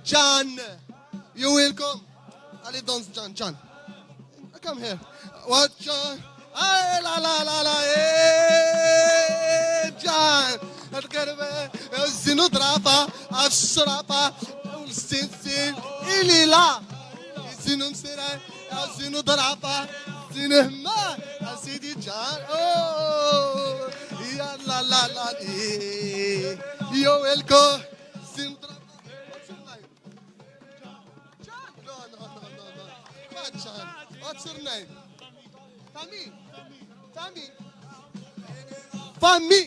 John, you're welcome. Allez, danse, John. John, come here. What, John? Ay, la, la, la, la, hey, John. الزينو ضربة الشرابة والسنسين إلي لا الزينو مسيرة الزينو ضربة الزينو هما سيدي جان أوه يا لا لا لا إيه يو ويلكو الزينو ضربة John no not John what's your name Fami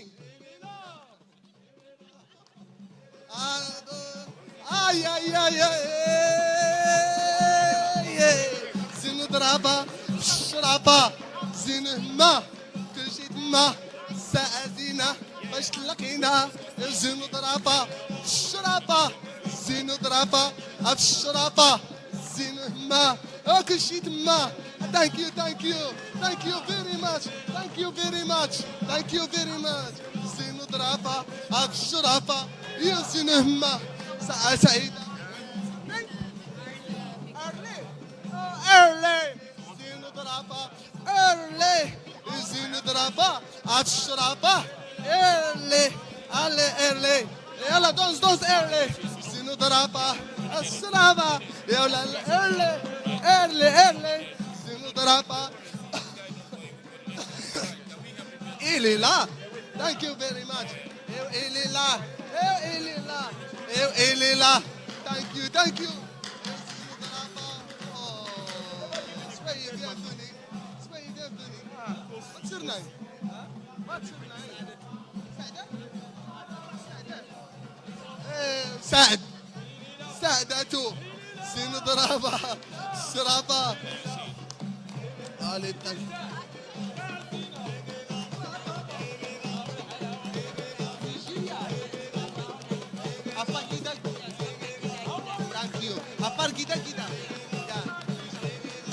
ay ay ay ay زين ضربة شرابة زين ما كل شيء ما ساعة زينة باش تلاقينا زين ضربة شرابة زين ضربة الشرابة زين ما كل شيء ما thank you very much زين ضربة الشرابة يا زين ما ساعة سعيدة early زين ضربة الشرابة early يلا دونس early زين ضربة الشرابة يلا early زين ضربة إلي لا thank you very much إلي لا thank you What's your name? سعدته زين ضربة شرابة علي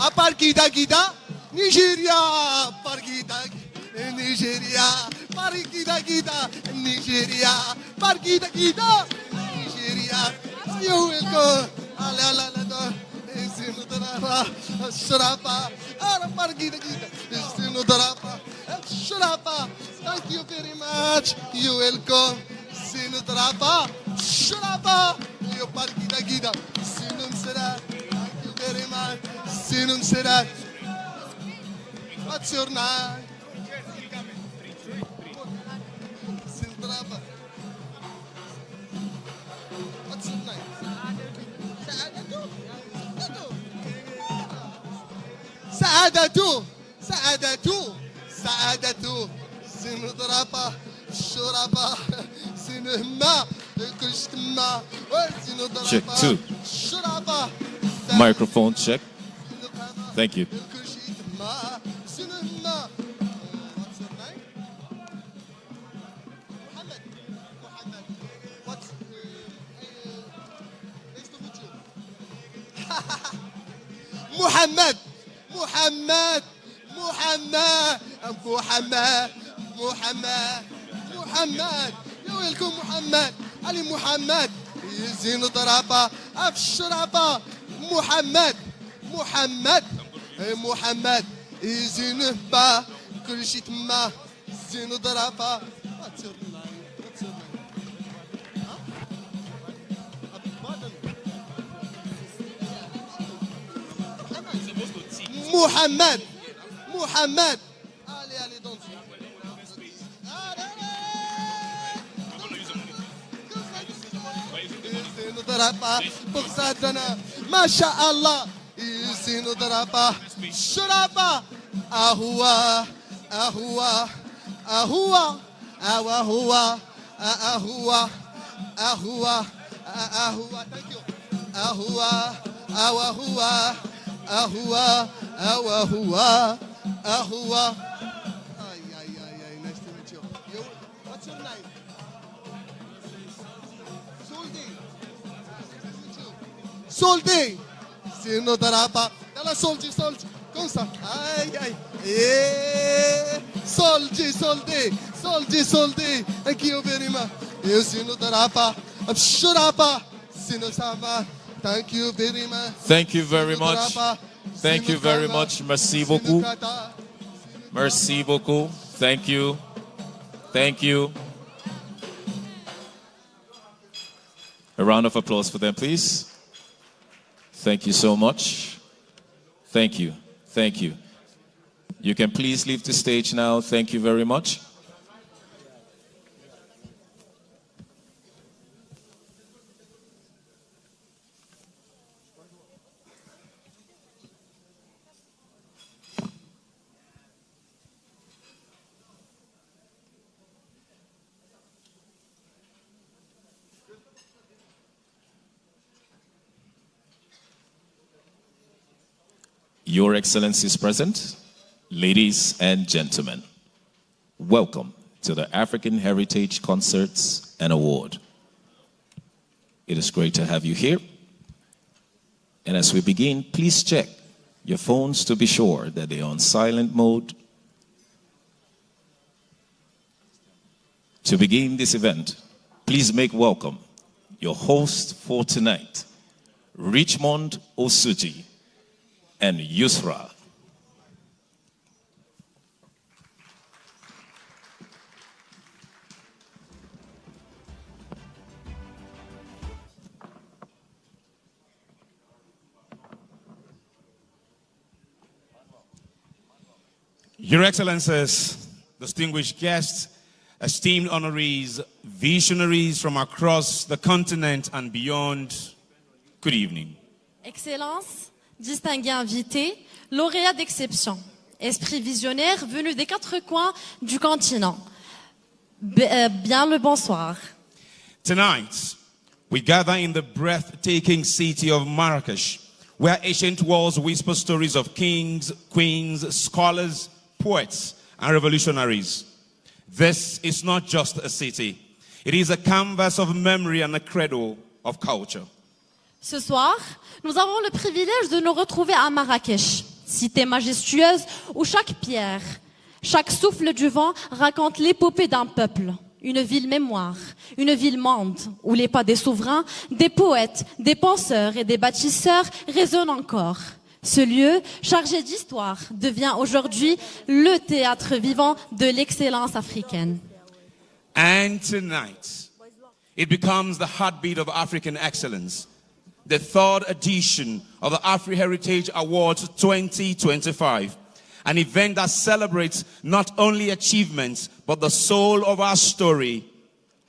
Aparquita, Nigeria, Parquita, Nigeria, Nigeria, you will go. Thank you very much. You will go. Sinudrapa, Shrapa, you Parquita Gida, Sinum Sera. Thank you very much. Sinum Sera. What's your name? Sinudrapa. What's your name? سعادته سنضربة شربة سنهمة كل شتمة Check 2. Microphone check. Thank you. محمد يا ويلكم محمد علي محمد يزين ضربة أفشربة محمد يزين با كل شيء تما زين ضربة محمد allez donc ضربة بغصتنا ما شاء الله يزين ضربة شربة أهوى thank you أهوى nice to meet you. What's your name? Soldi. Sino darapa. Dalla soldi. Comme ça. Aïe. Soldi. Thank you very much. Sino darapa. Shurapa. Sinosama. Thank you very much. Thank you very much. Thank you very much. Merci beaucoup. Merci beaucoup. Thank you. Thank you. A round of applause for them, please. Thank you so much. Thank you. Thank you. You can please leave the stage now. Thank you very much. Your Excellencies present, ladies and gentlemen, welcome to the African Heritage Concerts and Award. It is great to have you here. And as we begin, please check your phones to be sure that they're on silent mode. To begin this event, please make welcome your host for tonight, Richmond Osuji and Yusra. Your Excellencies, distinguished guests, esteemed honorees, visionaries from across the continent and beyond, good evening. Excellences, distingués invités, lauréats d'exception, esprits visionnaires venus des quatre coins du continent. Bien le bonsoir. Tonight, we gather in the breathtaking city of Marrakesh, where ancient walls whisper stories of kings, queens, scholars, poets, and revolutionaries. This is not just a city. It is a canvas of memory and a cradle of culture. Ce soir, nous avons le privilège de nous retrouver à Marrakech, cité majestueuse où chaque pierre, chaque souffle du vent raconte l'épopée d'un peuple. Une ville mémoire, une ville monde, où les pas des souverains, des poètes, des penseurs et des bâtisseurs résonnent encore. Ce lieu, chargé d'histoire, devient aujourd'hui le théâtre vivant de l'excellence africaine. And tonight, it becomes the heartbeat of African excellence. The third edition of the AFRI Heritage Awards 2025, an event that celebrates not only achievements, but the soul of our story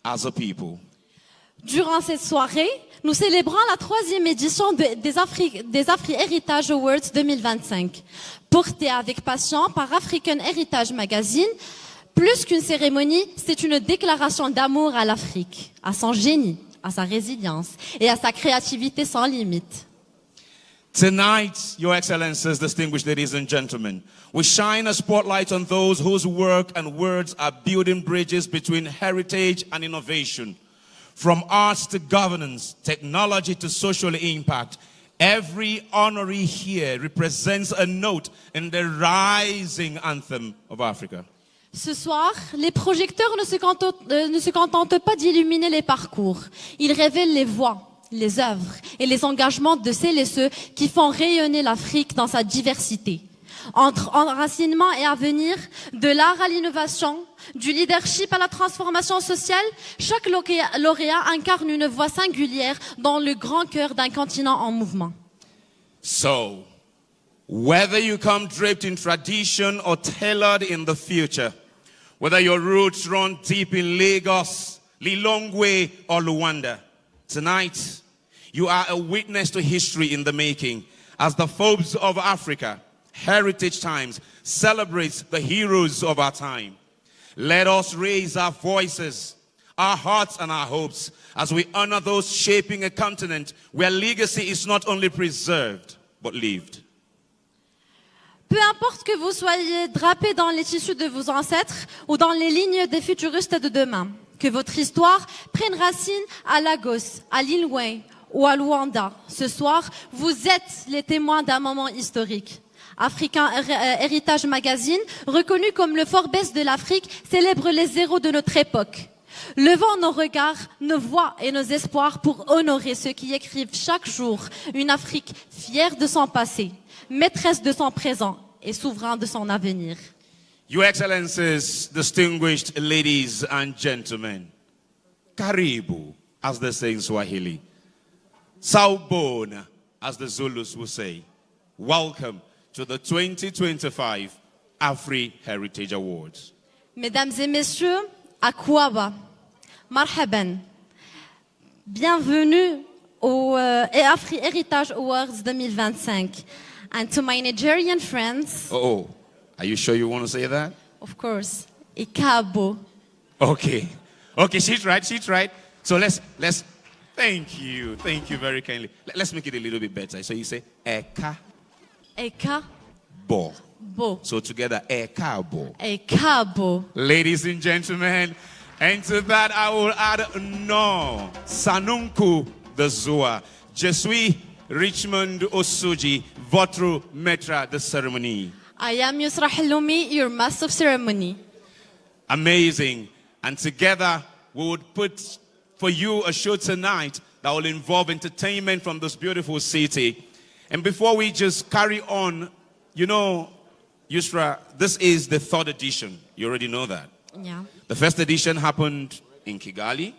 as a people. Durant cette soirée, nous célébrons la 3e édition des AFRI Heritage Awards 2025, portée avec passion par African Heritage Magazine. Plus qu'une cérémonie, c'est une déclaration d'amour à l'Afrique, à son génie, à sa résilience et à sa créativité sans limite. Tonight, Your Excellencies, distinguished ladies and gentlemen, we shine a spotlight on those whose work and words are building bridges between heritage and innovation. From arts to governance, technology to social impact, every honoree here represents a note in the rising anthem of Africa. Ce soir, les projecteurs ne se contentent pas d'illuminer les parcours. Ils révèlent les voix, les œuvres et les engagements de celles et ceux qui font rayonner l'Afrique dans sa diversité. Entre enracinement et avenir, de l'art à l'innovation, du leadership à la transformation sociale, chaque lauréat incarne une voix singulière dans le grand cœur d'un continent en mouvement. So, whether you come draped in tradition or tailored in the future, whether your roots run deep in Lagos, Lilongwe, or Luanda, tonight you are a witness to history in the making as the Forbes of Africa, Heritage Times, celebrates the heroes of our time. Let us raise our voices, our hearts and our hopes as we honor those shaping a continent where legacy is not only preserved, but lived. Peu importe que vous soyez drapé dans les tissus de vos ancêtres ou dans les lignes des futuristes de demain, que votre histoire prenne racine à Lagos, à Lilongwe ou à Luanda. Ce soir, vous êtes les témoins d'un moment historique. African Heritage Magazine, reconnu comme le Forbes de l'Afrique, célèbre les héros de notre époque. Levons nos regards, nos voix et nos espoirs pour honorer ceux qui écrivent chaque jour une Afrique fière de son passé, maîtresse de son présent et souverain de son avenir. Your Excellencies, distinguished ladies and gentlemen, Karibu, as they say in Swahili, Sawubona, as the Zulus will say. Welcome to the 2025 AFRI Heritage Awards. Mesdames et messieurs, Akwaba, Marhaban, bienvenue au AFRI Heritage Awards 2025. And to my Nigerian friends, Oh, are you sure you want to say that? of course, Ikabo. Okay, she's right. So let's thank you very kindly. Let's make it a little bit better. So you say Eka Bo. Bo. So together, Ekabo. Ekabo. Ladies and gentlemen, and to that I will add no Sanunku the Zua. Je suis Richmond Osuji, votre maître de cérémonie. I am Yusra Halloumi, your master of ceremony. Amazing. And together we would put for you a show tonight that will involve entertainment from this beautiful city. And before we just carry on, you know, Yusra, this is the 3rd edition. You already know that. Yeah. The 1st edition happened in Kigali,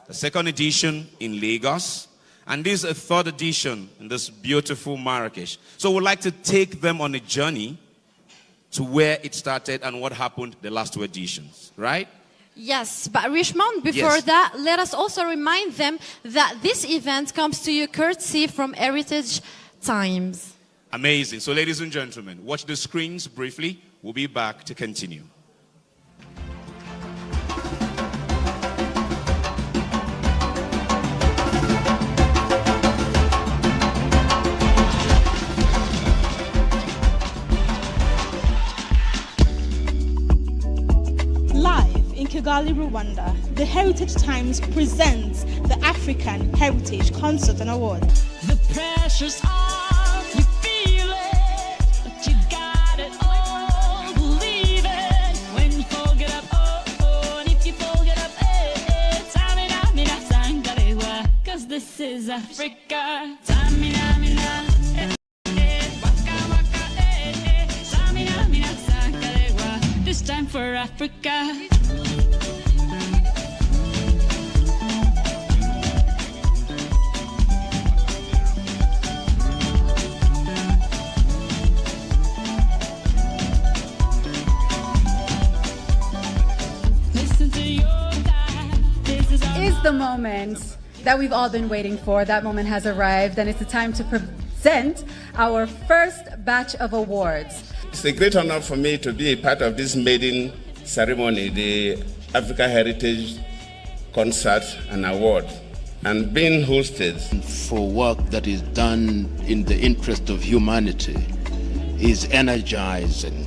the 2nd edition in Lagos, and this is a 3rd edition in this beautiful Marrakesh. So we'd like to take them on a journey to where it started and what happened the last 2 editions, right? Yes, but Richmond, before Yes. that, let us also remind them that this event comes to you courtesy from Heritage Times. Amazing. So ladies and gentlemen, watch the screens briefly. We'll be back to continue. Live in Kigali, Rwanda, the Heritage Times presents the African Heritage Concert and Award. The pressure's on, you feel it, but you got it all, believe it. When you fold it up, and if you fold it up, Tamina, mina, sangalewa, 'cause this is Africa. Tamina, mina, waka, waka, Tamina, mina, sangalewa, this time for Africa. Is the moment that we've all been waiting for. That moment has arrived, and it's the time to present our first batch of awards. It's a great honor for me to be a part of this maiden ceremony, the Africa Heritage Concert and Award, and being hosted. For work that is done in the interest of humanity is energizing.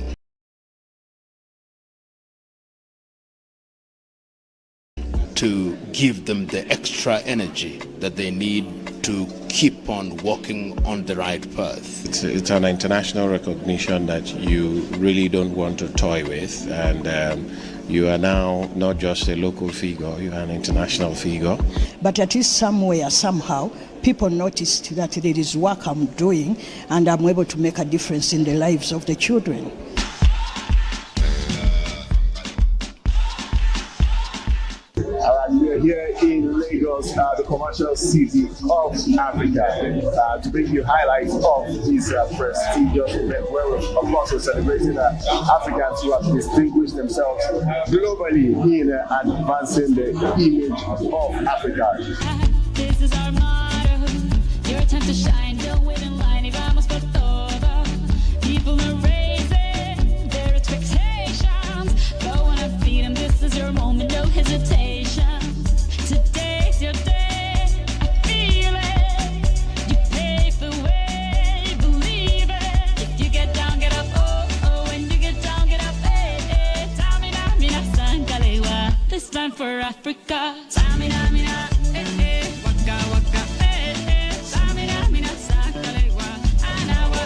To give them the extra energy that they need to keep on walking on the right path. It's an international recognition that you really don't want to toy with, and you are now not just a local figure, you are an international figure. But at least somewhere, somehow, people noticed that there is work I'm doing and I'm able to make a difference in the lives of the children. We are here in Lagos, the commercial city of Africa, to bring you highlights of this prestigious event where, of course, we're celebrating Africans who have distinguished themselves globally in advancing the image of Africa. This is our motto. Your time to shine. Don't wait in line. Y vamos por todo. People are raising their expectations. Go on and feed them. This is your moment. No hesitation. Today's your day. I feel it. You pave the way. Believe it. If you get down, get up. Oh. When you get down, get up. Tamina, mina, sangalewa. This time for Africa. Tamina, mina. Waka, waka. Tamina, mina, sangalewa. Anawa.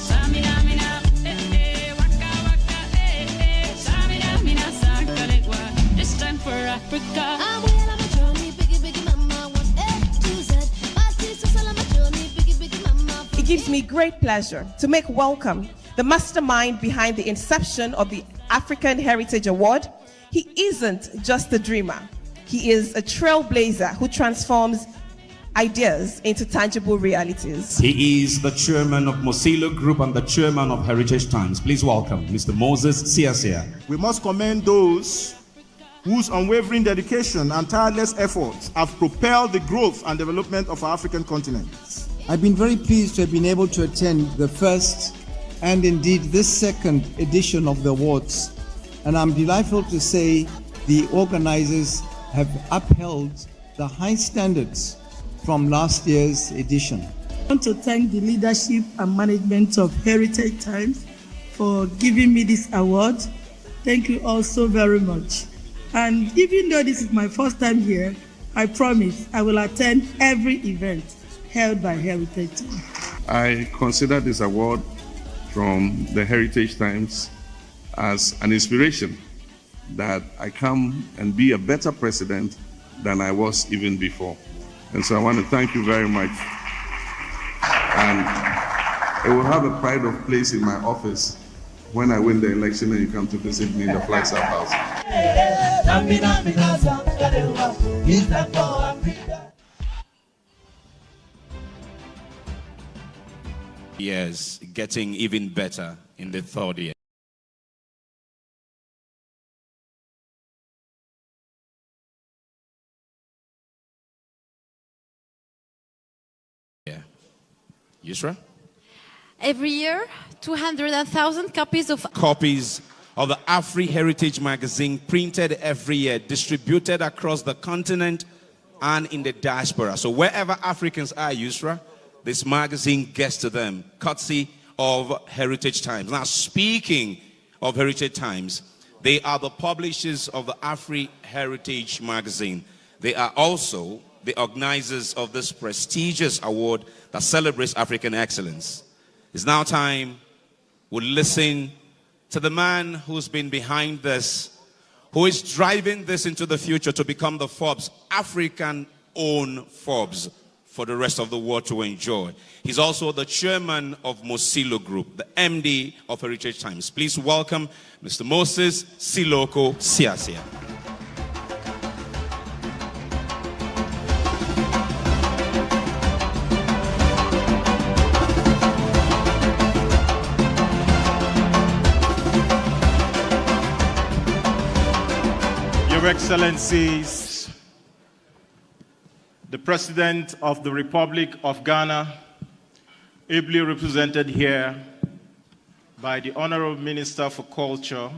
Tamina, mina. gives me great pleasure to make welcome the mastermind behind the inception of the African Heritage Award. He isn't just a dreamer. He is a trailblazer who transforms ideas into tangible realities. He is the chairman of Mosilo Group and the chairman of Heritage Times. Please welcome Mr. Moses Siasia. We must commend those whose unwavering dedication and tireless efforts have propelled the growth and development of our African continent. I've been very pleased to have been able to attend the first and indeed this second edition of the awards. And I'm delighted to say the organizers have upheld the high standards from last year's edition. I want to thank the leadership and management of Heritage Times for giving me this award. Thank you all so very much. And even though this is my first time here, I promise I will attend every event held by Heritage Times. I consider this award from the Heritage Times as an inspiration that I come and be a better president than I was even before. And so I want to thank you very much. And it will have a pride of place in my office when I win the election and you come to visit me in the Flagstaff House. Yes, getting even better in the third year. Yusra? Every year, 200,000 copies of the AFRI Heritage magazine printed every year, distributed across the continent and in the diaspora. So wherever Africans are, Yusra, this magazine gets to them, courtesy of Heritage Times. Now, speaking of Heritage Times, they are the publishers of the AFRI Heritage magazine. They are also the organizers of this prestigious award that celebrates African excellence. It's now time we listen to the man who's been behind this, who is driving this into the future to become the Forbes, African-owned Forbes, for the rest of the world to enjoy. He's also the chairman of Mosilo Group, the MD of Heritage Times. Please welcome Mr. Moses Siloko Siasia. Your Excellencies, the President of the Republic of Ghana, ably represented here by the Honorable Minister for Culture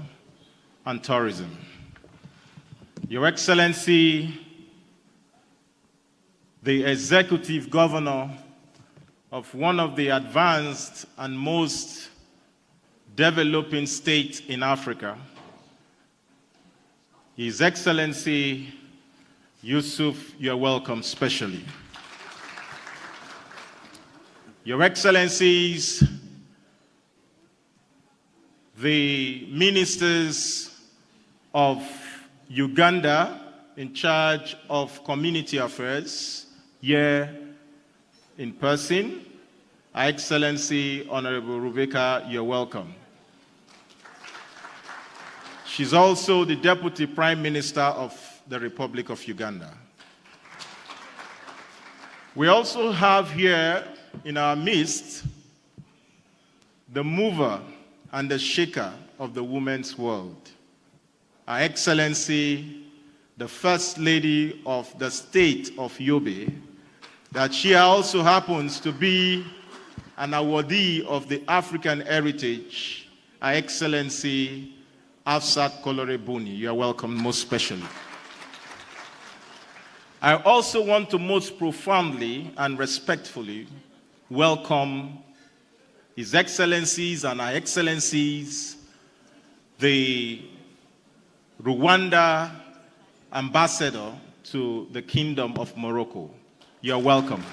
and Tourism. Your Excellency, the Executive Governor of one of the advanced and most developing states in Africa, His Excellency Yusuf, you're welcome specially. Your Excellencies, the ministers of Uganda in charge of community affairs here in person, Her Excellency Honorable Rebecca, you're welcome. She's also the Deputy Prime Minister of the Republic of Uganda. We also have here in our midst the mover and the shaker of the women's world, Her Excellency, the First Lady of the State of Yobe, that she also happens to be an awardee of the African Heritage, Her Excellency Afsat Kolore-Buni. You are welcome most specially. I also want to most profoundly and respectfully welcome His Excellencies and Her Excellencies, the Rwanda Ambassador to the Kingdom of Morocco. You are welcome.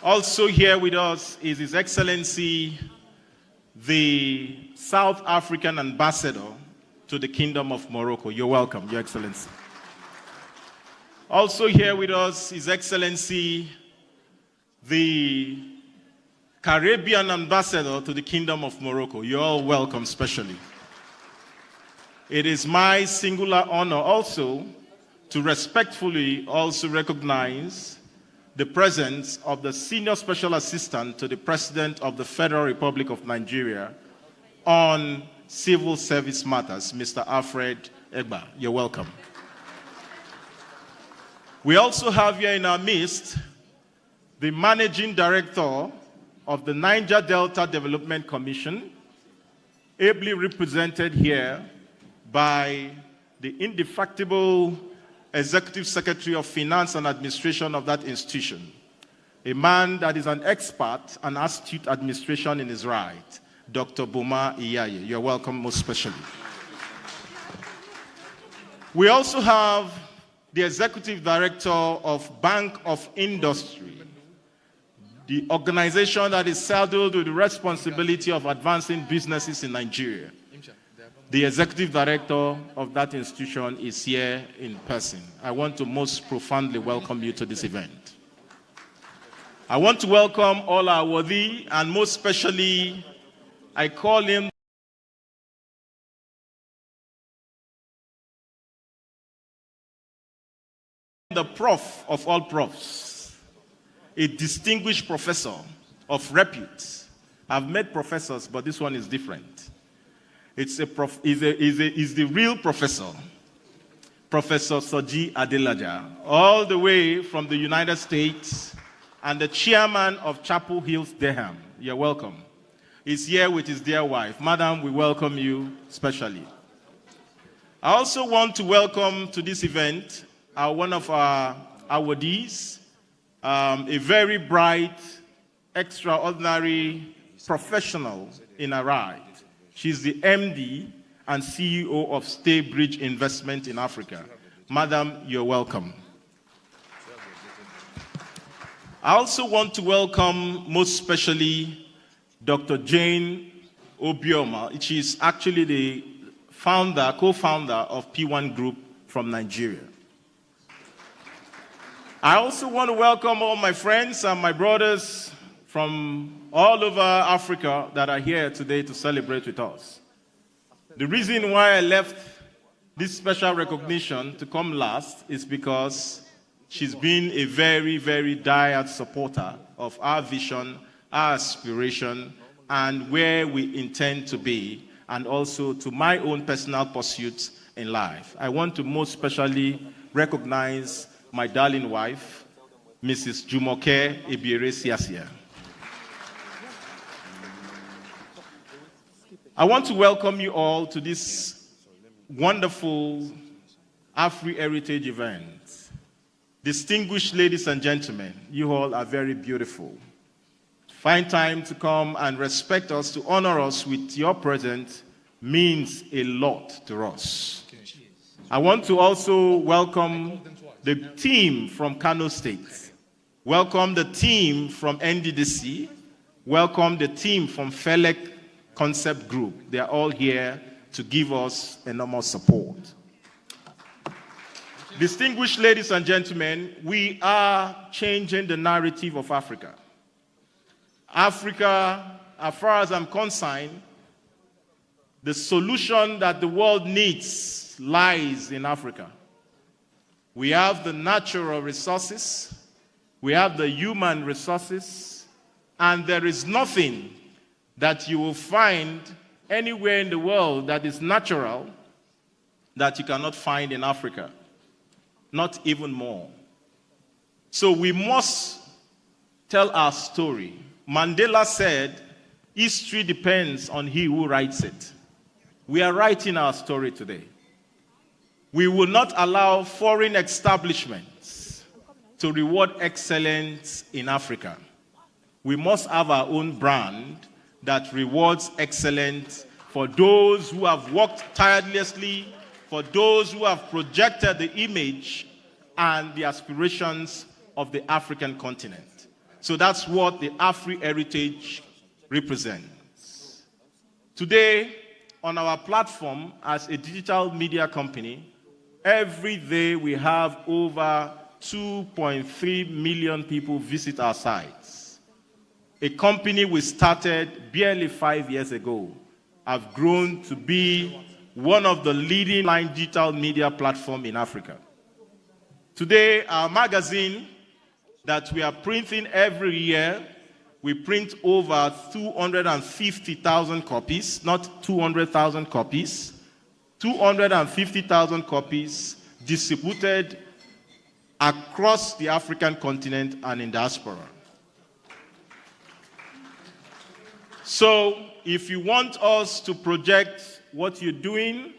Also here with us is His Excellency, the South African Ambassador to the Kingdom of Morocco. You're welcome, Your Excellency. Also here with us, His Excellency, the Caribbean ambassador to the Kingdom of Morocco. You're all welcome specially. It is my singular honor also to respectfully also recognize the presence of the Senior Special Assistant to the President of the Federal Republic of Nigeria on Civil Service Matters, Mr. AFRI Heritage. You're welcome. We also have here in our midst the Managing Director of the Niger Delta Development Commission, ably represented here by the indefatigable Executive Secretary of Finance and Administration of that institution, a man that is an expert and astute administration in his right, Dr. Boma Iyaye. You're welcome most specially. We also have the Executive Director of Bank of Industry, the organization that is saddled with the responsibility of advancing businesses in Nigeria. The Executive Director of that institution is here in person. I want to most profoundly welcome you to this event. I want to welcome all our worthy, and most especially, I call him the prof of all profs, a distinguished professor of repute. I've met professors, but this one is different. Is the real professor, Professor Soji Adelaja, all the way from the United States, and the chairman of Chapel Hills, Durham. You're welcome. He's here with his dear wife. Madam, we welcome you specially. I also want to welcome to this event one of our awardees, a very bright, extraordinary professional in her right. She's the MD and CEO of Staybridge Investment in Africa. Madam, you're welcome. I also want to welcome most specially Dr. Jane Obioma. She's actually the co-founder of P1 Group from Nigeria. I also want to welcome all my friends and my brothers from all over Africa that are here today to celebrate with us. The reason why I left this special recognition to come last is because she's been a very, very diehard supporter of our vision, our aspiration, and where we intend to be, and also to my own personal pursuits in life. I want to most specially recognize my darling wife, Mrs. Jumoke Ebiere Siasia. I want to welcome you all to this wonderful AFRI Heritage event. Distinguished ladies and gentlemen, you all are very beautiful. Find time to come and respect us, to honor us with your presence means a lot to us. I want to also welcome the team from Kano State. Welcome the team from NDDC. Welcome the team from FELEC Concept Group. They are all here to give us enormous support. Distinguished ladies and gentlemen, we are changing the narrative of Africa. Africa, as far as I'm concerned, the solution that the world needs lies in Africa. We have the natural resources, we have the human resources, and there is nothing that you will find anywhere in the world that is natural that you cannot find in Africa. Not even more. So we must tell our story. Mandela said, history depends on he who writes it. We are writing our story today. We will not allow foreign establishments to reward excellence in Africa. We must have our own brand that rewards excellence for those who have worked tirelessly, for those who have projected the image and the aspirations of the African continent. So that's what the AFRI Heritage represents. Today, on our platform as a digital media company, every day we have over 2.3 million people visit our sites. a company we started barely 5 years ago, have grown to be one of the leading online digital media platforms in Africa. Today, our magazine that we are printing every year, we print over 250,000 copies, not 200,000 copies, 250,000 copies distributed across the African continent and in diaspora. So, if you want us to project what you're doing,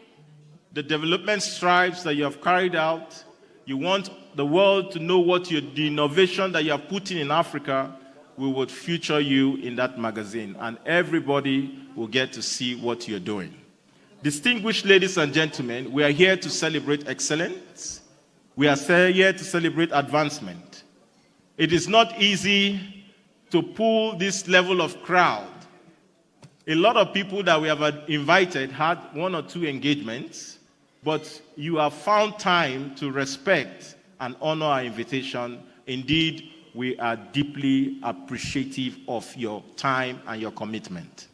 the development strides that you have carried out, you want the world to know what the innovation that you are putting in Africa, we would feature you in that magazine, and everybody will get to see what you're doing. Distinguished ladies and gentlemen, we are here to celebrate excellence. We are here to celebrate advancement. It is not easy to pull this level of crowd. A lot of people that we have invited had 1 or 2 engagements, but you have found time to respect and honor our invitation. Indeed, we are deeply appreciative of your time and your commitment.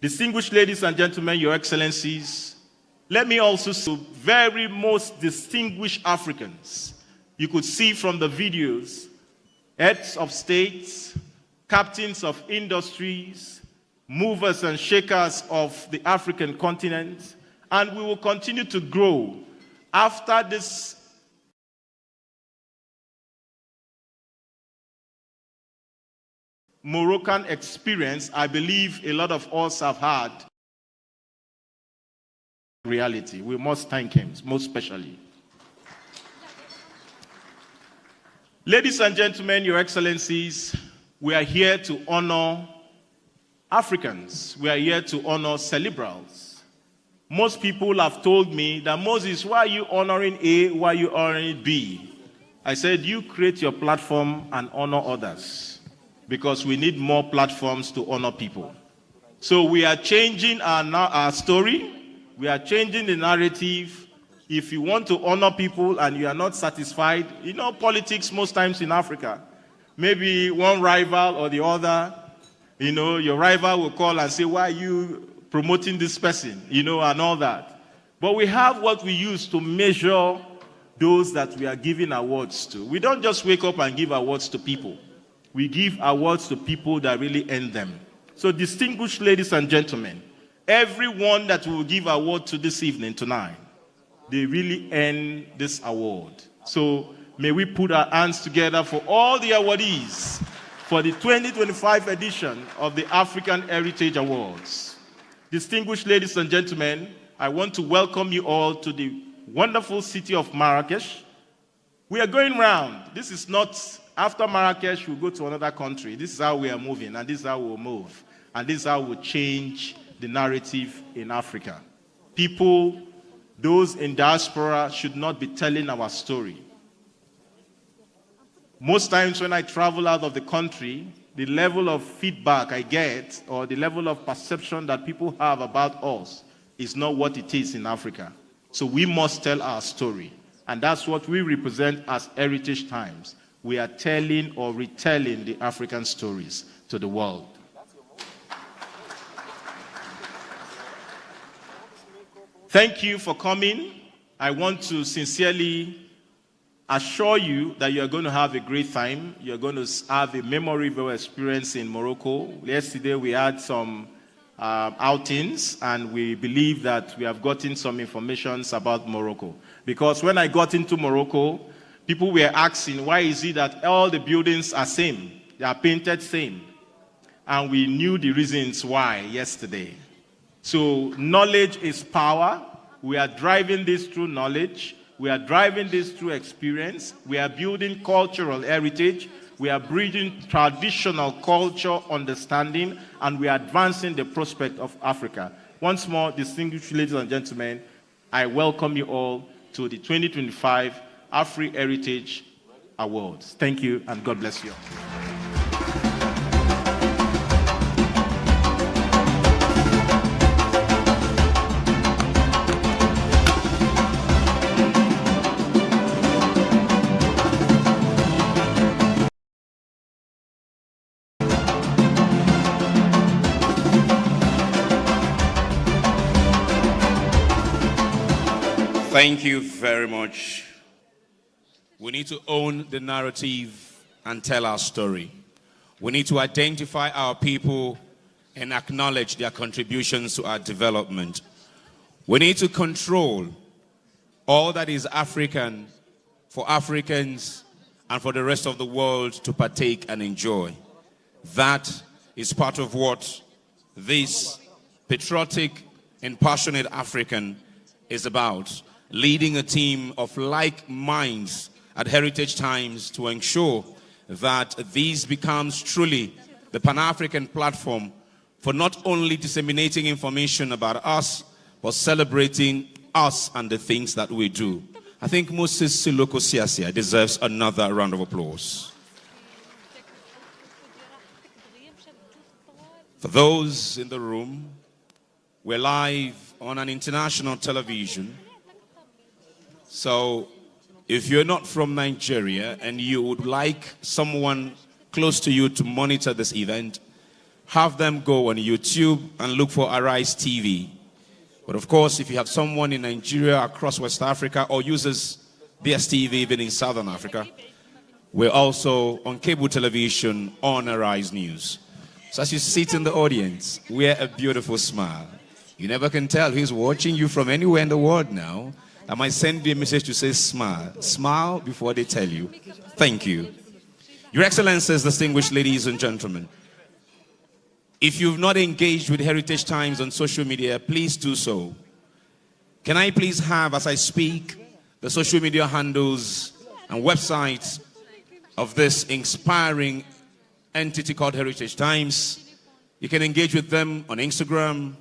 Distinguished ladies and gentlemen, your excellencies, let me also say very most distinguished Africans. You could see from the videos, heads of states, captains of industries, movers and shakers of the African continent, and we will continue to grow after this Moroccan experience. I believe a lot of us have had reality. We must thank him, most especially. Ladies and gentlemen, your excellencies, we are here to honor Africans. We are here to honor cerebrals. Most people have told me that, Moses, why are you honoring A? Why are you honoring B? I said, you create your platform and honor others, because we need more platforms to honor people. So we are changing our story. We are changing the narrative. If you want to honor people and you are not satisfied, you know politics most times in Africa, maybe one rival or the other, you know, your rival will call and say, why are you promoting this person, you know, and all that. But we have what we use to measure those that we are giving awards to. We don't just wake up and give awards to people. We give awards to people that really earn them. So, distinguished ladies and gentlemen, everyone that we will give award to this evening, tonight, they really earn this award. So, may we put our hands together for all the awardees for the 2025 edition of the African Heritage Awards. Distinguished ladies and gentlemen, I want to welcome you all to the wonderful city of Marrakesh. We are going round. This is not, after Marrakesh, we'll go to another country. This is how we are moving, and this is how we'll move. And this is how we'll change the narrative in Africa. People, those in diaspora, should not be telling our story. Most times when I travel out of the country, the level of feedback I get, or the level of perception that people have about us, is not what it is in Africa. So we must tell our story. And that's what we represent as Heritage Times. We are telling or retelling the African stories to the world. Thank you for coming. I want to sincerely assure you that you are going to have a great time. You are going to have a memorable experience in Morocco. Yesterday we had some outings, and we believe that we have gotten some information about Morocco. Because when I got into Morocco, people were asking, why is it that all the buildings are same? They are painted same. And we knew the reasons why yesterday. So knowledge is power. We are driving this through knowledge. We are driving this through experience. We are building cultural heritage. We are bridging traditional culture understanding, and we are advancing the prospect of Africa. Once more, distinguished ladies and gentlemen, I welcome you all to the 2025 AFRI Heritage Awards. Thank you, and God bless you. Thank you very much. We need to own the narrative and tell our story. We need to identify our people and acknowledge their contributions to our development. We need to control all that is African for Africans and for the rest of the world to partake and enjoy. That is part of what this patriotic and passionate African is about. Leading a team of like minds at Heritage Times to ensure that this becomes truly the Pan-African platform for not only disseminating information about us, but celebrating us and the things that we do. I think Moses Siloko Siasia deserves another round of applause. For those in the room, we're live on an international television. So if you're not from Nigeria and you would like someone close to you to monitor this event, have them go on YouTube and look for Arise TV. But of course, if you have someone in Nigeria, across West Africa, or uses BSTV even in Southern Africa, we're also on cable television on Arise News. So as you sit in the audience, wear a beautiful smile. You never can tell who's watching you from anywhere in the world now. I might send you a message to say smile. Smile before they tell you. Thank you. Your Excellencies, distinguished ladies and gentlemen, if you've not engaged with Heritage Times on social media, please do so. Can I please have, as I speak, the social media handles and websites of this inspiring entity called Heritage Times? You can engage with them on Instagram,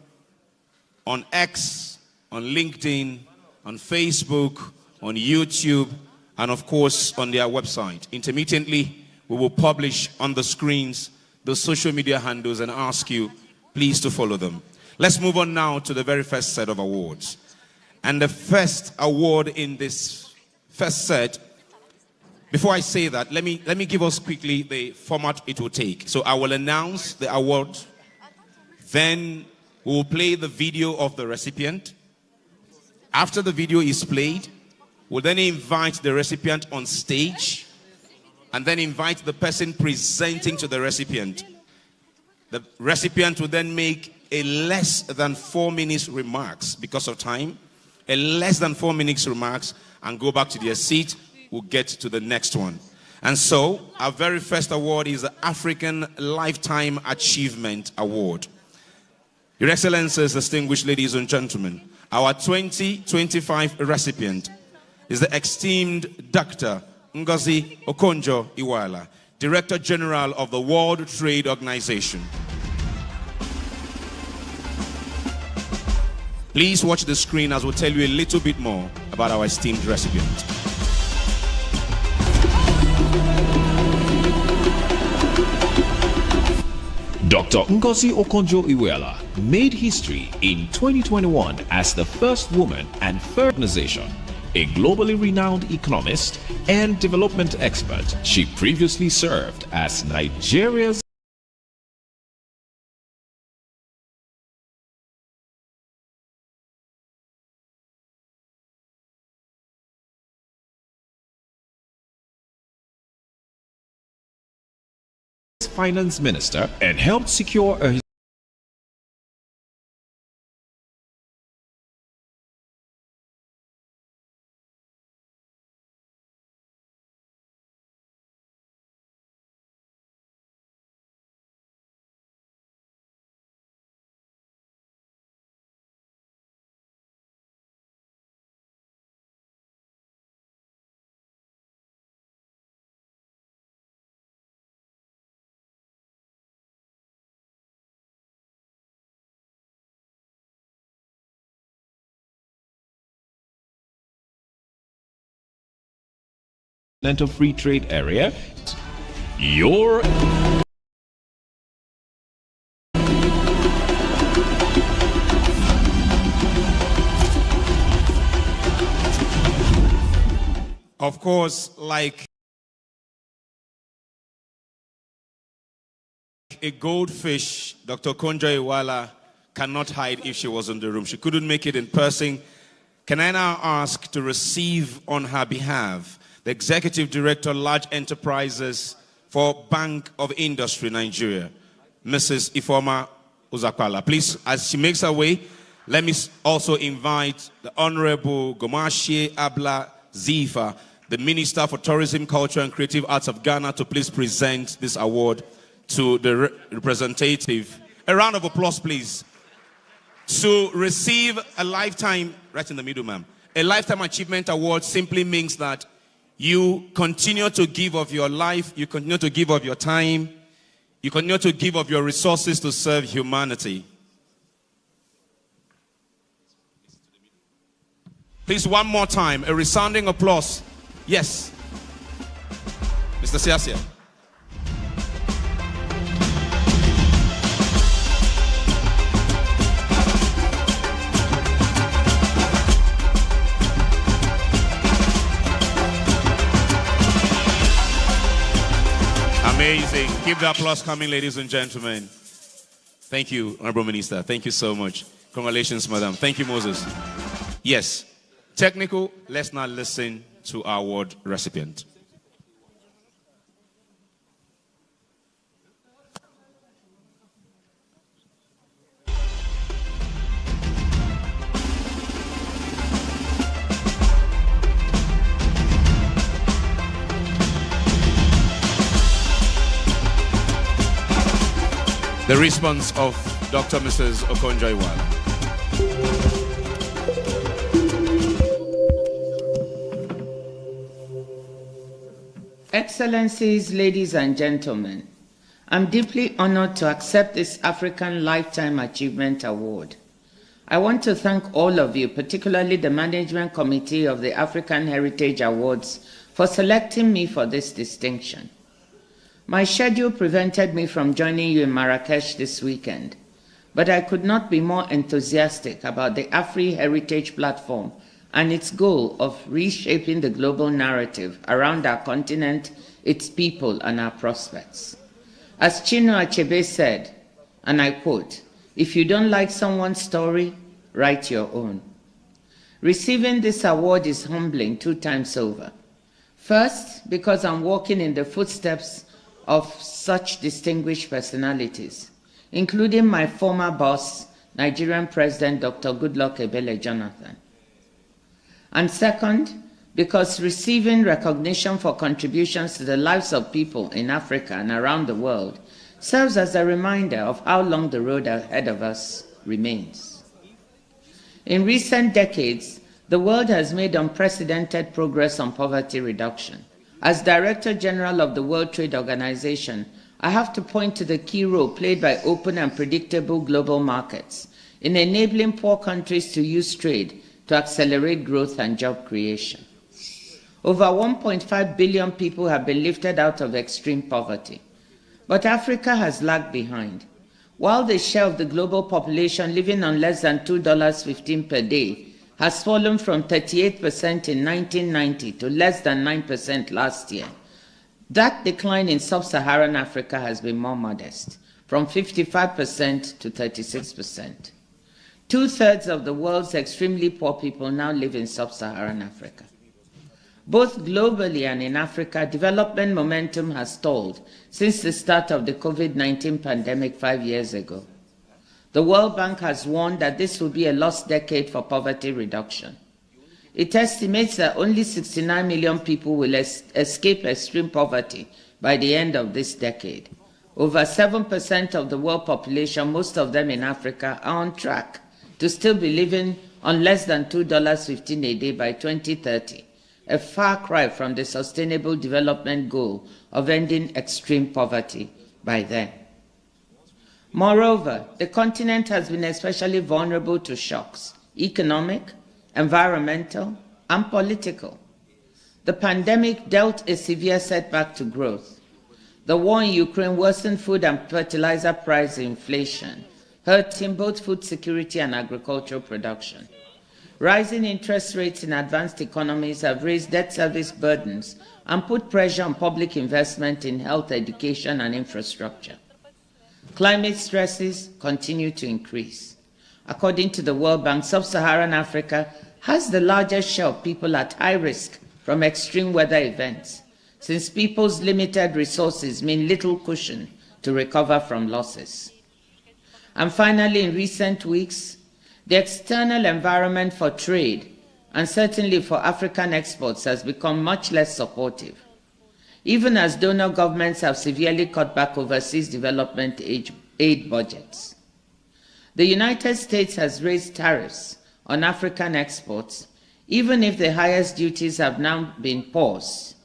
on X, on LinkedIn, on Facebook, on YouTube, and of course on their website. Intermittently, we will publish on the screens the social media handles and ask you please to follow them. Let's move on now to the very first set of awards. And the first award in this first set, before I say that, let me give us quickly the format it will take. So I will announce the award, then we will play the video of the recipient. After the video is played, we'll then invite the recipient on stage and then invite the person presenting to the recipient. The recipient will then make a less than 4 minutes remarks because of time, a less than 4 minutes remarks, and go back to their seat. We'll get to the next one. And so our very first award is the African Lifetime Achievement Award. Your Excellencies, distinguished ladies and gentlemen, our 2025 recipient is the esteemed Dr. Ngozi Okonjo-Iweala, Director General of the World Trade Organization. Please watch the screen as we'll tell you a little bit more about our esteemed recipient. Dr. Ngozi Okonjo-Iweala made history in 2021 as the first woman and first organization, a globally renowned economist and development expert. She previously served as Nigeria's finance minister and helped secure a free trade area. Your Of course, like a goldfish, Dr. Okonjo-Iweala cannot hide if she was in the room. She couldn't make it in person. Can I now ask to receive on her behalf the Executive Director, Large Enterprises for Bank of Industry, Nigeria, Mrs. Ifeoma Uzakwala. Please, as she makes her way, let me also invite the Honorable Gomashe Abla Zifa, the Minister for Tourism, Culture and Creative Arts of Ghana, to please present this award to the representative. A round of applause, please. To receive a lifetime, right in the middle, ma'am, a Lifetime Achievement Award simply means that you continue to give of your life, you continue to give of your time, you continue to give of your resources to serve humanity. Please, one more time, a resounding applause. Yes. Mr. Siasia. Amazing. Keep the applause coming, ladies and gentlemen. Thank you, Honorable Minister. Thank you so much. Congratulations, madam. Thank you, Moses. Yes. Technical, let's now listen to our award recipient. The response of Dr. Mrs. Okonjo-Iweala. Excellencies, ladies and gentlemen, I'm deeply honored to accept this African Lifetime Achievement Award. I want to thank all of you, particularly the Management Committee of the African Heritage Awards, for selecting me for this distinction. My schedule prevented me from joining you in Marrakesh this weekend, but I could not be more enthusiastic about the AFRI Heritage platform and its goal of reshaping the global narrative around our continent, its people, and our prospects. As Chinua Achebe said, and I quote, "If you don't like someone's story, write your own." Receiving this award is humbling 2 times over. First, because I'm walking in the footsteps of such distinguished personalities, including my former boss, Nigerian President Dr. Goodluck Ebele Jonathan. And second, because receiving recognition for contributions to the lives of people in Africa and around the world serves as a reminder of how long the road ahead of us remains. In recent decades, the world has made unprecedented progress on poverty reduction. As Director General of the World Trade Organization, I have to point to the key role played by open and predictable global markets in enabling poor countries to use trade to accelerate growth and job creation. Over 1.5 billion people have been lifted out of extreme poverty. But Africa has lagged behind. While the share of the global population living on less than $2.15 per day has fallen from 38% in 1990 to less than 9% last year, that decline in sub-Saharan Africa has been more modest, from 55% to 36%. 2/3 of the world's extremely poor people now live in sub-Saharan Africa. Both globally and in Africa, development momentum has stalled since the start of the COVID-19 pandemic 5 years ago. The World Bank has warned that this will be a lost decade for poverty reduction. It estimates that only 69 million people will escape extreme poverty by the end of this decade. Over 7% of the world population, most of them in Africa, are on track to still be living on less than $2.15 a day by 2030, a far cry from the Sustainable Development Goal of ending extreme poverty by then. Moreover, the continent has been especially vulnerable to shocks, economic, environmental, and political. The pandemic dealt a severe setback to growth. The war in Ukraine worsened food and fertilizer price inflation, hurting both food security and agricultural production. Rising interest rates in advanced economies have raised debt service burdens and put pressure on public investment in health, education, and infrastructure. Climate stresses continue to increase. According to the World Bank, sub-Saharan Africa has the largest share of people at high risk from extreme weather events, since people's limited resources mean little cushion to recover from losses. And finally, in recent weeks, the external environment for trade, and certainly for African exports, has become much less supportive, even as donor governments have severely cut back overseas development aid budgets. The United States has raised tariffs on African exports, even if the highest duties have now been paused.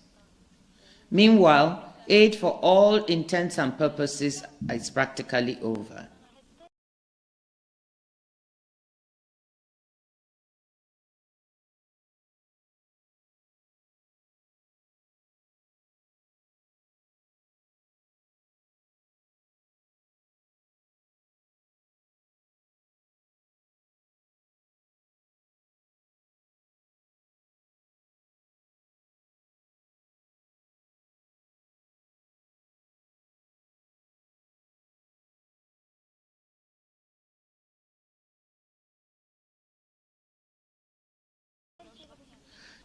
Meanwhile, aid for all intents and purposes is practically over.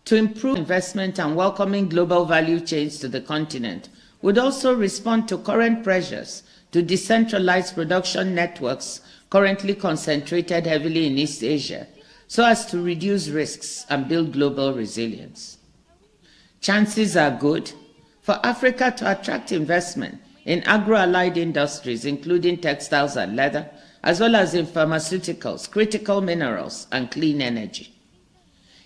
To improve investment and welcoming global value chains to the continent would also respond to current pressures to decentralize production networks currently concentrated heavily in East Asia, so as to reduce risks and build global resilience. Chances are good for Africa to attract investment in agro-allied industries, including textiles and leather, as well as in pharmaceuticals, critical minerals, and clean energy.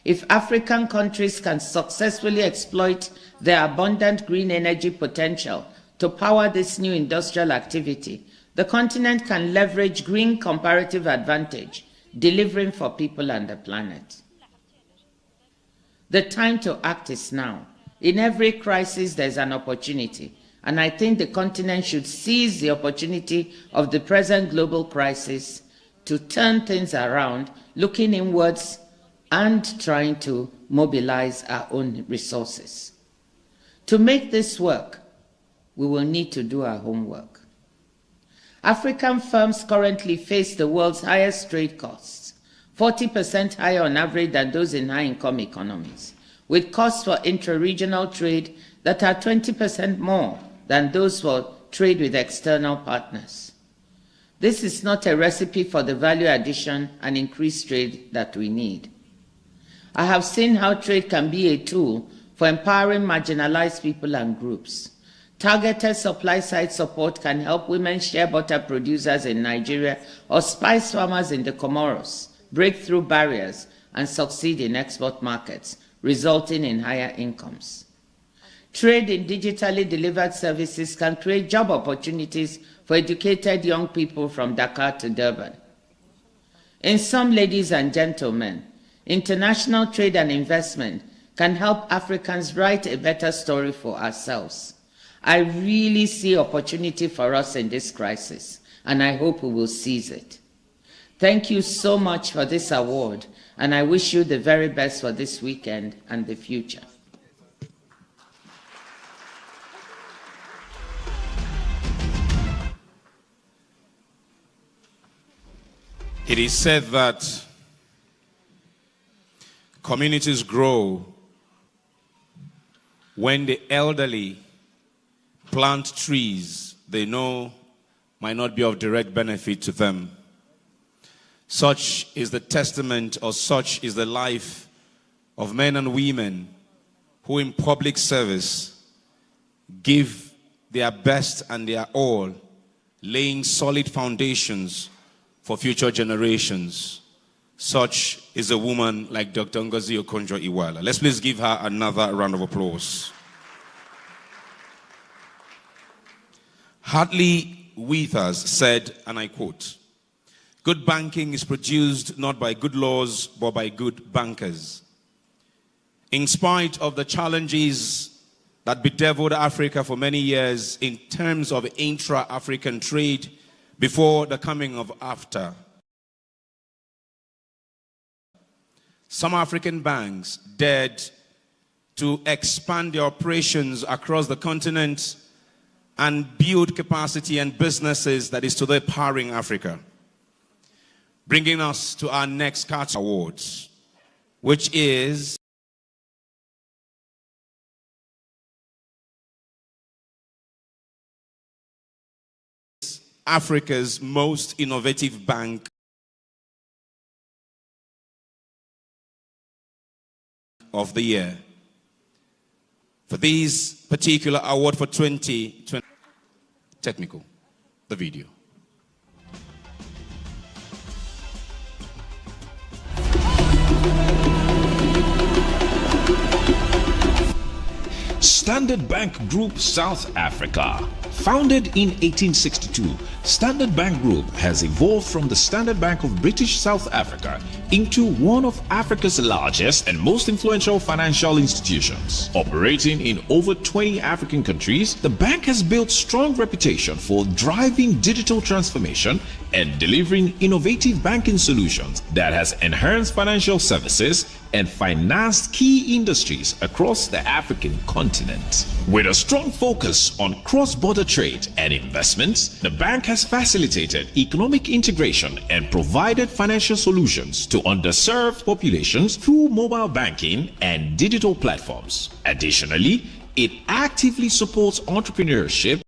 If African countries can successfully exploit their abundant green energy potential to power this new industrial activity, the continent can leverage green comparative advantage, delivering for people and the planet. The time to act is now. In every crisis, there's an opportunity, and I think the continent should seize the opportunity of the present global crisis to turn things around, looking inwards and trying to mobilize our own resources. To make this work, we will need to do our homework. African firms currently face the world's highest trade costs, 40% higher on average than those in high-income economies, with costs for intra-regional trade that are 20% more than those for trade with external partners. This is not a recipe for the value addition and increased trade that we need. I have seen how trade can be a tool for empowering marginalized people and groups. Targeted supply-side support can help women shea butter producers in Nigeria or spice farmers in the Comoros break through barriers and succeed in export markets, resulting in higher incomes. Trade in digitally delivered services can create job opportunities for educated young people from Dakar to Durban. In sum, ladies and gentlemen, international trade and investment can help Africans write a better story for ourselves. I really see opportunity for us in this crisis, and I hope we will seize it. Thank you so much for this award, and I wish you the very best for this weekend and the future. It is said that communities grow when the elderly plant trees they know might not be of direct benefit to them. Such is the testament, or such is the life of men and women who in public service give their best and their all, laying solid foundations for future generations. Such is a woman like Dr. Ngozi Okonjo-Iweala. Let's please give her another round of applause. Hartley Withers said, and I quote, "Good banking is produced not by good laws, but by good bankers." In spite of the challenges that bedeviled Africa for many years in terms of intra-African trade before the coming of AFTA, some African banks dared to expand their operations across the continent and build capacity and businesses that is today powering Africa. Bringing us to our next CART Awards. which is Africa's most innovative bank of the year. For this particular award for 2020, technical, the video. Standard Bank Group South Africa. Founded in 1862, Standard Bank Group has evolved from the Standard Bank of British South Africa into one of Africa's largest and most influential financial institutions. Operating in over 20 African countries, the bank has built strong reputation for driving digital transformation and delivering innovative banking solutions that has enhanced financial services and financed key industries across the African continent. With a strong focus on cross-border trade and investments, the bank has facilitated economic integration and provided financial solutions to underserved populations through mobile banking and digital platforms. Additionally, it actively supports entrepreneurship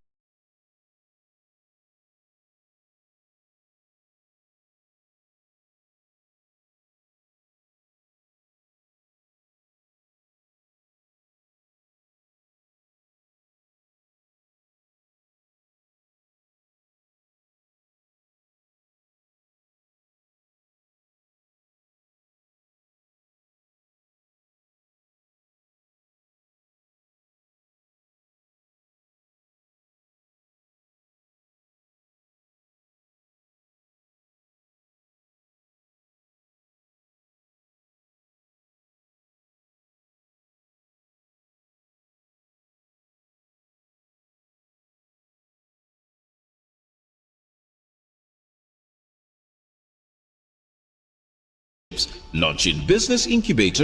launching business incubator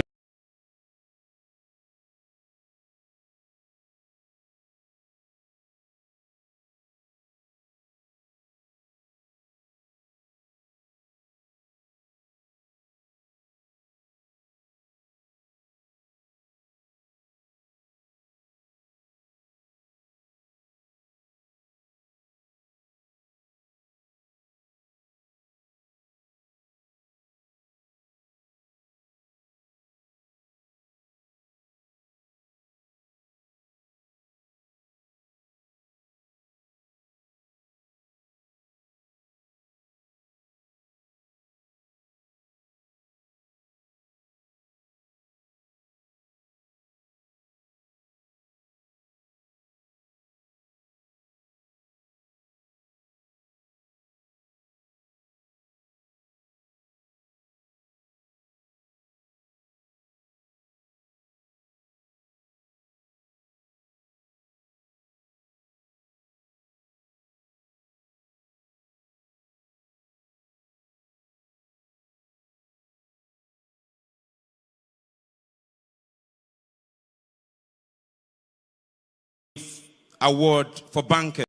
award for bankers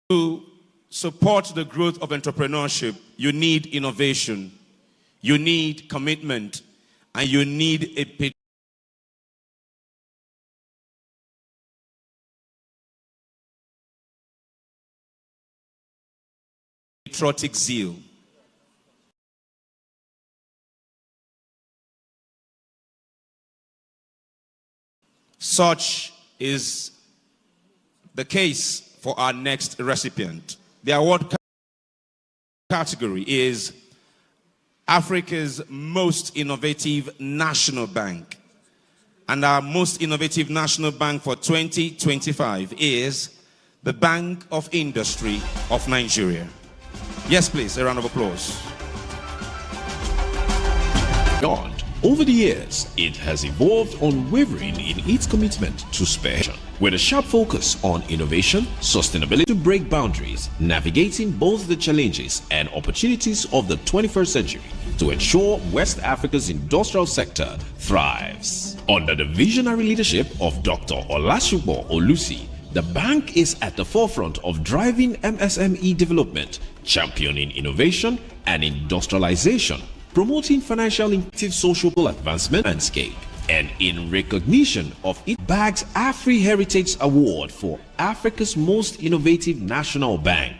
to support the growth of entrepreneurship. You need innovation, you need commitment, and you need a patriotic zeal. Such is the case for our next recipient. The award category is Africa's most innovative national bank. And our most innovative national bank for 2025 is the Bank of Industry of Nigeria. Yes, please, a round of applause. Beyond Over the years, it has evolved unwavering in its commitment to special, with a sharp focus on innovation, sustainability to break boundaries, navigating both the challenges and opportunities of the 21st century to ensure West Africa's industrial sector thrives. Under the visionary leadership of Dr. Olasupo Olusi, the bank is at the forefront of driving MSME development, championing innovation and industrialization, promoting financial inclusive social advancement landscape, and in recognition of it bags AFRI Heritage Award for Africa's most innovative national bank,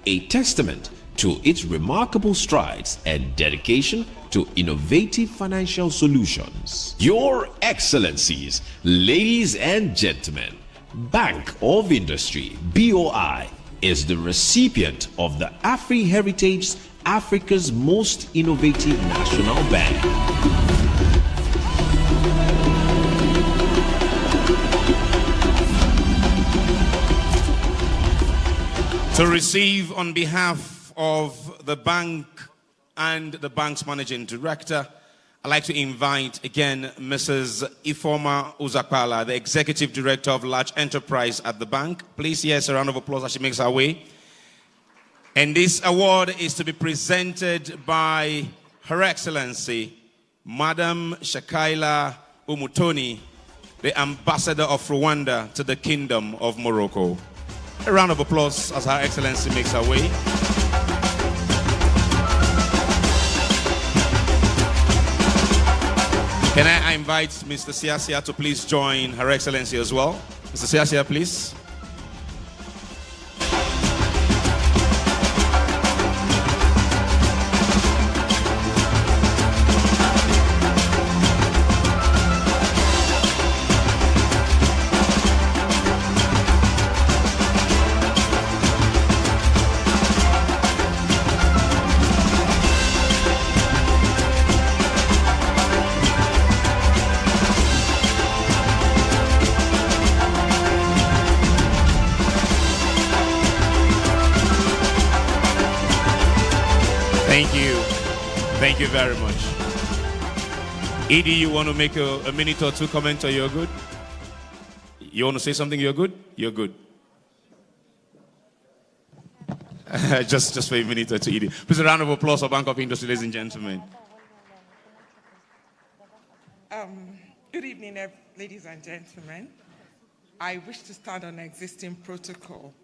a testament to its remarkable strides and dedication to innovative financial solutions. Your Excellencies, ladies and gentlemen, Bank of Industry, BOI, is the recipient of the AFRI Heritage Africa's most innovative national bank. To receive on behalf of the bank and the bank's managing director, I'd like to invite again Mrs. Ifeoma Uzakpala, the Executive Director of Large Enterprise at the bank. Please, yes, a round of applause as she makes her way. And this award is to be presented by Her Excellency, Madam Shakaila Umutoni, the Ambassador of Rwanda to the Kingdom of Morocco. A round of applause as Her Excellency makes her way. Can I invite Mr. Siasia to please join Her Excellency as well? Mr. Siasia, please. Thank you very much. Edie, you want to make a minute or two comment, or you're good? You want to say something? You're good? You're good. just for a minute or two, Edie. Please, a round of applause for Bank of Industry, ladies and gentlemen. Good evening, ladies and gentlemen. I wish to start on existing protocol.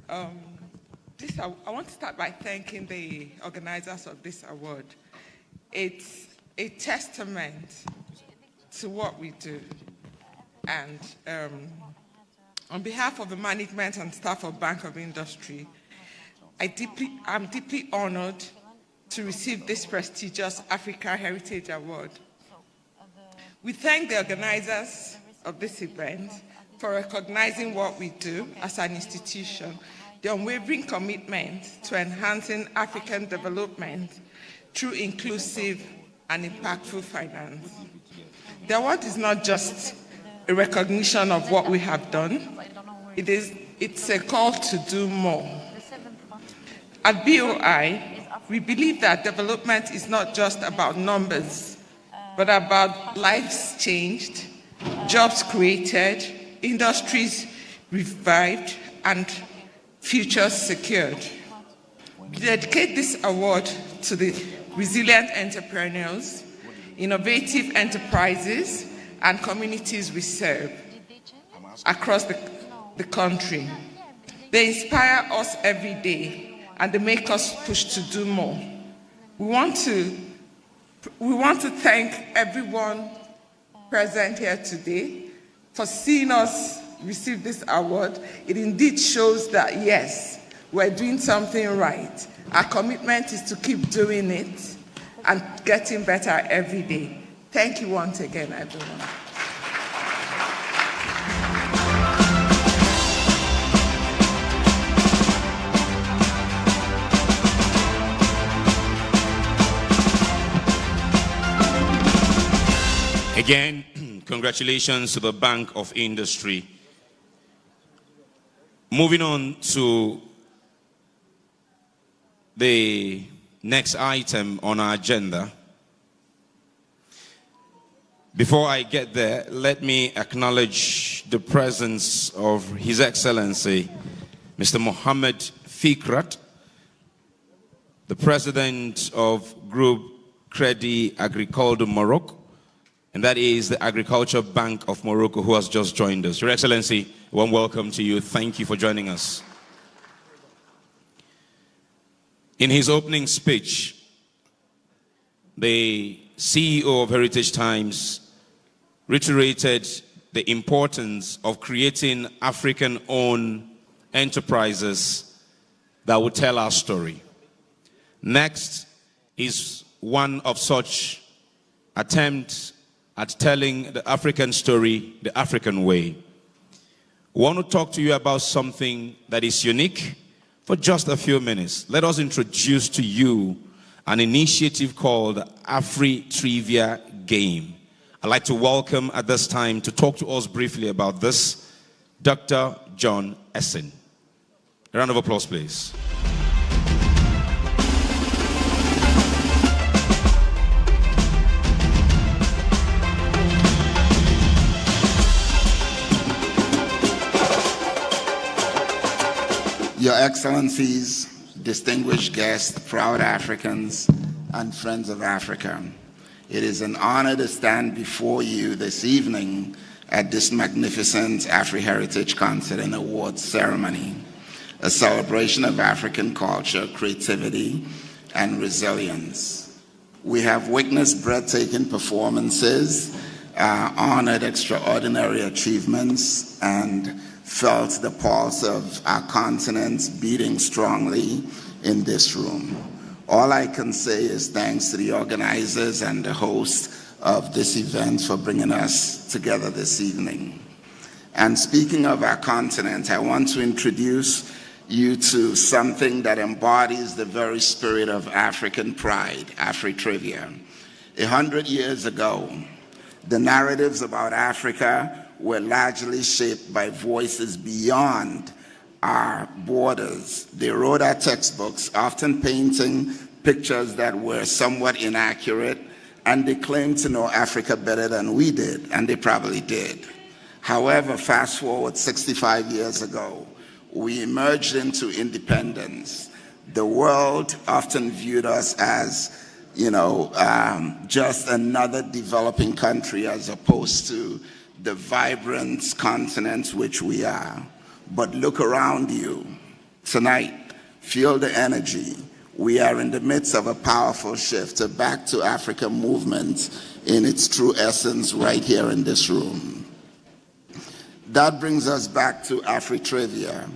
I want to start by thanking the organizers of this award. It's a testament to what we do. And on behalf of the management and staff of Bank of Industry, I'm deeply honored to receive this prestigious Africa Heritage Award. We thank the organizers of this event for recognizing what we do as an institution, the unwavering commitment to enhancing African development through inclusive and impactful finance. The award is not just a recognition of what we have done, it's a call to do more. At BOI, we believe that development is not just about numbers, but about lives changed, jobs created, industries revived, and futures secured. We dedicate this award to the resilient entrepreneurs, innovative enterprises, and communities we serve across the country. They inspire us every day, and they make us push to do more. We want to thank everyone present here today for seeing us receive this award. It indeed shows that, yes, we're doing something right. Our commitment is to keep doing it and getting better every day. Thank you once again, everyone. Again, congratulations to the Bank of Industry. Moving on to the next item on our agenda. Before I get there, let me acknowledge the presence of His Excellency, Mr. Mohammed Fikrat, the President of Group Crédit Agricole de Morocco, and that is the Agriculture Bank of Morocco, who has just joined us. Your Excellency, warm welcome to you. Thank you for joining us. In his opening speech, the CEO of Heritage Times reiterated the importance of creating African-owned enterprises that will tell our story. Next is one of such attempts at telling the African story the African way. I want to talk to you about something that is unique for just a few minutes. Let us introduce to you an initiative called AFRI Trivia Game. I'd like to welcome at this time to talk to us briefly about this, Dr. John Essen. A round of applause, please. Your Excellencies, distinguished guests, proud Africans, and friends of Africa, it is an honor to stand before you this evening at this magnificent AFRI Heritage Concert and Awards ceremony, a celebration of African culture, creativity, and resilience. We have witnessed breathtaking performances, honored extraordinary achievements, and felt the pulse of our continent beating strongly in this room. All I can say is thanks to the organizers and the host of this event for bringing us together this evening. And speaking of our continent, I want to introduce you to something that embodies the very spirit of African pride, AFRI Trivia. 100 years ago, the narratives about Africa were largely shaped by voices beyond our borders. They wrote our textbooks, often painting pictures that were somewhat inaccurate, and they claimed to know Africa better than we did, and they probably did. However, fast forward 65 years ago, we emerged into independence. The world often viewed us as, just another developing country as opposed to the vibrant continent which we are. But look around you tonight, feel the energy. We are in the midst of a powerful shift, a Back to Africa movement in its true essence right here in this room. That brings us back to AFRI Trivia.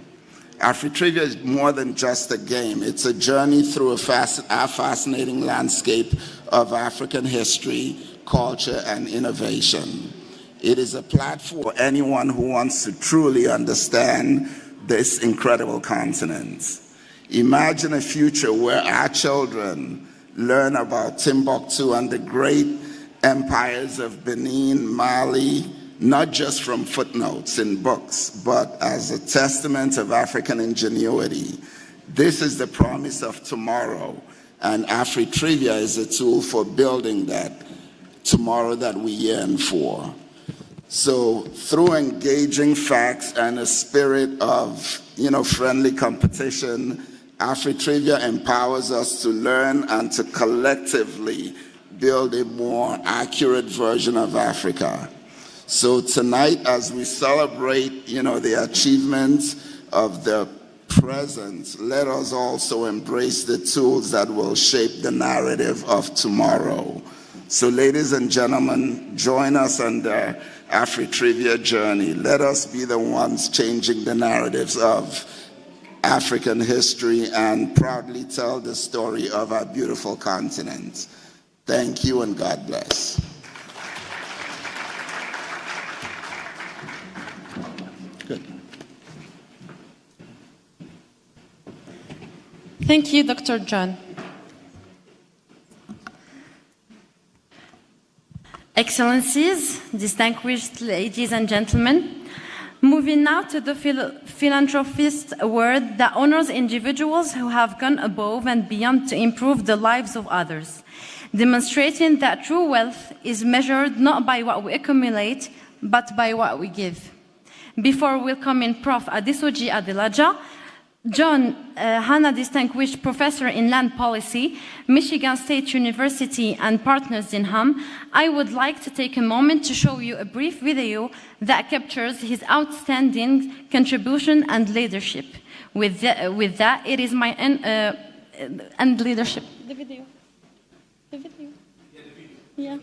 AFRI Trivia is more than just a game. It's a journey through a fascinating landscape of African history, culture, and innovation. It is a platform for anyone who wants to truly understand this incredible continent. Imagine a future where our children learn about Timbuktu and the great empires of Benin, Mali, not just from footnotes in books, but as a testament of African ingenuity. This is the promise of tomorrow, and AFRI Trivia is a tool for building that tomorrow that we yearn for. So through engaging facts and a spirit of, friendly competition, AFRI Trivia empowers us to learn and to collectively build a more accurate version of Africa. So tonight, as we celebrate, the achievements of the present, let us also embrace the tools that will shape the narrative of tomorrow. So ladies and gentlemen, join us on the AFRI Trivia journey. Let us be the ones changing the narratives of African history and proudly tell the story of our beautiful continent. Thank you and God bless. Good. Thank you, Dr. John. Excellencies, distinguished ladies and gentlemen, moving now to the Philanthropist Award that honors individuals who have gone above and beyond to improve the lives of others. demonstrating that true wealth is measured not by what we accumulate, but by what we give. Before welcoming Prof. Adesoji Adelaja, John Hanna Distinguished Professor in Land Policy, Michigan State University and Partners in Ham, I would like to take a moment to show you a brief video that captures his outstanding contribution and leadership. With that, it is my and leadership. The video. The video. Yeah.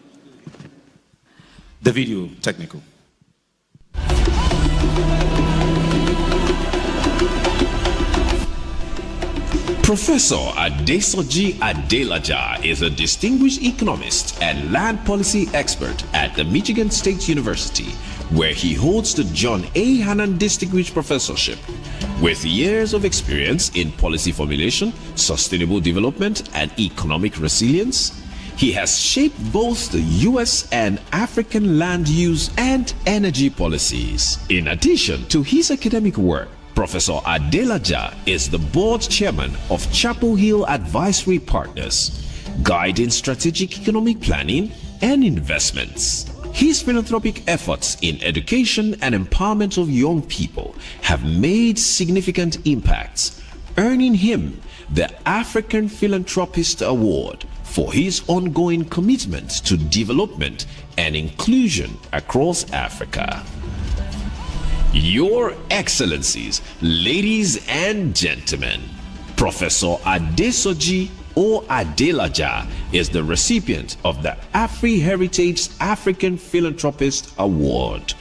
The video, technical. Professor Adesoji Adelaja is a distinguished economist and land policy expert at the Michigan State University, where he holds the John A. Hannan Distinguished Professorship. With years of experience in policy formulation, sustainable development, and economic resilience, he has shaped both the U.S. and African land use and energy policies. In addition to his academic work, Professor Adelaja is the board chairman of Chapel Hill Advisory Partners, guiding strategic economic planning and investments. His philanthropic efforts in education and empowerment of young people have made significant impacts, earning him the African Philanthropist Award for his ongoing commitment to development and inclusion across Africa. Your Excellencies, ladies and gentlemen, Professor Adesoji O. Adelaja is the recipient of the AFRI Heritage African Philanthropist Award.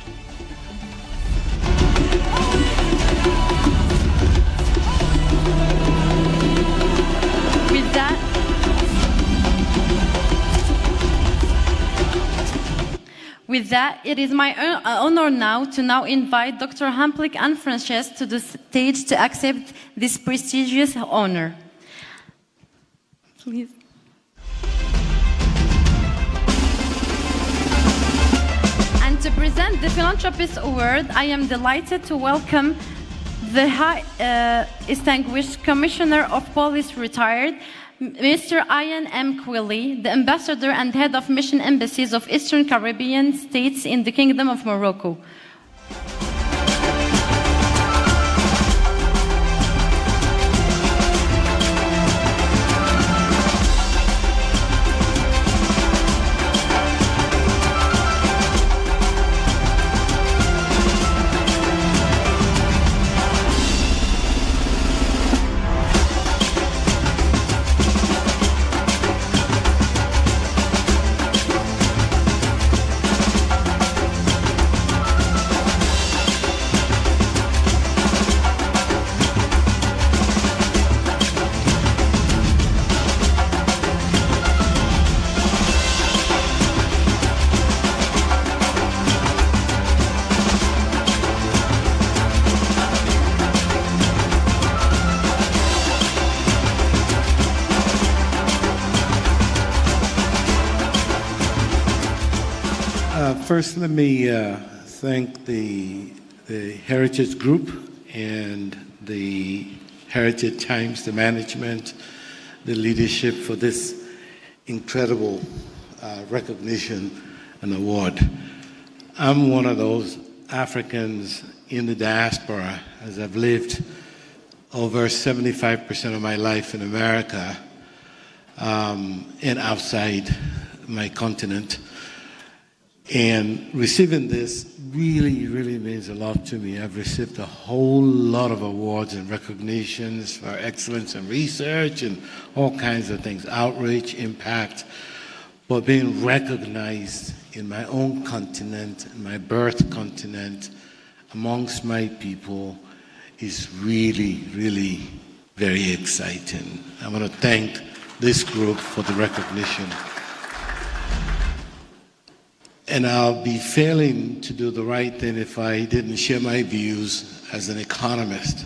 With that, it is my honor now to invite Dr. Hamplick and Frances to the stage to accept this prestigious honor. Please. And to present the Philanthropist Award, I am delighted to welcome the High Distinguished Commissioner of Police retired, Mr. Ian M. Quilly, the Ambassador and Head of Mission Embassies of Eastern Caribbean States in the Kingdom of Morocco. First, let me thank the Heritage Group and the Heritage Times, the management, the leadership for this incredible recognition and award. I'm one of those Africans in the diaspora, as I've lived over 75% of my life in America and outside my continent. And receiving this really, really means a lot to me. I've received a whole lot of awards and recognitions for excellence in research and all kinds of things, outreach, impact. But being recognized in my own continent, my birth continent, amongst my people is really, really very exciting. I want to thank this group for the recognition. And I'll be failing to do the right thing if I didn't share my views as an economist.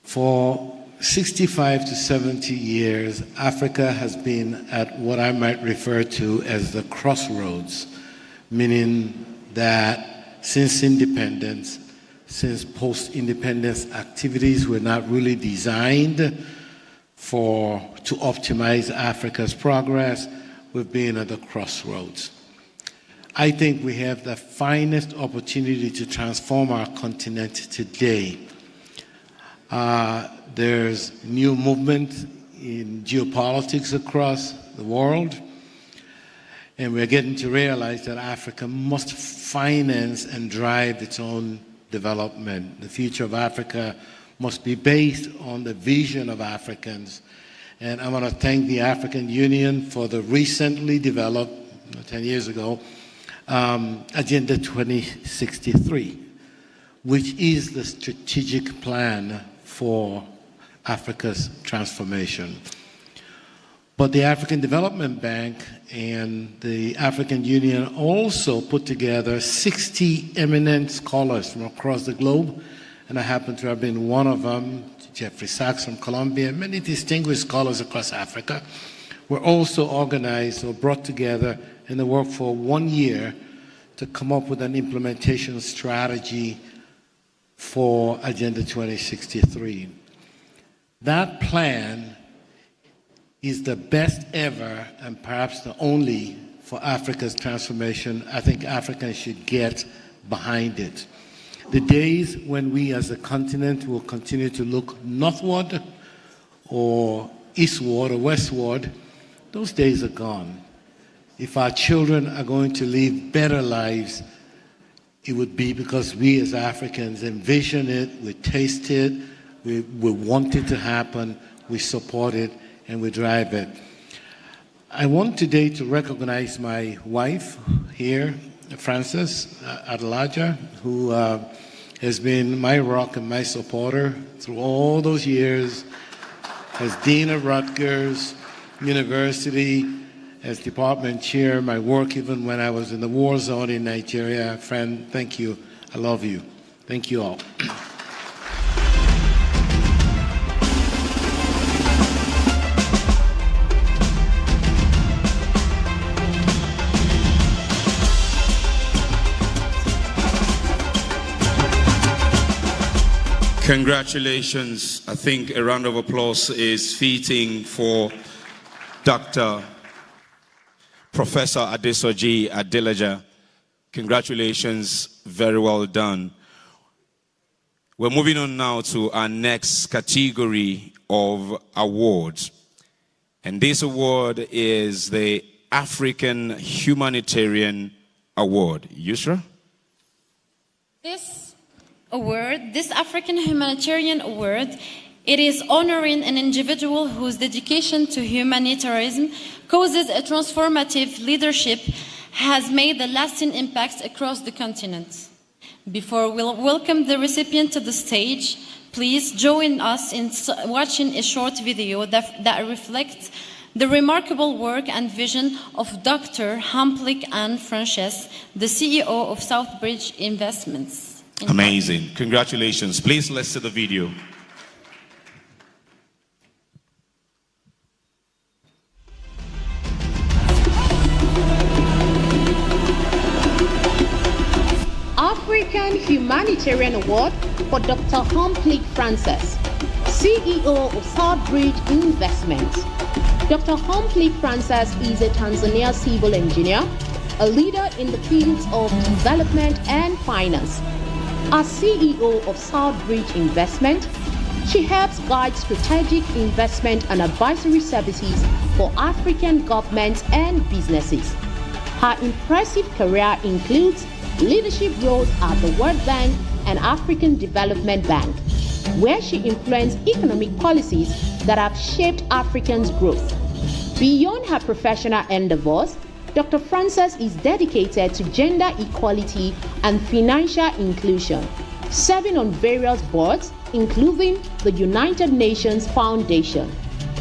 For 65 to 70 years, Africa has been at what I might refer to as the crossroads, meaning that since independence, since post-independence, activities were not really designed for to optimize Africa's progress. We've been at the crossroads. I think we have the finest opportunity to transform our continent today. There's new movement in geopolitics across the world, and we're getting to realize that Africa must finance and drive its own development. The future of Africa must be based on the vision of Africans. And I want to thank the African Union for the recently developed, 10 years ago, Agenda 2063, which is the strategic plan for Africa's transformation. But the African Development Bank and the African Union also put together 60 eminent scholars from across the globe, and I happen to have been one of them. Jeffrey Sachs from Colombia, many distinguished scholars across Africa were also organized or brought together in the work for 1 year to come up with an implementation strategy for Agenda 2063. That plan is the best ever and perhaps the only for Africa's transformation. I think Africans should get behind it. The days when we as a continent will continue to look northward or eastward or westward, those days are gone. If our children are going to live better lives, it would be because we as Africans envision it, we taste it, we want it to happen, we support it, and we drive it. I want today to recognize my wife here, Frances Adelaja, who has been my rock and my supporter through all those years as Dean of Rutgers University, as department chair, my work even when I was in the war zone in Nigeria. Friend, thank you. I love you. Thank you all. Congratulations. I think a round of applause is fitting for Dr. Professor Adesoji Adelaja. Congratulations, very well done. We're moving on now to our next category of awards. And this award is the African Humanitarian Award. Yusra? This African Humanitarian Award, it is honoring an individual whose dedication to humanitarianism causes a transformative leadership has made a lasting impact across the continent. Before we welcome the recipient to the stage, please join us in watching a short video that reflects the remarkable work and vision of Dr. Hamplik Ann Frances, the CEO of Southbridge Investments. Amazing. Congratulations. Please, let's see the video. African Humanitarian Award for Dr. Hamplik Frances, CEO of Southbridge Investments. Dr. Hamplik Frances is a Tanzanian civil engineer, a leader in the fields of development and finance. As CEO of Southbridge Investment, she helps guide strategic investment and advisory services for African governments and businesses. Her impressive career includes leadership roles at the World Bank and African Development Bank, where she influenced economic policies that have shaped Africans' growth. Beyond her professional endeavors, Dr. Frances is dedicated to gender equality and financial inclusion, serving on various boards, including the United Nations Foundation.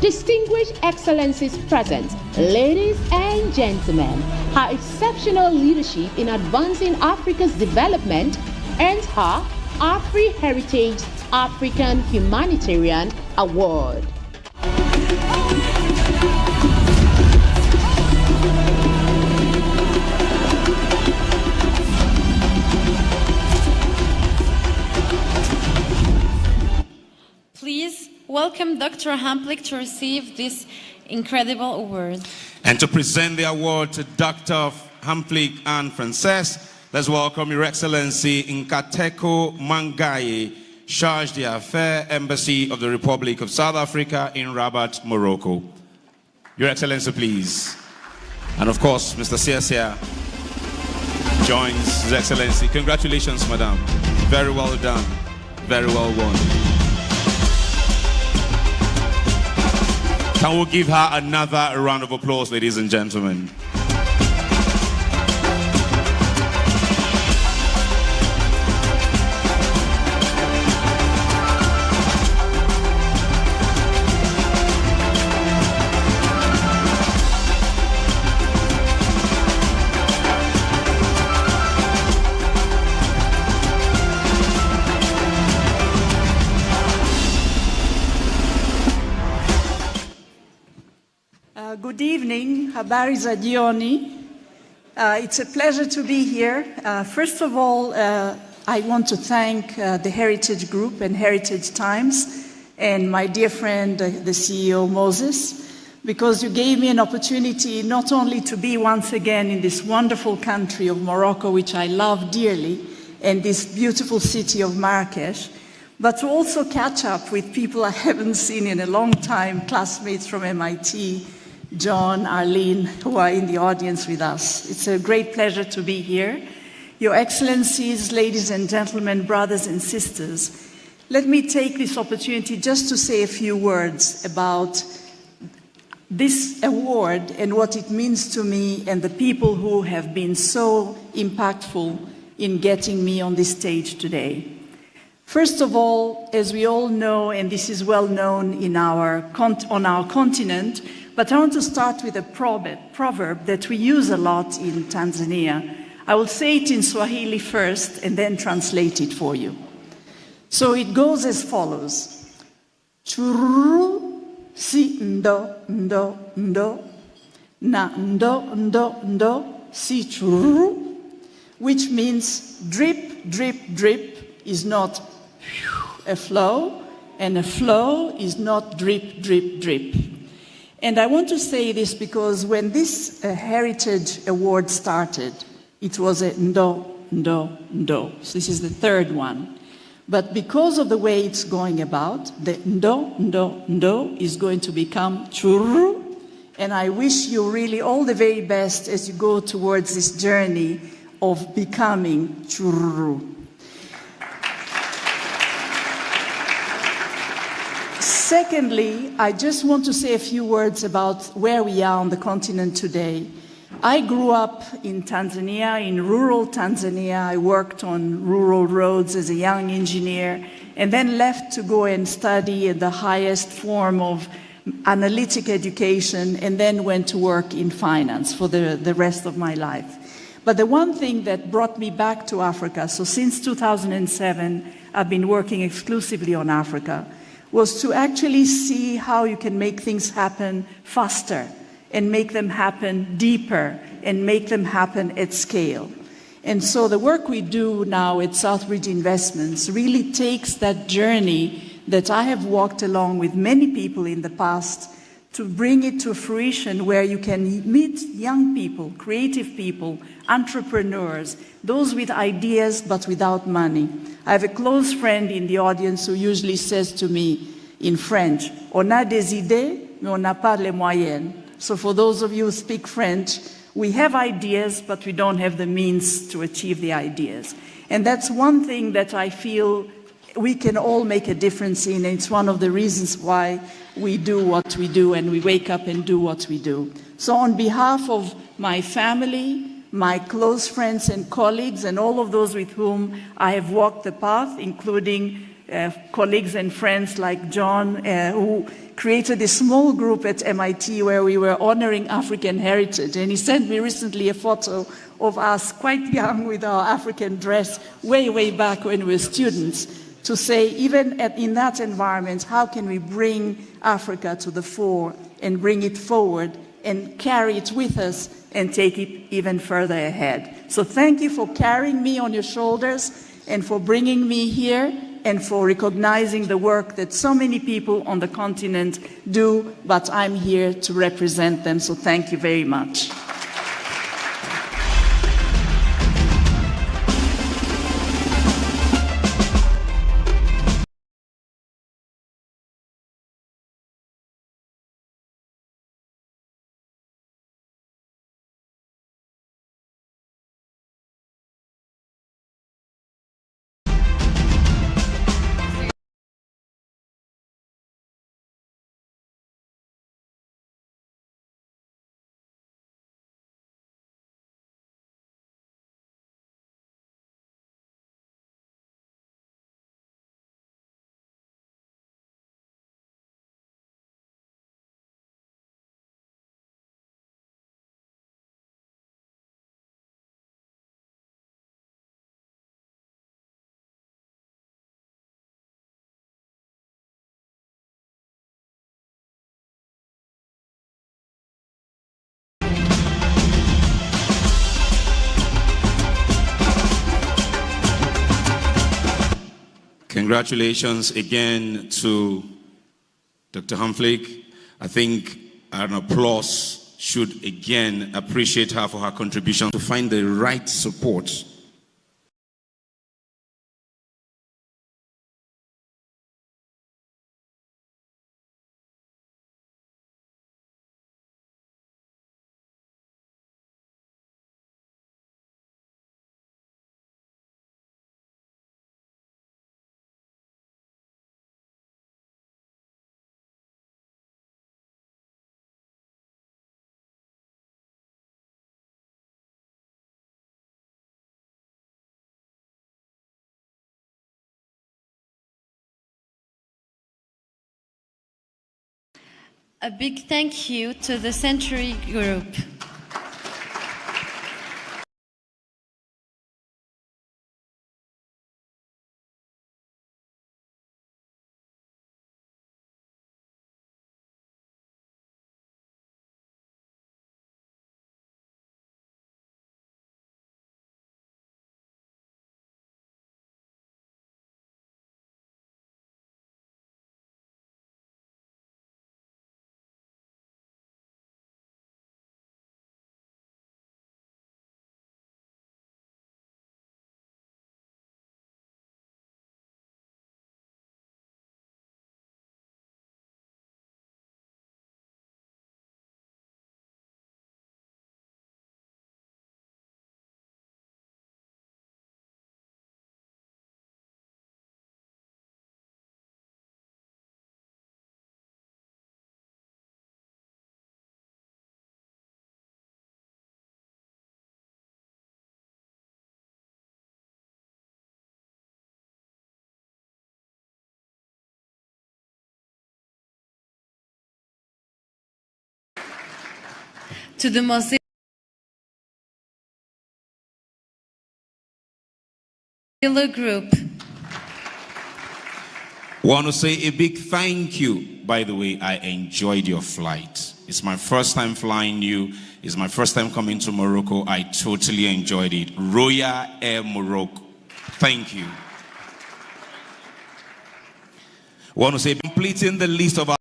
Distinguished excellencies present, ladies and gentlemen, her exceptional leadership in advancing Africa's development earns her AFRI Heritage African Humanitarian Award. Please welcome welcome Dr. Hamplik to receive this incredible award. And to present the award to Dr. Hamplik and Frances, let's welcome Your Excellency Nkateko Mangaye, Charge d'Affaires, Embassy of the Republic of South Africa in Rabat, Morocco. Your Excellency, please. And of course, Mr. Siasia joins His Excellency. Congratulations, Madam. Very well done. Very well won. Can we give her another round of applause, ladies and gentlemen? Good evening, habari za jioni. It's a pleasure to be here. First of all, I want to thank the Heritage Group and Heritage Times and my dear friend, the CEO Moses, because you gave me an opportunity not only to be once again in this wonderful country of Morocco, which I love dearly, and this beautiful city of Marrakesh, but to also catch up with people I haven't seen in a long time, classmates from MIT, John, Arlene, who are in the audience with us. It's a great pleasure to be here. Your Excellencies, ladies and gentlemen, brothers and sisters, let me take this opportunity just to say a few words about this award and what it means to me and the people who have been so impactful in getting me on this stage today. First of all, as we all know, and this is well known on our continent, but I want to start with a proverb that we use a lot in Tanzania. I will say it in Swahili first and then translate it for you. So it goes as follows. Chururu si ndo ndo ndo, na ndo ndo ndo si chururu, which means drip, drip, drip is not a flow, and a flow is not drip, drip, drip. And I want to say this because when this Heritage Award started, it was a ndo, ndo, ndo. So this is the third one. But because of the way it's going about, the ndo, ndo, ndo is going to become churru. And I wish you really all the very best as you go towards this journey of becoming churru. Secondly, I just want to say a few words about where we are on the continent today. I grew up in Tanzania, in rural Tanzania. I worked on rural roads as a young engineer, and then left to go and study at the highest form of analytic education, and then went to work in finance for the rest of my life. But the one thing that brought me back to Africa, so since 2007, I've been working exclusively on Africa, was to actually see how you can make things happen faster and make them happen deeper and make them happen at scale. And so the work we do now at Southbridge Investments really takes that journey that I have walked along with many people in the past to bring it to fruition where you can meet young people, creative people, entrepreneurs, those with ideas but without money. I have a close friend in the audience who usually says to me in French, "On a des idées, mais on n'a pas les moyens." So for those of you who speak French, we have ideas, but we don't have the means to achieve the ideas. And that's one thing that I feel we can all make a difference in, and it's one of the reasons why we do what we do and we wake up and do what we do. So on behalf of my family, my close friends and colleagues, and all of those with whom I have walked the path, including colleagues and friends like John, who created a small group at MIT where we were honoring African heritage. And he sent me recently a photo of us quite young with our African dress way, way back when we were students, to say, even in that environment, how can we bring Africa to the fore and bring it forward and carry it with us and take it even further ahead. So thank you for carrying me on your shoulders and for bringing me here and for recognizing the work that so many people on the continent do, but I'm here to represent them, so thank you very much. Congratulations again to Dr. Humphrey. I think an applause should again appreciate her for her contribution to find the right support. A big thank you to the Century Group. To the Mozilla Group. Want to say a big thank you. By the way, I enjoyed your flight. It's my first time flying you. It's my first time coming to Morocco. I totally enjoyed it. Royal Air Morocco. Thank you. Want to say completing the list of our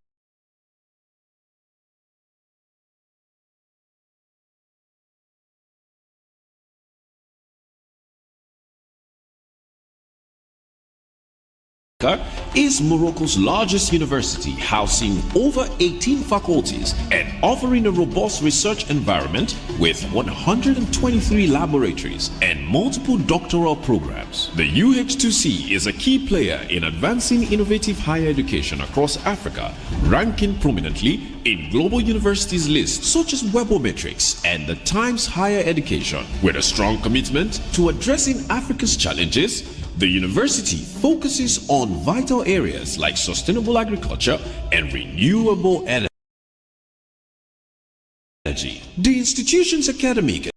is Morocco's largest university, housing over 18 faculties and offering a robust research environment with 123 laboratories and multiple doctoral programs. The UH2C is a key player in advancing innovative higher education across Africa, ranking prominently in global universities lists such as Webometrics and the Times Higher Education. With a strong commitment to addressing Africa's challenges, the university focuses on vital areas like sustainable agriculture and renewable energy. The institution's academic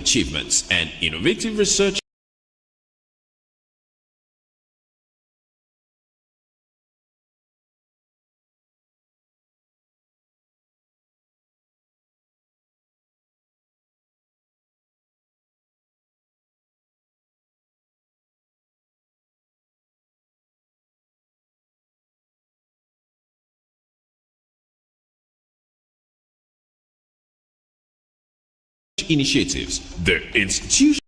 achievements and innovative research initiatives. The institution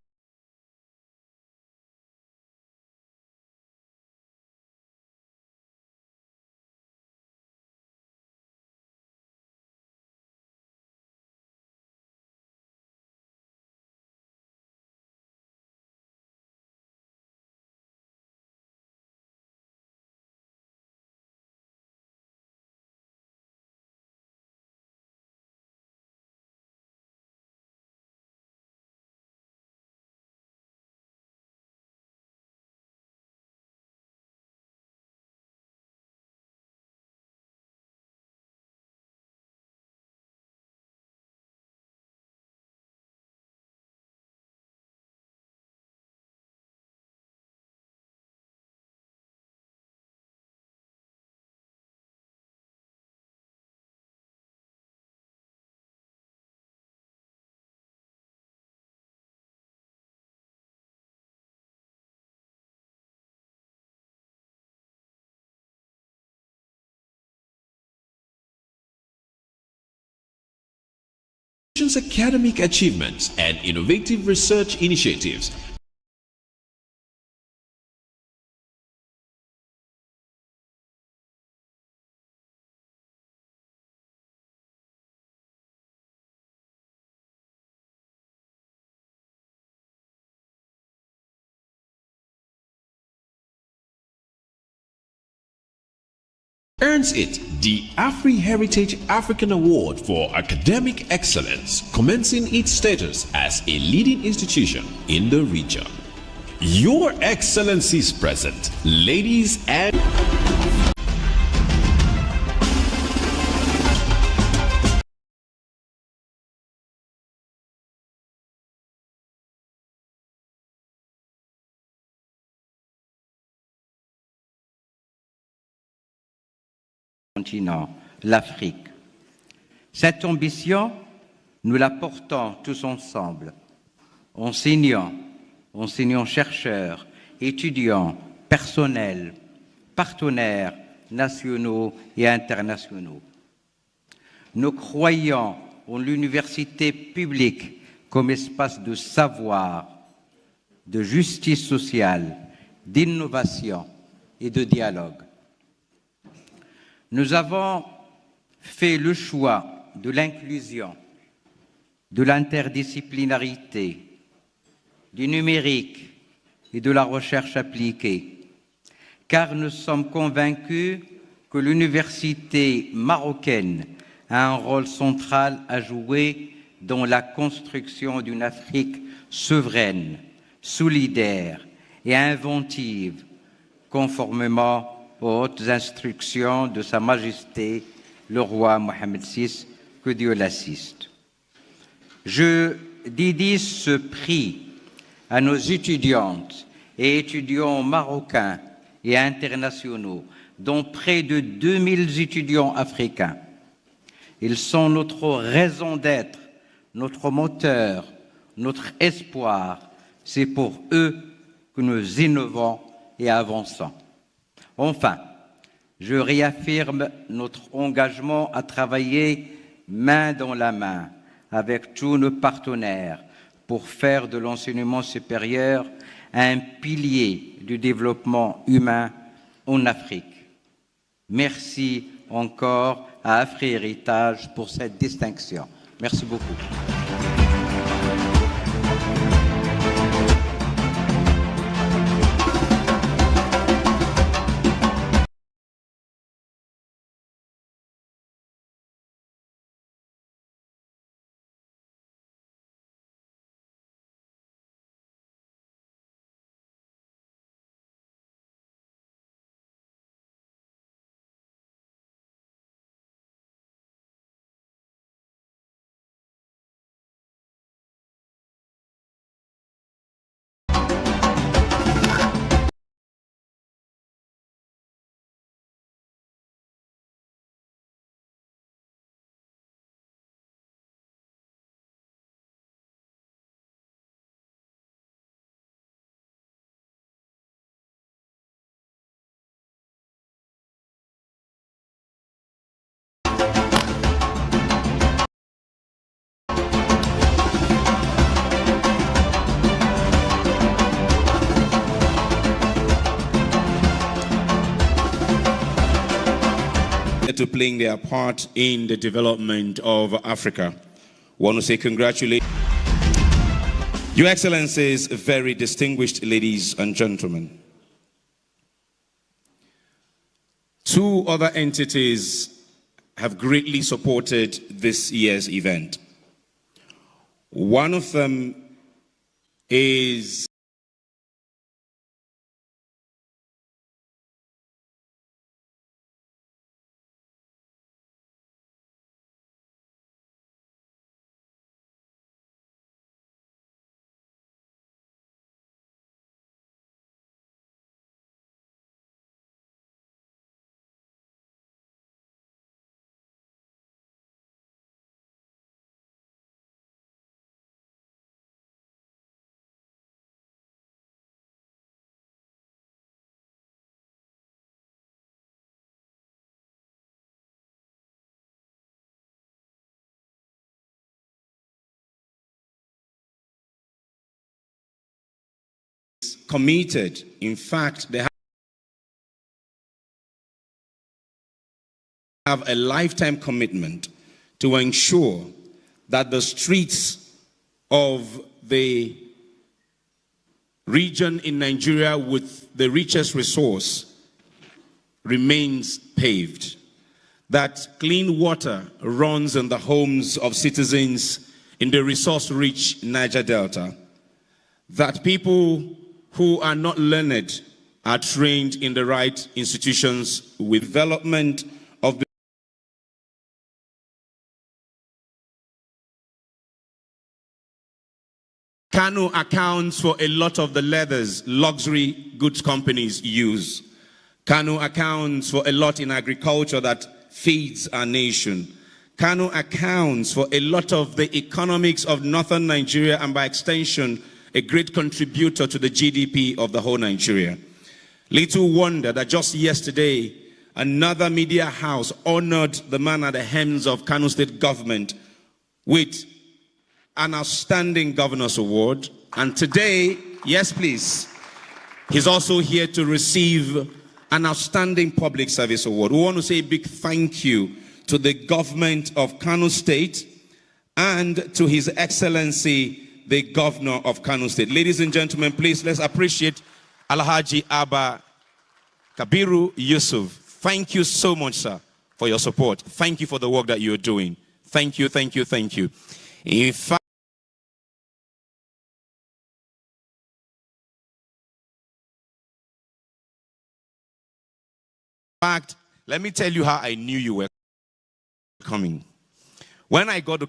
academic achievements and innovative research initiatives. Earns it the AFRI Heritage African Award for Academic Excellence, commencing its status as a leading institution in the region. Your Excellencies present, ladies and continent, l'Afrique. Cette ambition, nous la portons tous ensemble, enseignants, enseignants-chercheurs, étudiants, personnels, partenaires nationaux et internationaux. Nous croyons en l'université publique comme espace de savoir, de justice sociale, d'innovation et de dialogue. Nous avons fait le choix de l'inclusion, de l'interdisciplinarité, du numérique et de la recherche appliquée, car nous sommes convaincus que l'université marocaine a un rôle central à jouer dans la construction d'une Afrique souveraine, solidaire et inventive, conformément aux hautes instructions de Sa Majesté le roi Mohamed VI, que Dieu l'assiste. Je dédie ce prix à nos étudiantes et étudiants marocains et internationaux, dont près de 2000 étudiants africains. Ils sont notre raison d'être, notre moteur, notre espoir. C'est pour eux que nous innovons et avançons. Enfin, je réaffirme notre engagement à travailler main dans la main avec tous nos partenaires pour faire de l'enseignement supérieur un pilier du développement humain en Afrique. Merci encore à AFRI Heritage pour cette distinction. Merci beaucoup. to playing their part in the development of Africa. I want to say congratulations. Your Excellencies, very distinguished ladies and gentlemen. Two other entities have greatly supported this year's event. One of them is committed. In fact, they have a lifetime commitment to ensure that the streets of the region in Nigeria with the richest resource remains paved, that clean water runs in the homes of citizens in the resource-rich Niger Delta, that people who are not learned are trained in the right institutions with development of the Kano accounts for a lot of the leathers luxury goods companies use. Kano accounts for a lot in agriculture that feeds our nation. Kano accounts for a lot of the economics of northern Nigeria and by extension a great contributor to the GDP of the whole Nigeria. Little wonder that just yesterday, another media house honored the man at the helms of Kano State government with an outstanding governor's award. And today, yes please, he's also here to receive an outstanding public service award. We want to say a big thank you to the government of Kano State and to His Excellency, the Governor of Kano State. Ladies and gentlemen, please let's appreciate Alhaji Abba Kabiru Yusuf. Thank you so much, sir, for your support. Thank you for the work that you're doing. Thank you, thank you, thank you. In fact, let me tell you how I knew you were coming. When I got to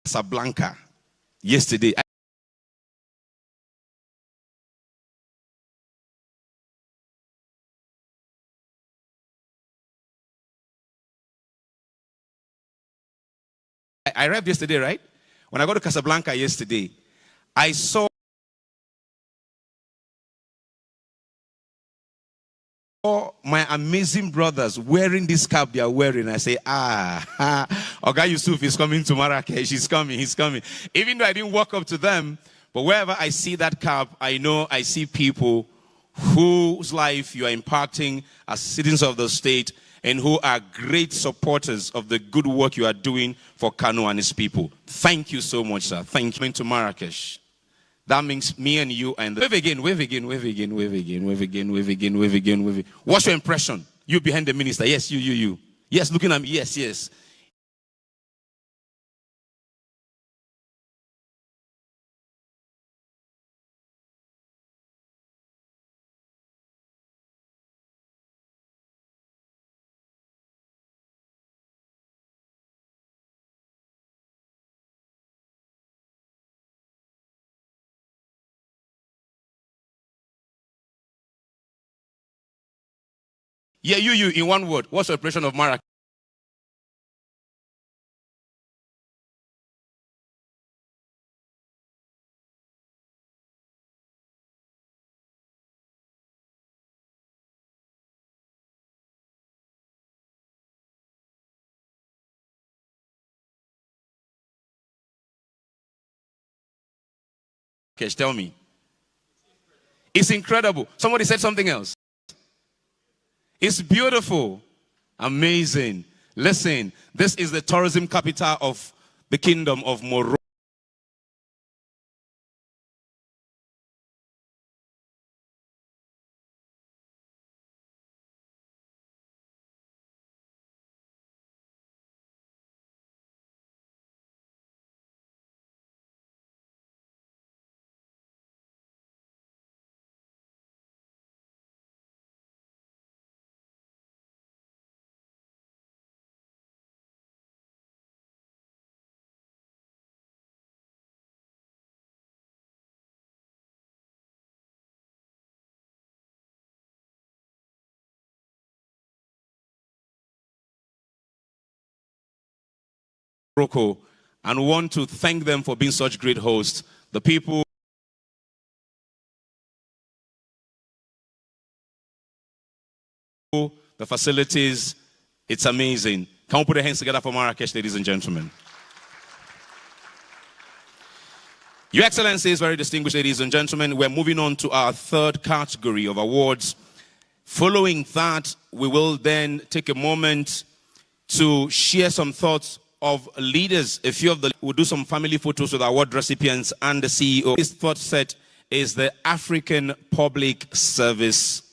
Casablanca yesterday, I arrived yesterday, right? When I got to Casablanca yesterday, I saw my amazing brothers wearing this cap they are wearing. I say, Oga Yusuf is coming to Marrakesh. He's coming. Even though I didn't walk up to them, but wherever I see that cap, I know I see people whose life you are impacting as citizens of the state and who are great supporters of the good work you are doing for Kano and his people. Thank you so much, sir. Thank you. To Marrakesh. That means me and you and wave again. What's your impression? You behind the minister. Yes, you. Yes, looking at me. Yes. Yeah, you, in one word. What's your impression of Marrakesh? Tell me. It's incredible. Somebody said something else. It's beautiful. Amazing. Listen, this is the tourism capital of the Kingdom of Morocco. And want to thank them for being such great hosts. The people, the facilities, it's amazing. Can we put our hands together for Marrakesh, ladies and gentlemen? Your Excellencies, very distinguished ladies and gentlemen, we're moving on to our third category of awards. Following that, we will then take a moment to share some thoughts of leaders. A few of the will do some family photos with award recipients and the CEO. This thought set is the African Public Service.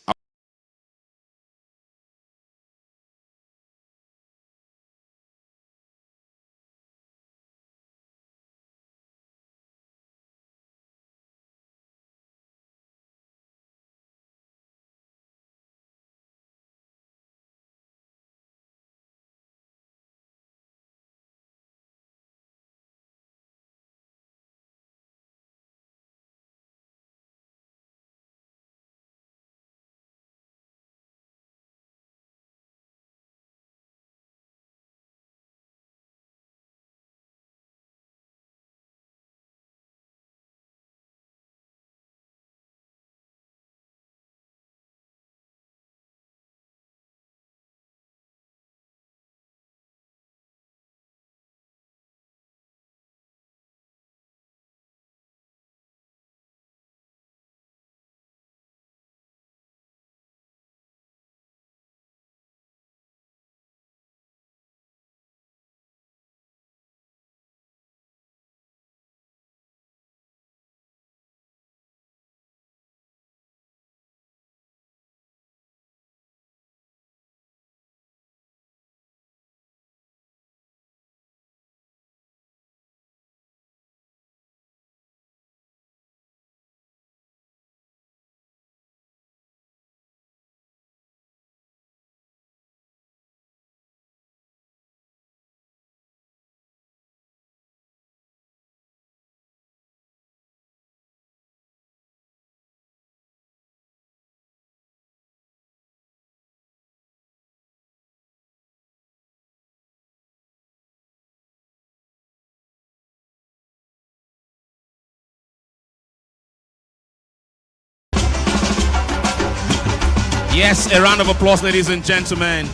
Yes, a round of applause, ladies and gentlemen.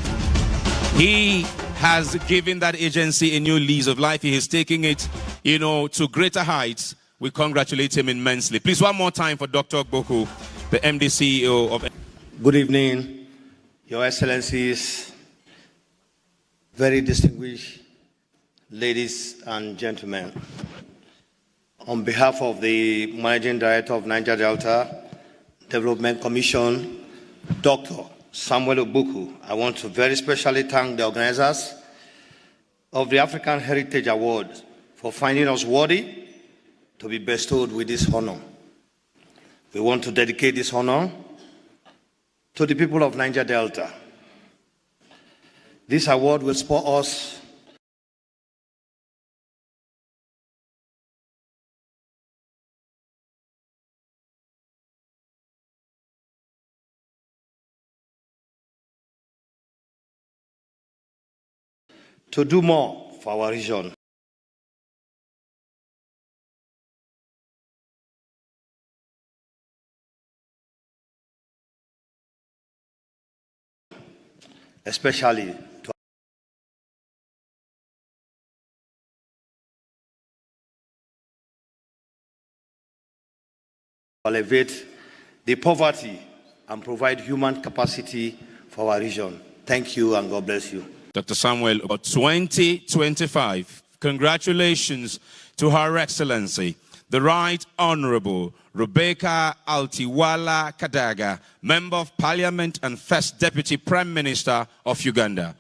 He has given that agency a new lease of life. He is taking it, to greater heights. We congratulate him immensely. Please, one more time for Dr. Ogbuku, the MD CEO of... Good evening, Your Excellencies, very distinguished ladies and gentlemen. On behalf of the Managing Director of Niger Delta Development Commission, Dr. Samuel Ogbuku, I want to very specially thank the organizers of the African Heritage Award for finding us worthy to be bestowed with this honor. We want to dedicate this honor to the people of Niger Delta. This award will spur us to do more for our region. Especially to elevate the poverty and provide human capacity for our region. Thank you and God bless you. Dr. Samuel, about 2025. Congratulations to Her Excellency, the Right Honorable Rebecca Altiwala Kadaga, Member of Parliament and First Deputy Prime Minister of Uganda.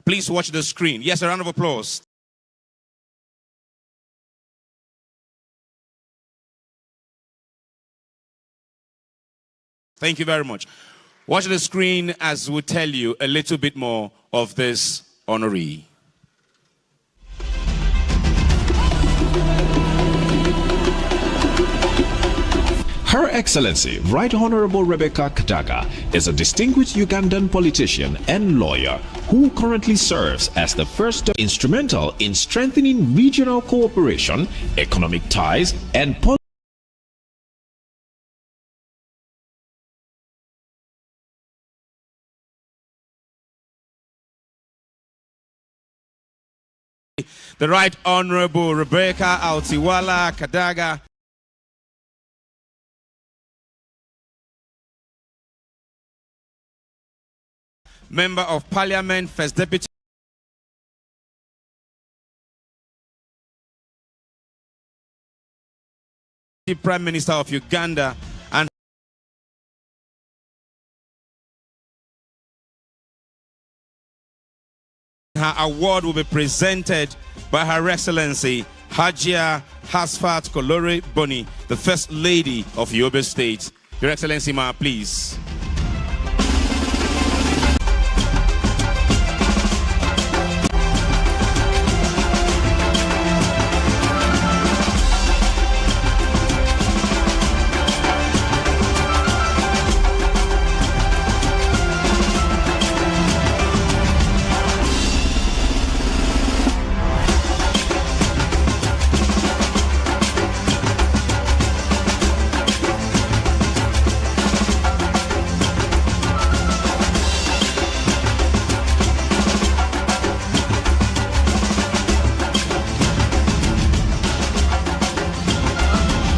Please watch the screen. Yes, a round of applause. Thank you very much. Watch the screen as we tell you a little bit more of this honoree. Her Excellency, Right Honorable Rebecca Kadaga, is a distinguished Ugandan politician and lawyer who currently serves as the first instrumental in strengthening regional cooperation, economic ties, and the Right Honorable Rebecca Altiwala Kadaga, Member of Parliament, First Deputy Prime Minister of Uganda, and her award will be presented by Her Excellency Hajia Hasfat Kolore Boni, the First Lady of Yobe State. Your Excellency, ma, please.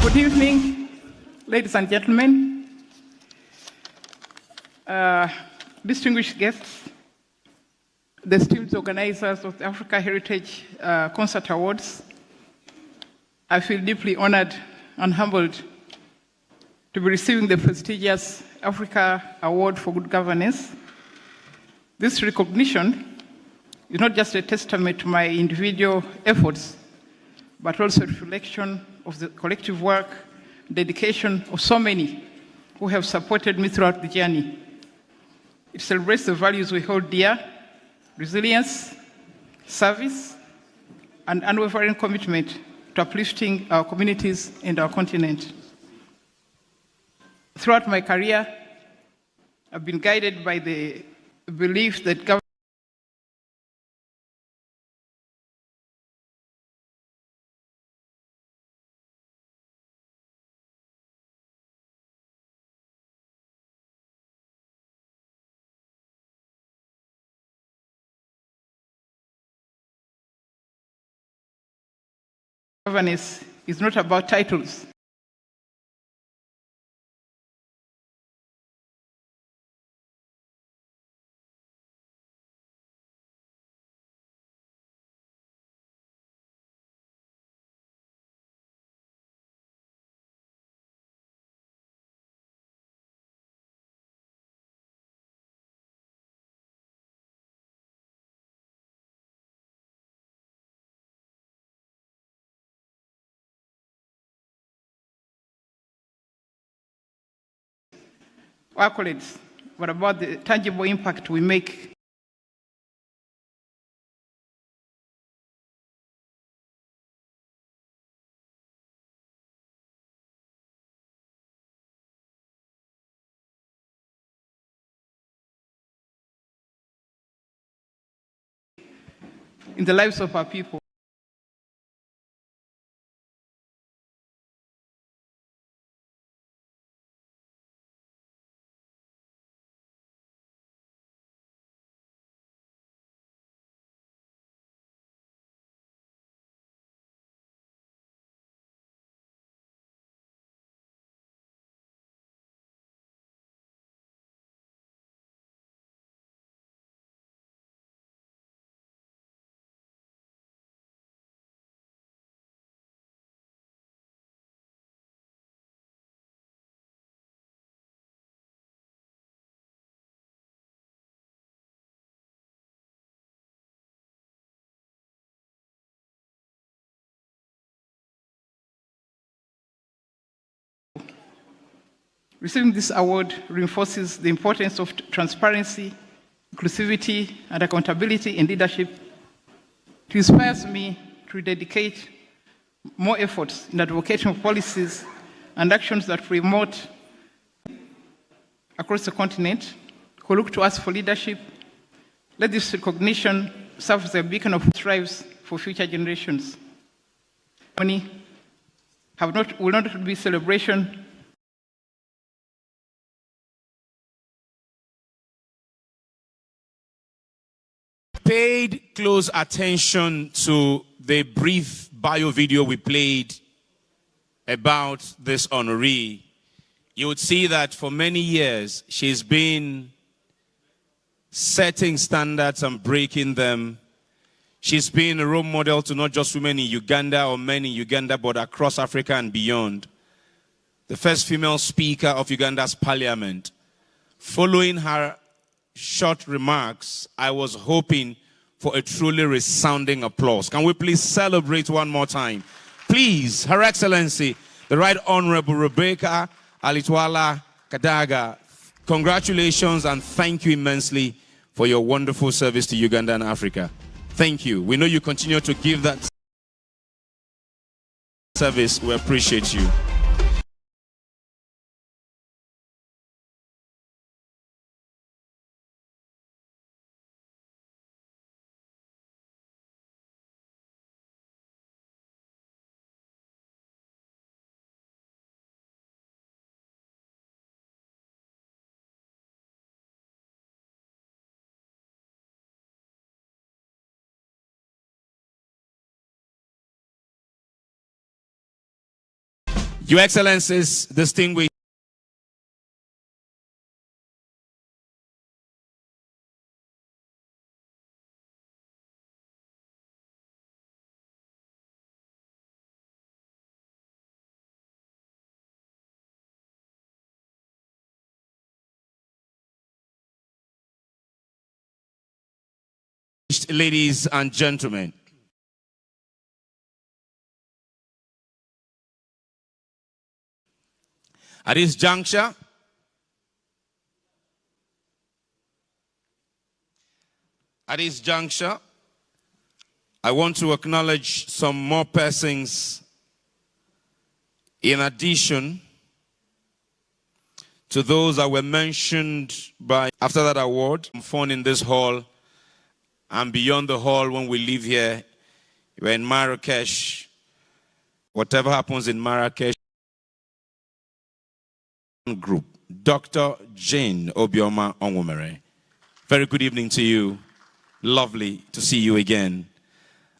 Good evening, ladies and gentlemen, distinguished guests, the esteemed organizers of the Africa Heritage Concert Awards. I feel deeply honored and humbled to be receiving the prestigious Africa Award for Good Governance. This recognition is not just a testament to my individual efforts, but also a reflection of the collective work, dedication of so many who have supported me throughout the journey. It celebrates the values we hold dear: resilience, service, and unwavering commitment to uplifting our communities and our continent. Throughout my career, I've been guided by the belief that governance is not about titles. accolades, but about the tangible impact we make. In the lives of our people. Receiving this award reinforces the importance of transparency, inclusivity, and accountability in leadership. It inspires me to dedicate more efforts in advocating for policies and actions that promote across the continent who look to us for leadership. Let this recognition serve as a beacon of strives for future generations. Will not be celebration. Paid close attention to the brief bio video we played about this honoree, you would see that for many years she's been setting standards and breaking them. She's been a role model to not just women in Uganda or men in Uganda, but across Africa and beyond. The first female speaker of Uganda's parliament. Following her short remarks, I was hoping for a truly resounding applause. Can we please celebrate one more time? Please, Her Excellency, the Right Honorable Rebecca Alitwala Kadaga, congratulations and thank you immensely for your wonderful service to Uganda and Africa. Thank you. We know you continue to give that service. We appreciate you. Your Excellencies, distinguished ladies and gentlemen. At this juncture, I want to acknowledge some more persons in addition to those that were mentioned by after that award. Fun in this hall and beyond the hall when we leave here. We're in Marrakesh. Whatever happens in Marrakesh. Group, Dr. Jane Obioma Onwumere. Very good evening to you. Lovely to see you again.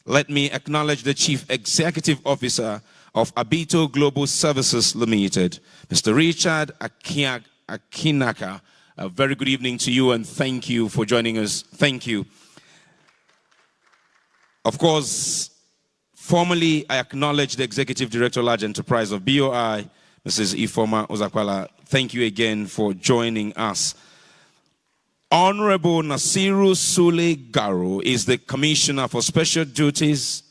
Let me acknowledge the Chief Executive Officer of Abito Global Services Limited, Mr. Richard Akinaka. A very good evening to you and thank you for joining us. Thank you. Of course, formally, I acknowledge the Executive Director Large Enterprise of BOI, Mrs. Ifoma Ozakwala. Thank you again for joining us. Honorable Nasiru Sule Garo is the Commissioner for Special Duties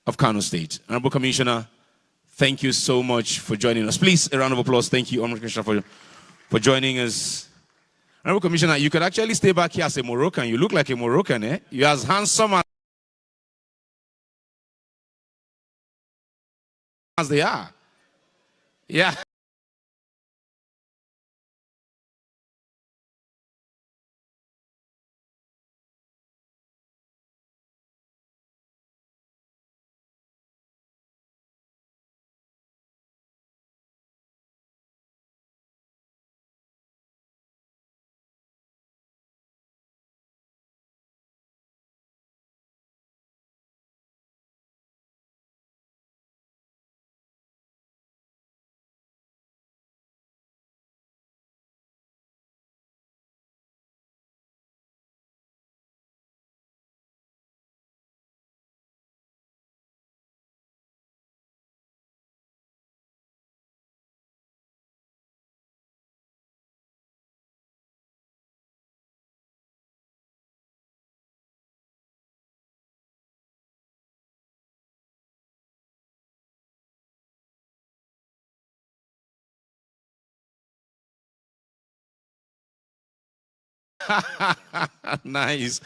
of Kano State. Honorable Commissioner, thank you so much for joining us. Please, a round of applause. Thank you, Honorable Commissioner, for joining us. Honorable Commissioner, you could actually stay back here as a Moroccan. You look like a Moroccan, eh? You're as handsome as they are. Yeah. Nice.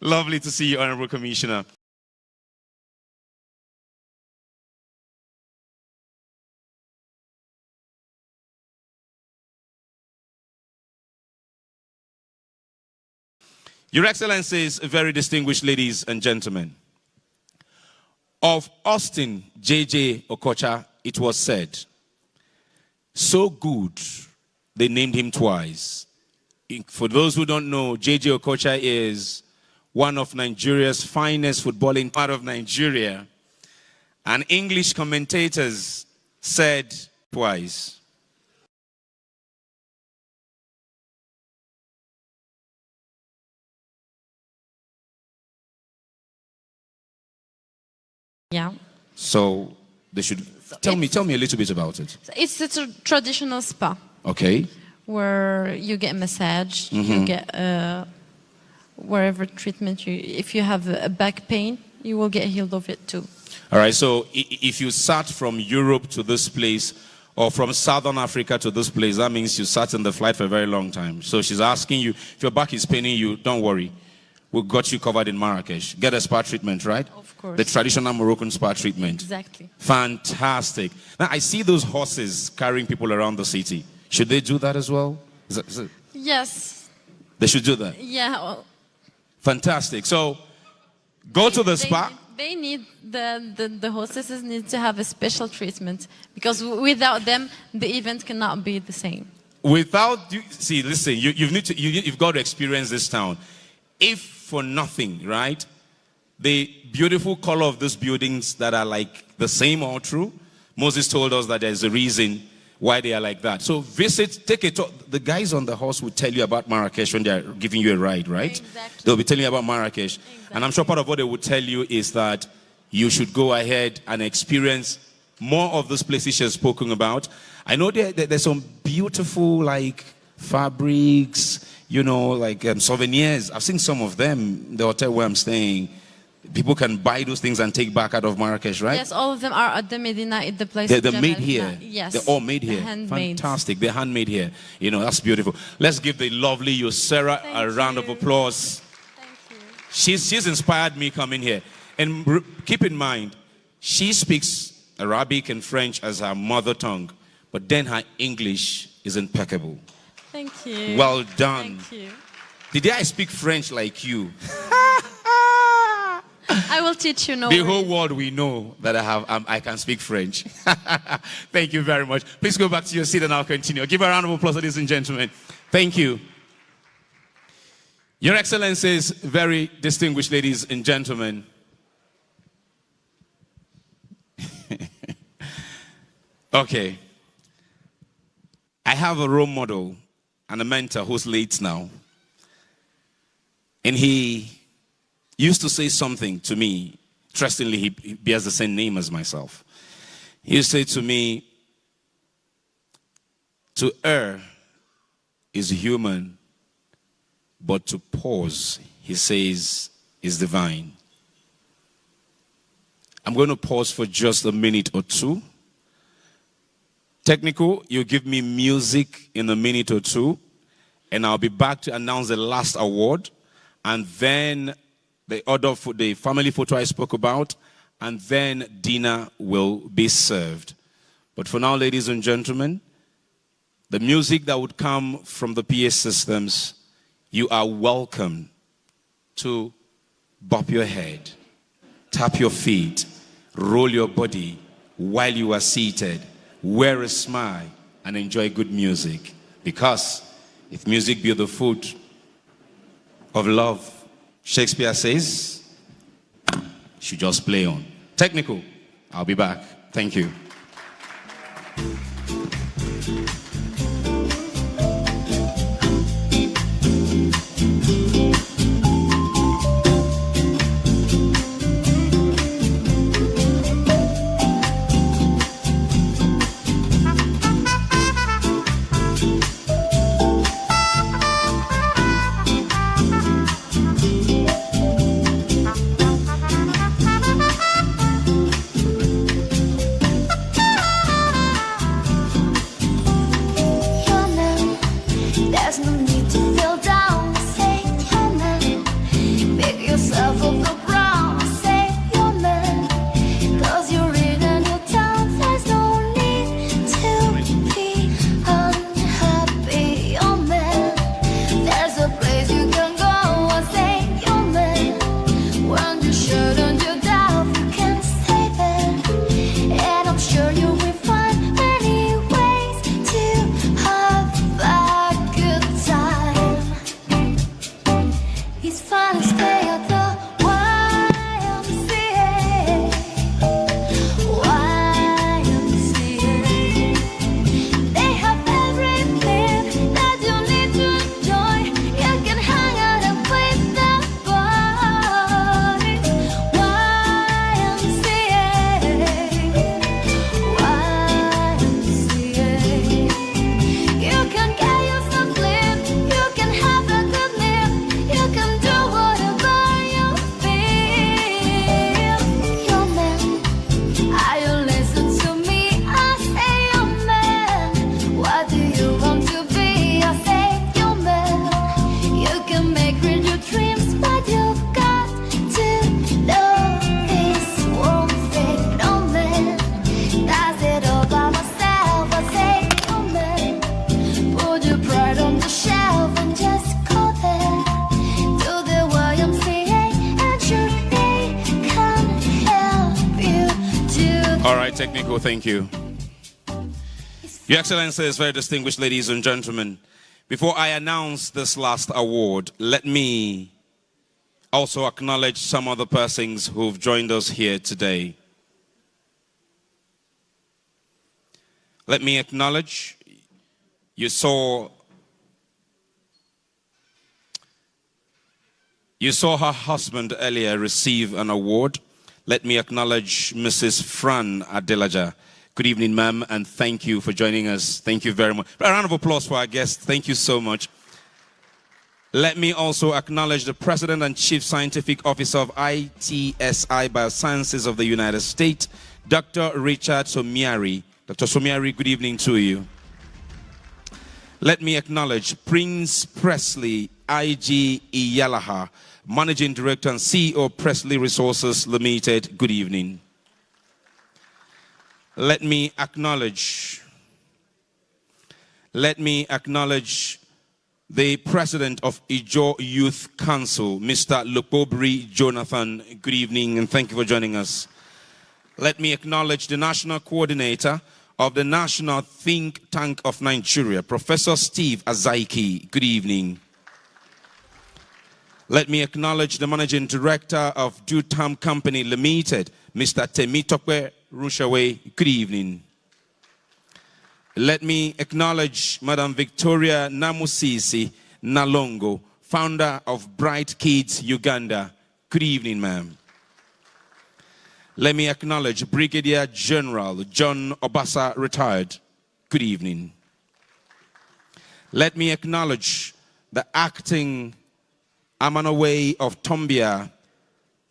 Lovely to see you, Honorable Commissioner. Your Excellencies, very distinguished ladies and gentlemen, of Austin J.J. Okocha, it was said, so good, they named him twice. For those who don't know, J.J. Okocha is one of Nigeria's finest footballing part of Nigeria. And English commentators said twice. Yeah. So they should tell me a little bit about it. It's a traditional spa. Okay. Where you get a massage, you get wherever treatment. If you have a back pain, you will get healed of it too. All right. So if you sat from Europe to this place, or from Southern Africa to this place, that means you sat in the flight for a very long time. So she's asking you, if your back is paining you, don't worry. We've got you covered in Marrakesh. Get a spa treatment, right? Of course. The traditional Moroccan spa treatment. Exactly. Fantastic. Now, I see those horses carrying people around the city. Should they do that as well? Is it? Yes. They should do that? Yeah. Well, fantastic. So, go to the spa. They need, the hostesses need to have a special treatment, because without them, the event cannot be the same. Without, see, listen, you've got to experience this town. If for nothing, right, the beautiful color of these buildings that are like the same all through, Moses told us that there's a reason why they are like that. So visit, take a talk. The guys on the horse will tell you about Marrakesh when they're giving you a ride, right? Exactly. They'll be telling you about Marrakesh. Exactly. And I'm sure part of what they will tell you is that you should go ahead and experience more of those places you've spoken about. I know there's some beautiful, like, fabrics, you know, like souvenirs. I've seen some of them in the hotel where I'm staying. People can buy those things and take back out of Marrakesh, right? Yes, all of them are at the Medina, at the place. They're made here. Yes. They're all made here. Handmade. Fantastic. They're handmade here. You know, that's beautiful. Let's give the lovely Yosera a round of applause. Thank you. She's inspired me coming here. And keep in mind, she speaks Arabic and French as her mother tongue, but then her English is impeccable. Thank you. Well done. Thank you. Did I speak French like you? I will teach you. No The worries. whole world we know that I can speak French. Thank you very much. Please go back to your seat and I'll continue. Give a round of applause, ladies and gentlemen. Thank you. Your Excellencies, very distinguished ladies and gentlemen. Okay. I have a role model and a mentor who's late now. And he used to say something to me. Interestingly, he bears the same name as myself. He used to say to me, to err is human, but to pause, he says, is divine. I'm going to pause for just a minute or two. Technical, you give me music in a minute or two, and I'll be back to announce the last award, and then the family photo I spoke about, and then dinner will be served. But for now, ladies and gentlemen, the music that would come from the PA systems, you are welcome to bop your head, tap your feet, roll your body while you are seated, wear a smile, and enjoy good music. Because if music be the food of love, Shakespeare says, should just play on. Technical, I'll be back. Thank you. There's no need to feel down. Say you're man. Pick yourself off the ground. Say you're man. Cause you're in a new town. There's no need to be unhappy. You're man. There's a place you can go and say you're man. When you shouldn't you doubt, you can stay there. And I'm sure you will find many ways to have a good time. It's fun to stay at the YMCA. They have everything that you need to enjoy. You can hang out and play the boys. You can get yourself lit. You can have a good meal. You can do whatever you feel. You're man. Are you listen to me? I say you're man. What do you want to be? I say you're man. You can make real your dreams, but you've got to know this won't fit. No man. That's it all by myself. I say you're man. Put your pride on the shelf and just go there to the YMCA, and sure they can help you to. All right, technical, thank you. Your Excellencies, very distinguished ladies and gentlemen, before I announce this last award, let me also acknowledge some other persons who've joined us here today. Let me acknowledge, you saw her husband earlier receive an award. Let me acknowledge Mrs. Fran Adelaja. Good evening, ma'am, and thank you for joining us. Thank you very much. A round of applause for our guest. Thank you so much. Let me also acknowledge the President and Chief Scientific Officer of ITSI Biosciences of the United States, Dr. Richard Somiari. Dr. Somiari, good evening to you. Let me acknowledge Prince Presley IG Iyalaha, Managing Director and CEO, Presley Resources Limited. Good evening. Let me acknowledge the President of Ijaw Youth Council, Mr. Lupobri Jonathan. Good evening and thank you for joining us. Let me acknowledge the National Coordinator of the National Think Tank of Nigeria, Professor Steve Azaiki. Good evening. Let me acknowledge the Managing Director of Dutam Company Limited, Mr. Temitope Rushawe. Good evening. Let me acknowledge Madam Victoria Namusisi Nalongo, founder of Bright Kids Uganda. Good evening, ma'am. Let me acknowledge Brigadier General John Obasa, retired. Good evening. Let me acknowledge the acting Amanowe of Tombia.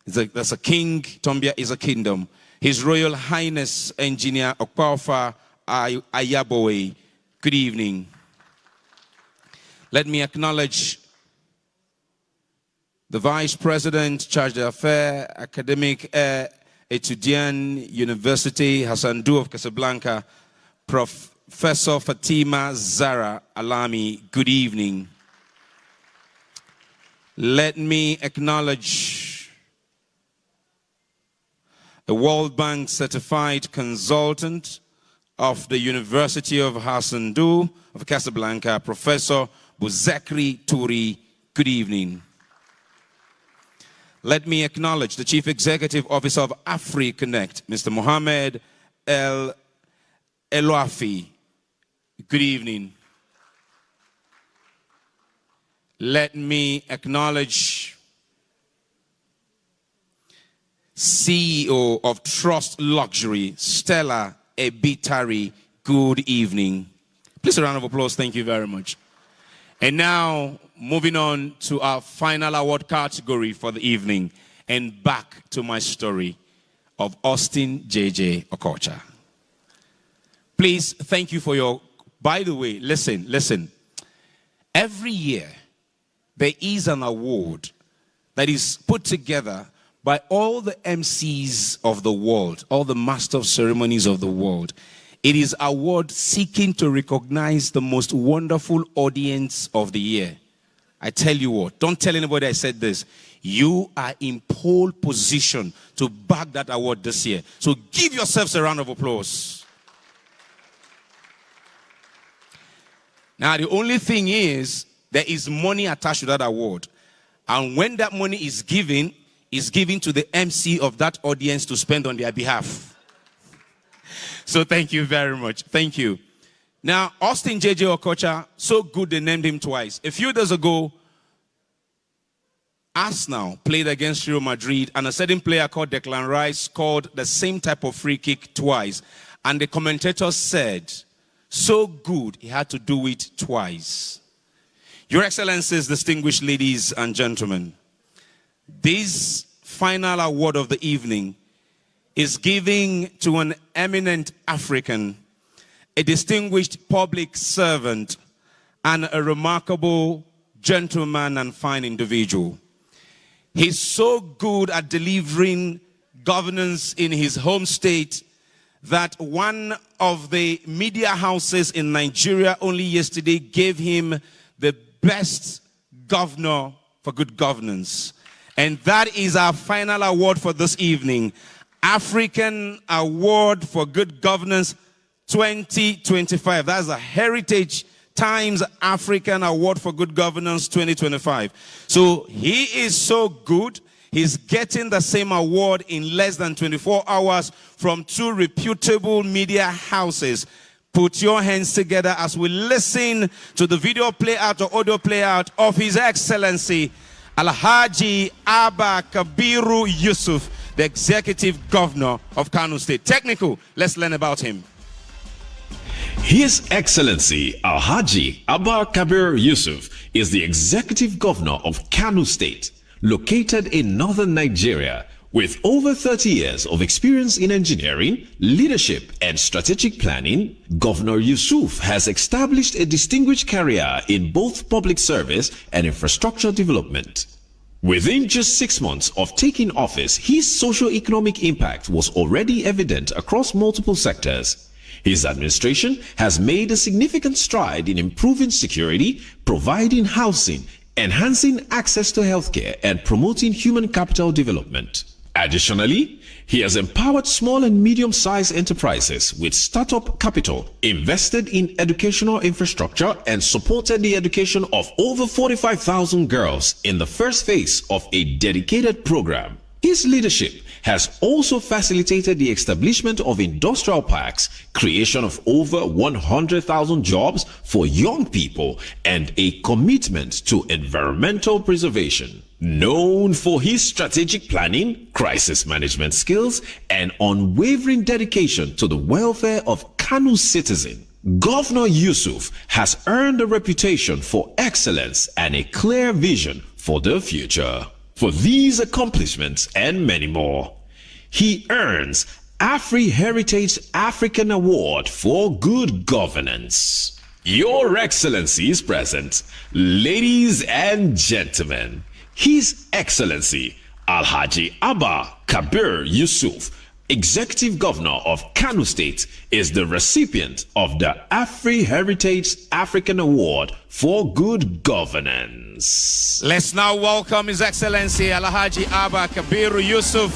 That's a king, Tombia is a kingdom. His Royal Highness Engineer Okwafa Ayabowe. Good evening. Let me acknowledge the Vice President, Charge d'Affaires, Academic Etudiant University, Hassandu of Casablanca, Professor Fatima Zara Alami. Good evening. Let me acknowledge a World Bank certified consultant of the University of Hassandu of Casablanca, Professor Buzekri Turi. Good evening. Let me acknowledge the Chief Executive Officer of AFRI Connect, Mr. Mohammed El Eloafi. Good evening. Let me acknowledge CEO of Trust Luxury, Stella Ebitari. Good evening. Please a round of applause. Thank you very much. And now, moving on to our final award category for the evening, and back to my story of Austin J.J. Okocha. Please, thank you for your, by the way, listen. Every year, there is an award that is put together by all the MCs of the world, all the master of ceremonies of the world. It is an award seeking to recognize the most wonderful audience of the year. I tell you what, don't tell anybody I said this. You are in pole position to bag that award this year. So give yourselves a round of applause. Now, the only thing is, there is money attached to that award. And when that money is given to the MC of that audience to spend on their behalf. So thank you very much. Thank you. Now, Austin J.J. Okocha, so good they named him twice. A few days ago, Arsenal played against Real Madrid, and a certain player called Declan Rice scored the same type of free kick twice. And the commentators said, so good, he had to do it twice. Your Excellencies, distinguished ladies and gentlemen, this final award of the evening is giving to an eminent African, a distinguished public servant, and a remarkable gentleman and fine individual. He's so good at delivering governance in his home state that one of the media houses in Nigeria only yesterday gave him the best governor for good governance. And that is our final award for this evening. African Award for Good Governance 2025. That's a Heritage Times African Award for Good Governance 2025. So he is so good. He's getting the same award in less than 24 hours from two reputable media houses. Put your hands together as we listen to the video play out or audio play out of His Excellency Alhaji Abba Kabiru Yusuf, the Executive Governor of Kano State. Technical, let's learn about him. His Excellency Alhaji Abba Kabir Yusuf is the Executive Governor of Kano State, located in northern Nigeria. With over 30 years of experience in engineering, leadership, and strategic planning, Governor Yusuf has established a distinguished career in both public service and infrastructure development. Within just 6 months of taking office, his socio-economic impact was already evident across multiple sectors. His administration has made a significant stride in improving security, providing housing, enhancing access to healthcare, and promoting human capital development. Additionally, he has empowered small and medium-sized enterprises with startup capital, invested in educational infrastructure, and supported the education of over 45,000 girls in the first phase of a dedicated program. His leadership has also facilitated the establishment of industrial parks, creation of over 100,000 jobs for young people, and a commitment to environmental preservation. Known for his strategic planning, crisis management skills, and unwavering dedication to the welfare of Kanu's citizens, Governor Yusuf has earned a reputation for excellence and a clear vision for the future. For these accomplishments and many more, he earns AFRI Heritage African Award for Good Governance. Your Excellency is present. Ladies and gentlemen, His Excellency Alhaji Abba Kabir Yusuf, Executive Governor of Kano State, is the recipient of the AFRI Heritage African Award for Good Governance. Let's now welcome His Excellency Alhaji Abba Kabir Yusuf.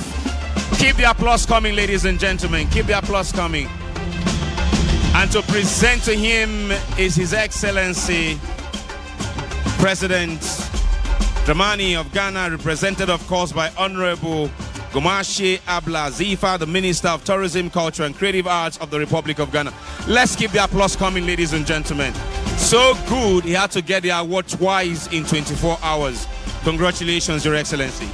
Keep the applause coming, ladies and gentlemen. Keep the applause coming. And to present to him is His Excellency President Dramani of Ghana, represented of course by Honorable Gomashi Abla Zifa, the Minister of Tourism, Culture and Creative Arts of the Republic of Ghana. Let's keep the applause coming, ladies and gentlemen. So good, he had to get the award twice in 24 hours. Congratulations, Your Excellency.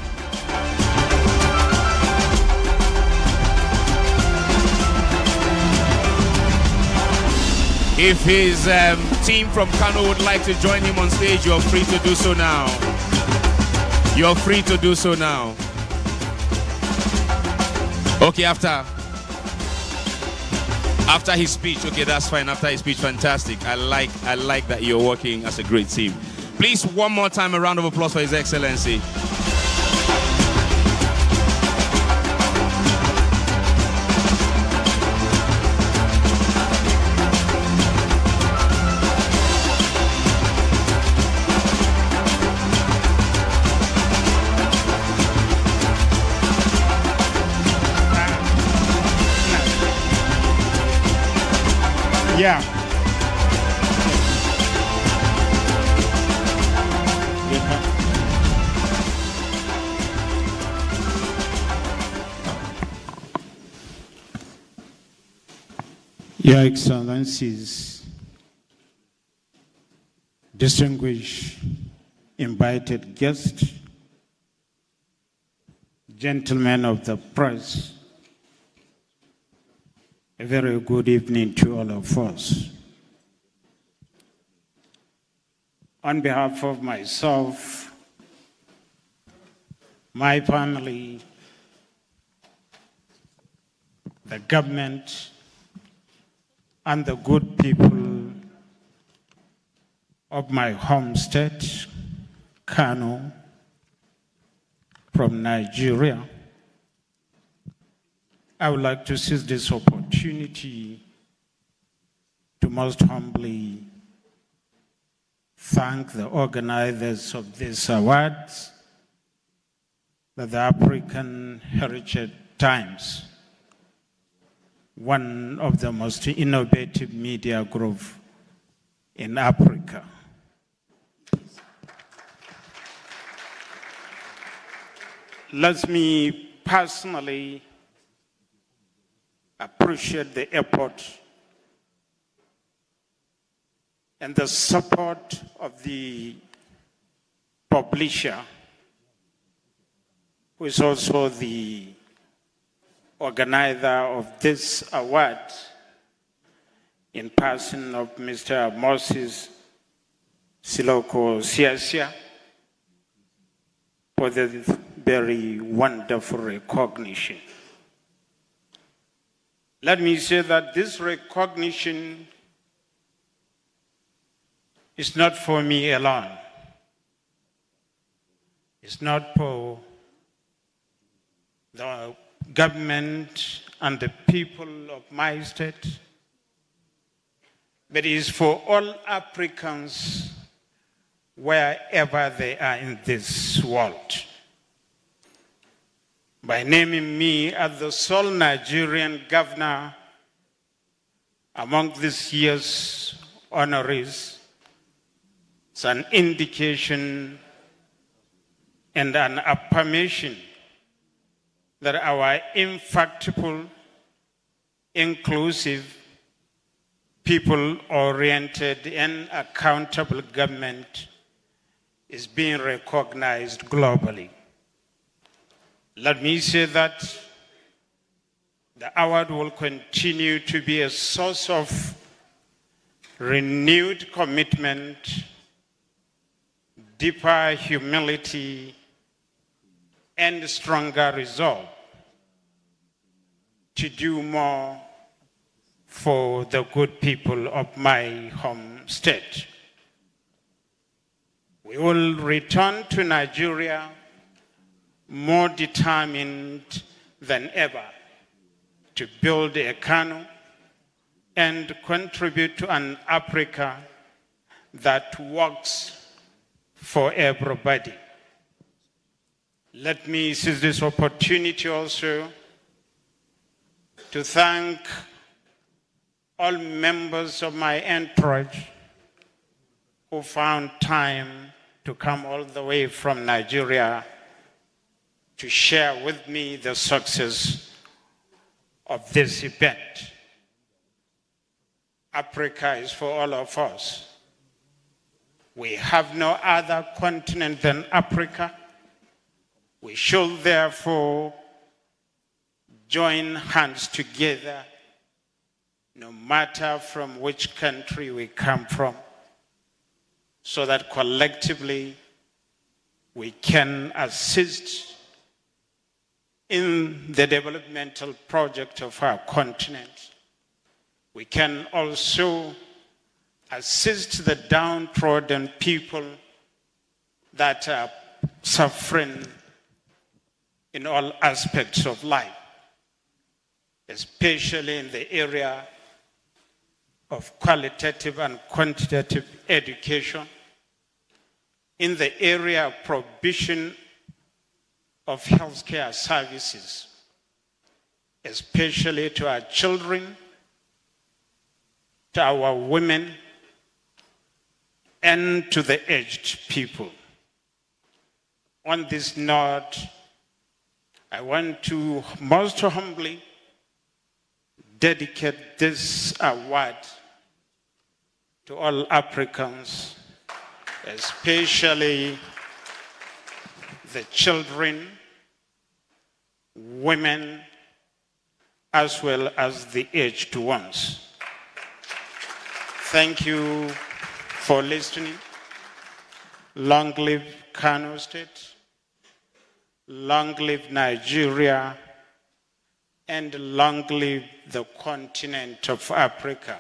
If his team from Kano would like to join him on stage, you're free to do so now. You're free to do so now. Okay, after his speech, okay, that's fine. After his speech, fantastic. I like that you're working as a great team. Please, one more time, a round of applause for His Excellency. Yeah. Your Excellencies, distinguished invited guests, gentlemen of the press, a very good evening to all of us. On behalf of myself, my family, the government, and the good people of my home state, Kano, from Nigeria, I would like to seize this opportunity to most humbly thank the organizers of these awards, the African Heritage Times, one of the most innovative media groups in Africa. Let me personally appreciate the effort and the support of the publisher, who is also the organizer of this award, in person of Mr. Moses Siloko Siasia, for the very wonderful recognition. Let me say that this recognition is not for me alone. It's not for the government and the people of my state, but is for all Africans wherever they are in this world. By naming me as the sole Nigerian governor among this year's honorees, it's an indication and an affirmation that our infactable, inclusive, people-oriented and accountable government is being recognized globally. Let me say that the award will continue to be a source of renewed commitment, deeper humility, and stronger resolve to do more for the good people of my home state. We will return to Nigeria more determined than ever to build a Kano and contribute to an Africa that works for everybody. Let me seize this opportunity also to thank all members of my entourage who found time to come all the way from Nigeria to share with me the success of this event. Africa is for all of us. We have no other continent than Africa. We should therefore join hands together, no matter from which country we come from, so that collectively we can assist in the developmental project of our continent. We can also assist the downtrodden people that are suffering in all aspects of life, especially in the area of qualitative and quantitative education, in the area of provision of healthcare services, especially to our children, to our women, and to the aged people. On this note, I want to most humbly dedicate this award to all Africans, especially the children, women, as well as the aged ones. Thank you for listening. Long live Kano State. Long live Nigeria, and long live the continent of Africa.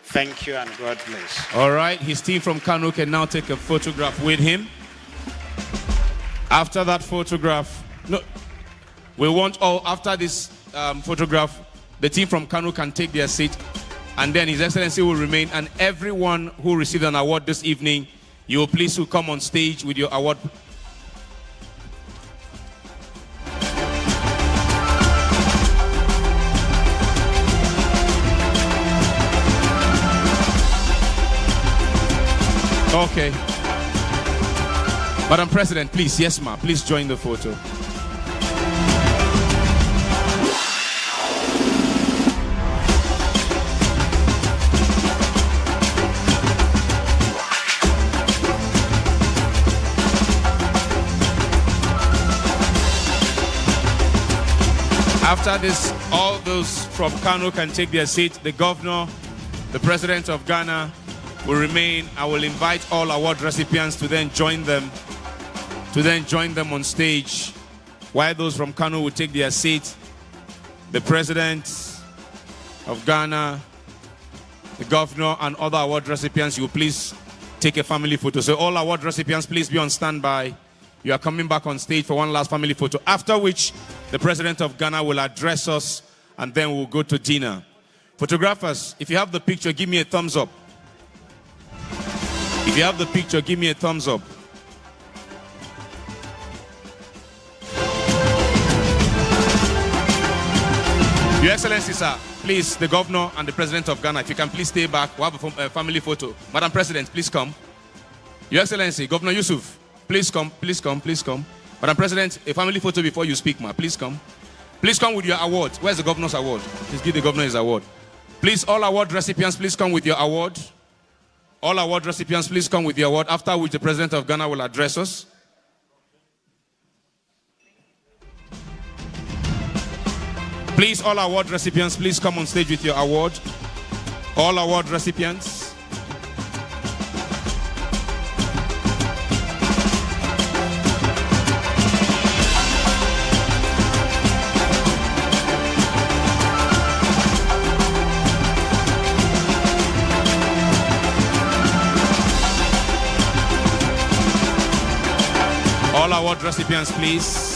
Thank you and God bless. All right, his team from Kano can now take a photograph with him. After that photograph, no, we want all, after this photograph, the team from Kano can take their seat, and then His Excellency will remain, and everyone who received an award this evening, you will please come on stage with your award. Okay. Madam President, please, yes ma'am, please join the photo. After this, all those from Kano can take their seat. The governor, the president of Ghana will remain. I will invite all award recipients to then join them on stage. While those from Kano will take their seat, the president of Ghana, the governor, and other award recipients, you will please take a family photo. So all award recipients, please be on standby. You are coming back on stage for one last family photo, after which the president of Ghana will address us, and then we'll go to dinner. Photographers, if you have the picture, give me a thumbs up. If you have the picture, give me a thumbs up. Your Excellency, sir, please, the governor and the president of Ghana, if you can please stay back. We'll have a family photo. Madam President, please come. Your Excellency, Governor Yusuf, please come, please come, please come. Madam President, a family photo before you speak, ma. Please come. Please come with your award. Where's the governor's award? Please give the governor his award. Please, all award recipients, please come with your award. All award recipients, please come with your award, after which the president of Ghana will address us. Please, all award recipients, please come on stage with your award. All award recipients. All award recipients, please.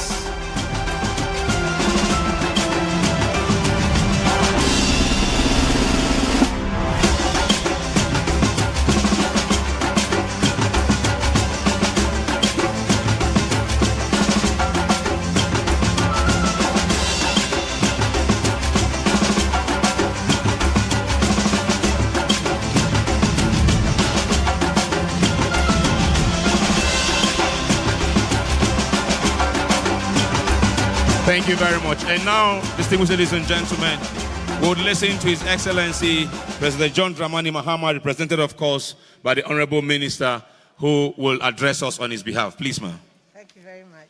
Thank you very much. And now, distinguished ladies and gentlemen, we would listen to His Excellency President John Dramani Mahama, represented, of course, by the Honorable Minister, who will address us on his behalf. Please, ma'am. Thank you very much.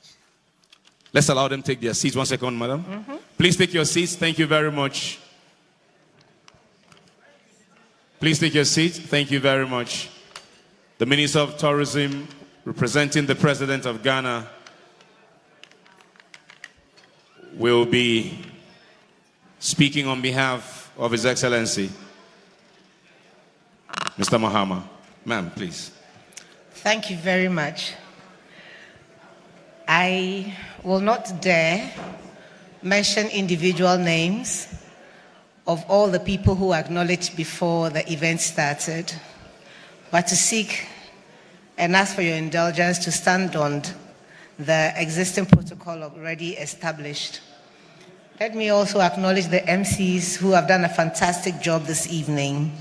Let's allow them take their seats. 1 second, madam. Please take your seats. Thank you very much. Please take your seats. Thank you very much. The Minister of Tourism, representing the President of Ghana, will be speaking on behalf of His Excellency, Mr. Mahama. Ma'am, please. Thank you very much. I will not dare mention individual names of all the people who acknowledged before the event started, but to seek and ask for your indulgence to stand on the existing protocol already established. Let me also acknowledge the MCs who have done a fantastic job this evening.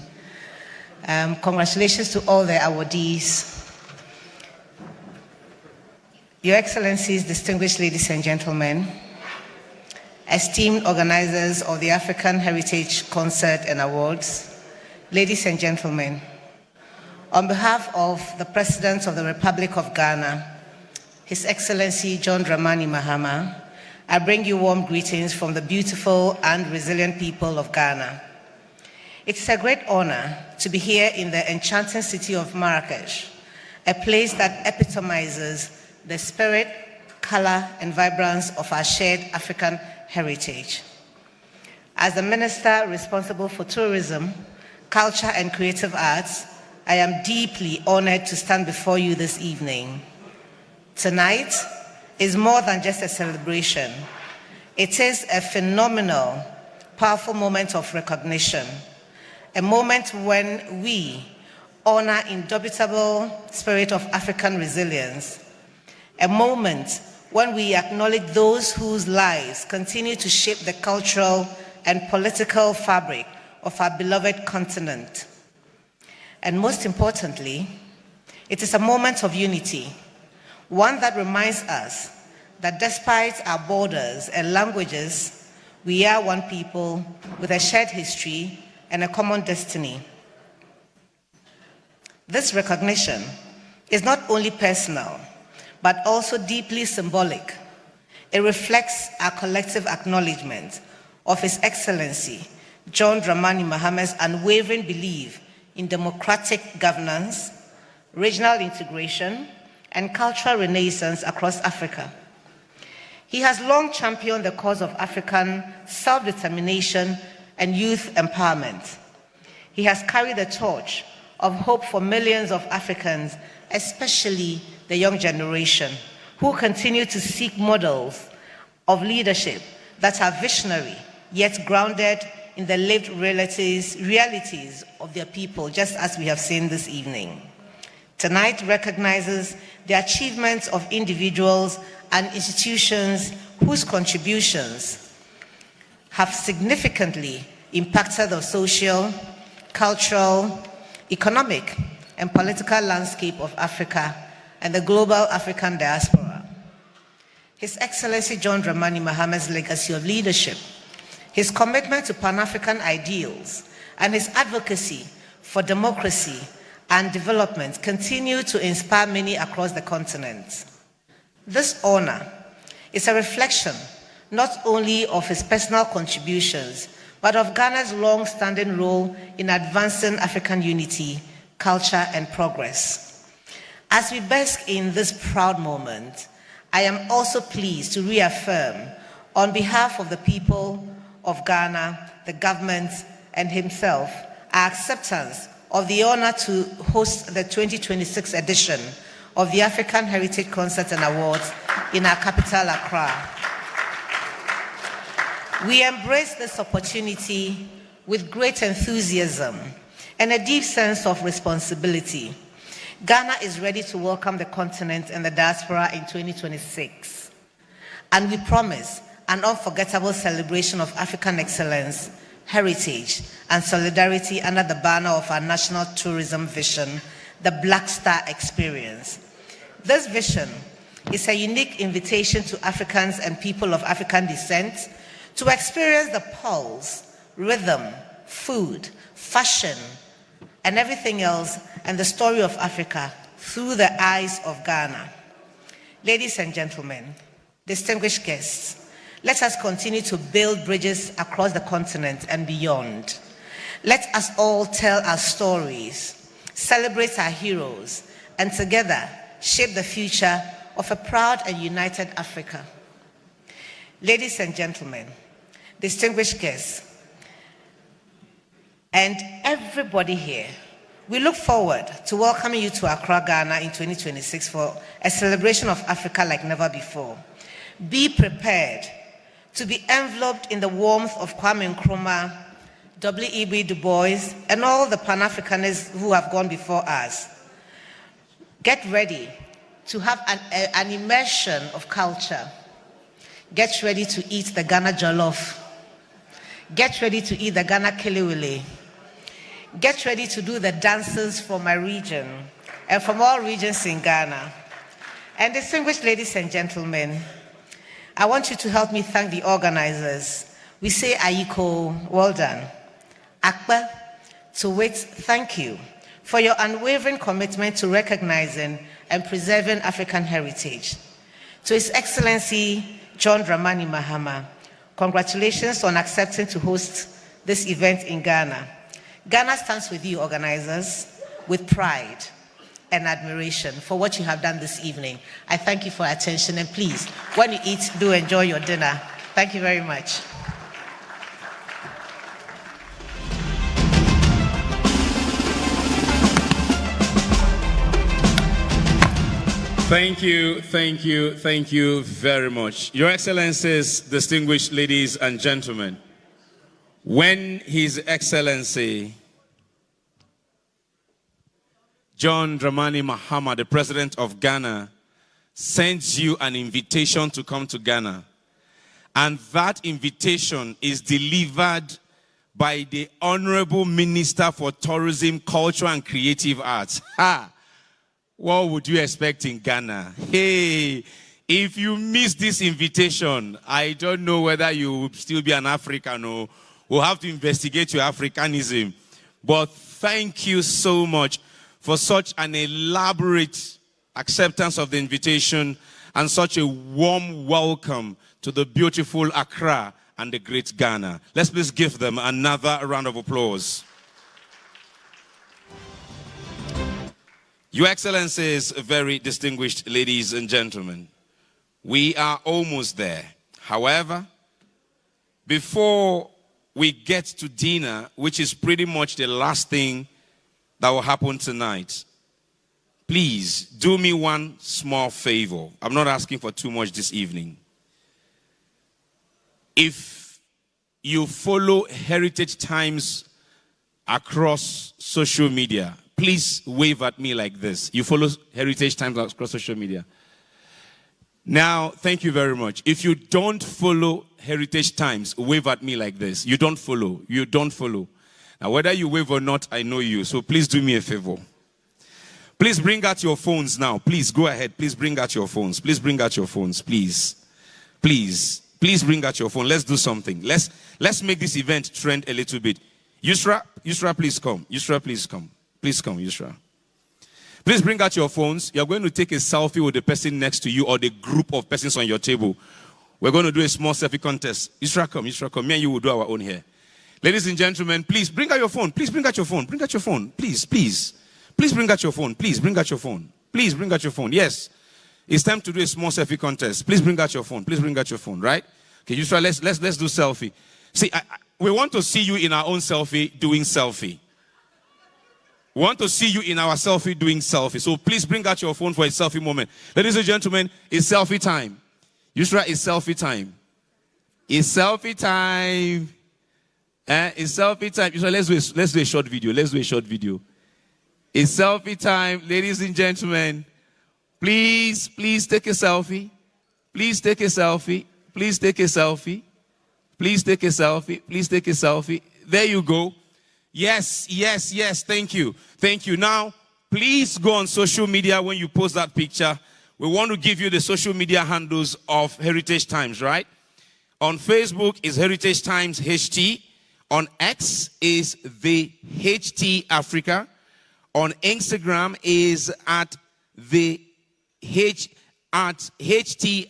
Congratulations to all the awardees. Your Excellencies, distinguished ladies and gentlemen, esteemed organizers of the African Heritage Concert and Awards, ladies and gentlemen, on behalf of the President of the Republic of Ghana, His Excellency John Dramani Mahama, I bring you warm greetings from the beautiful and resilient people of Ghana. It is a great honor to be here in the enchanting city of Marrakesh, a place that epitomizes the spirit, color, and vibrance of our shared African heritage. As the Minister responsible for tourism, culture, and creative arts, I am deeply honored to stand before you this evening. Tonight is more than just a celebration. It is a phenomenal, powerful moment of recognition, a moment when we honor indubitable spirit of African resilience, a moment when we acknowledge those whose lives continue to shape the cultural and political fabric of our beloved continent. And most importantly, it is a moment of unity, one that reminds us that despite our borders and languages, we are one people with a shared history and a common destiny. This recognition is not only personal, but also deeply symbolic. It reflects our collective acknowledgement of His Excellency John Dramani Mahama's unwavering belief in democratic governance, regional integration, and cultural renaissance across Africa. He has long championed the cause of African self-determination and youth empowerment. He has carried the torch of hope for millions of Africans, especially the young generation, who continue to seek models of leadership that are visionary, yet grounded in the lived realities of their people, just as we have seen this evening. Tonight recognizes the achievements of individuals and institutions whose contributions have significantly impacted the social, cultural, economic, and political landscape of Africa and the global African diaspora. His Excellency John Dramani Mahama's legacy of leadership, his commitment to Pan-African ideals, and his advocacy for democracy and development continue to inspire many across the continent. This honor is a reflection not only of his personal contributions, but of Ghana's long-standing role in advancing African unity, culture, and progress. As we bask in this proud moment, I am also pleased to reaffirm, on behalf of the people of Ghana, the government, and himself, our acceptance of the honor to host the 2026 edition of the African Heritage Concerts and Awards in our capital, Accra. We embrace this opportunity with great enthusiasm and a deep sense of responsibility. Ghana is ready to welcome the continent and the diaspora in 2026, and we promise an unforgettable celebration of African excellence, heritage, and solidarity under the banner of our national tourism vision, the Black Star Experience. This vision is a unique invitation to Africans and people of African descent to experience the pulse, rhythm, food, fashion, and everything else, and the story of Africa through the eyes of Ghana. Ladies and gentlemen, distinguished guests, let us continue to build bridges across the continent and beyond. Let us all tell our stories, celebrate our heroes, and together shape the future of a proud and united Africa. Ladies and gentlemen, distinguished guests, and everybody here, we look forward to welcoming you to Accra, Ghana in 2026 for a celebration of Africa like never before. Be prepared to be enveloped in the warmth of Kwame Nkrumah, W.E.B. Du Bois, and all the Pan-Africanists who have gone before us. Get ready to have an immersion of culture. Get ready to eat the Ghana jollof. Get ready to eat the Ghana kelewele. Get ready to do the dances from my region and from all regions in Ghana. And distinguished ladies and gentlemen, I want you to help me thank the organizers. We say Ayiko, well done. Akba, to wait, thank you for your unwavering commitment to recognizing and preserving African heritage. To His Excellency John Dramani Mahama, congratulations on accepting to host this event in Ghana. Ghana stands with you, organizers, with pride and admiration for what you have done this evening. I thank you for your attention, and please, when you eat, do enjoy your dinner. Thank you very much. Thank you very much. Your Excellencies, distinguished ladies and gentlemen, when His Excellency John Dramani Mahama, the President of Ghana, sends you an invitation to come to Ghana, and that invitation is delivered by the Honorable Minister for Tourism, Culture and Creative Arts. What would you expect in Ghana? Hey, if you miss this invitation, I don't know whether you will still be an African or will have to investigate your Africanism. But thank you so much for such an elaborate acceptance of the invitation and such a warm welcome to the beautiful Accra and the great Ghana. Let's please give them another round of applause. Your Excellencies, very distinguished ladies and gentlemen, we are almost there. However, before we get to dinner, which is pretty much the last thing that will happen tonight, please do me one small favor. I'm not asking for too much this evening. If you follow Heritage Times across social media, please wave at me like this. You follow Heritage Times across social media. Now, thank you very much. If you don't follow Heritage Times, wave at me like this. You don't follow. You don't follow. Now, whether you wave or not, I know you. So please do me a favor. Please bring out your phones now. Please go ahead. Please bring out your phones. Please bring out your phones. Please. Please. Please bring out your phone. Let's do something. Let's make this event trend a little bit. Yusra, please come. Yusra, please come. Please come, Yusra. Please bring out your phones. You're going to take a selfie with the person next to you or the group of persons on your table. We're going to do a small selfie contest. Yusra, come. Me and you will do our own here. Ladies and gentlemen, please bring out your phone. Please bring out your phone. Bring out your phone. Please. Please bring out your phone. Please bring out your phone. Please bring out your phone. Yes. It's time to do a small selfie contest. Please bring out your phone. Please bring out your phone, right? Okay, Yusra, let's do selfie. See, we want to see you in our own selfie doing selfie. We want to see you in our selfie doing selfie. So please bring out your phone for a selfie moment. Ladies and gentlemen, it's selfie time. Yusra, it's selfie time. It's selfie time. It's selfie time. Yusra, let's do a short video. Let's do a short video. It's selfie time. Ladies and gentlemen, please take a selfie. Please take a selfie. Please take a selfie. Please take a selfie. Please take a selfie. There you go. Yes. Thank you. Now, please go on social media when you post that picture. We want to give you the social media handles of Heritage Times, right? On Facebook is Heritage Times HT. On X is the HT Africa. On Instagram is at the HT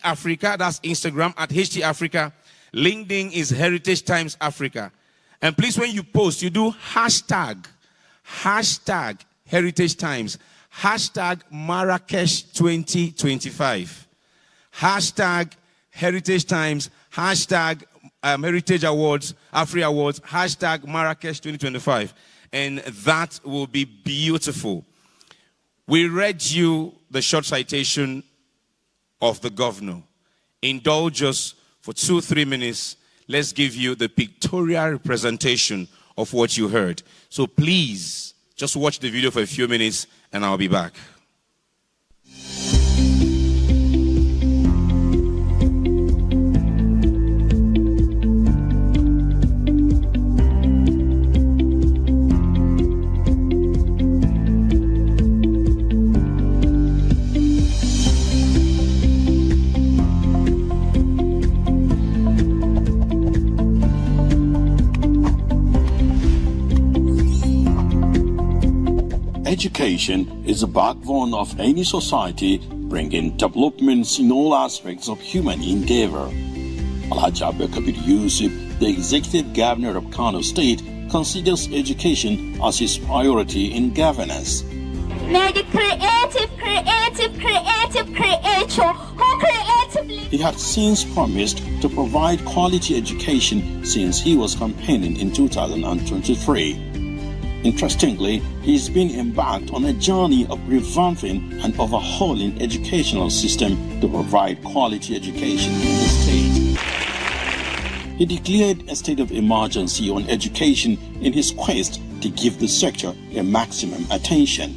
Africa. That's Instagram at HT Africa. LinkedIn is Heritage Times Africa. And please, when you post, you do hashtag Heritage Times, hashtag Marrakesh 2025, hashtag Heritage Times, hashtag Heritage Awards, AFRI Awards, hashtag Marrakesh 2025. And that will be beautiful. We read you the short citation of the governor. Indulge us for 2-3 minutes. Let's give you the pictorial representation of what you heard. So please, just watch the video for a few minutes and I'll be back. Education is the backbone of any society, bringing developments in all aspects of human endeavor. Alhaji Abubakar Yusuf, the executive governor of Kano State, considers education as his priority in governance. May the creator who creatively... He had since promised to provide quality education since he was campaigning in 2023. Interestingly, he's been embarked on a journey of revamping and overhauling educational system to provide quality education in the state. He declared a state of emergency on education in his quest to give the sector a maximum attention,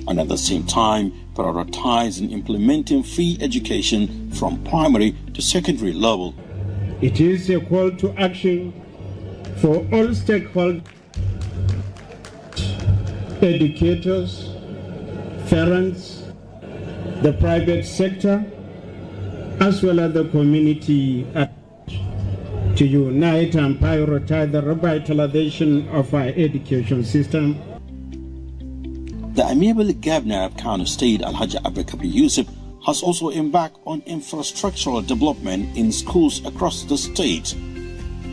and at the same time prioritize and implementing free education from primary to secondary level. It is a call to action for all stakeholders, educators, parents, the private sector, as well as the community to unite and prioritize the revitalization of our education system. The amiable governor of Kano State, Alhaji Abubakar Yusuf, has also embarked on infrastructural development in schools across the state,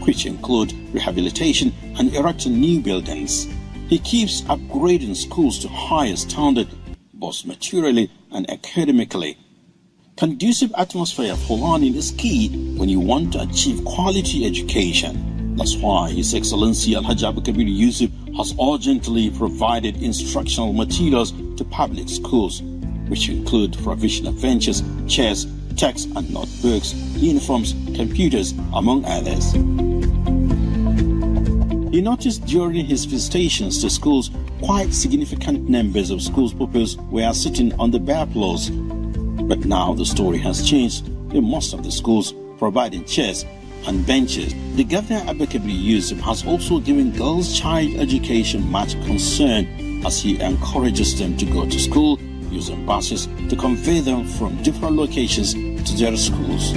which include rehabilitation and erecting new buildings. He keeps upgrading schools to higher standard, both materially and academically. Conducive atmosphere for learning is key when you want to achieve quality education. That's why His Excellency Alhaji Abubakar Yusuf has urgently provided instructional materials to public schools, which include provision of benches, chairs, texts and notebooks, uniforms, computers, among others. He noticed during his visitations to schools quite significant numbers of school pupils were sitting on the bare floors. But now the story has changed, in most of the schools providing chairs and benches. The Governor Abakabli Yusuf has also given girls' child education much concern as he encourages them to go to school using buses to convey them from different locations to their schools.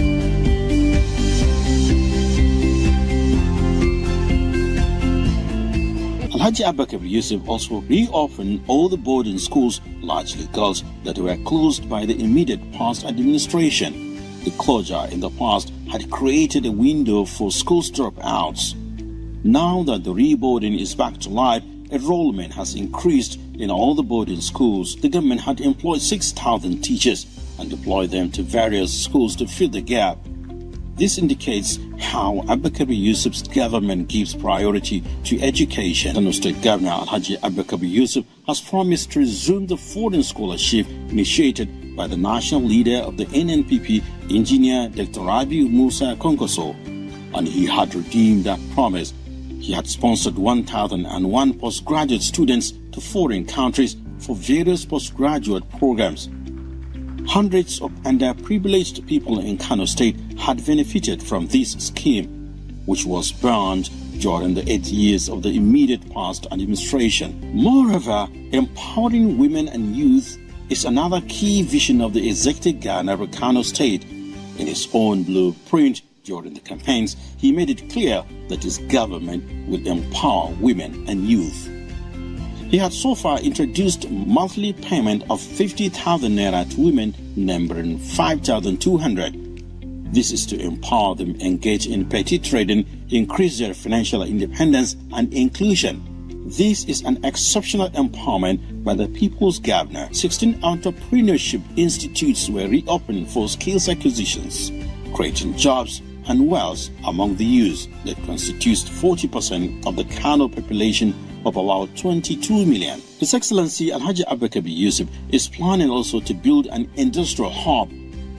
Alhaji Abakabli Yusuf also reopened all the boarding schools, largely girls, that were closed by the immediate past administration. The closure in the past had created a window for school dropouts. Now that the reboarding is back to life, enrollment has increased in all the boarding schools. The government had employed 6,000 teachers and deployed them to various schools to fill the gap. This indicates how Abakabli Yusuf's government gives priority to education. Kano State Governor Alhaji Abakabli Yusuf has promised to resume the foreign scholarship initiated by the national leader of the NNPP, Engineer Dr. Rabiu Musa Konkoso, and he had redeemed that promise. He had sponsored 1,001 postgraduate students to foreign countries for various postgraduate programs. Hundreds of underprivileged people in Kano State had benefited from this scheme, which was banned during the 8 years of the immediate past administration. Moreover, empowering women and youth is another key vision of the executive governor of Kano State. In his own blueprint during the campaigns, he made it clear that his government would empower women and youth. He had so far introduced monthly payment of 50,000 naira to women, numbering 5,200. This is to empower them engage in petty trading, increase their financial independence and inclusion. This is an exceptional empowerment by the People's Governor. 16 entrepreneurship institutes were reopened for skills acquisitions, creating jobs and wealth among the youth that constitutes 40% of the Kano population of about 22 million. His Excellency Alhaji Abakabli Yusuf is planning also to build an industrial hub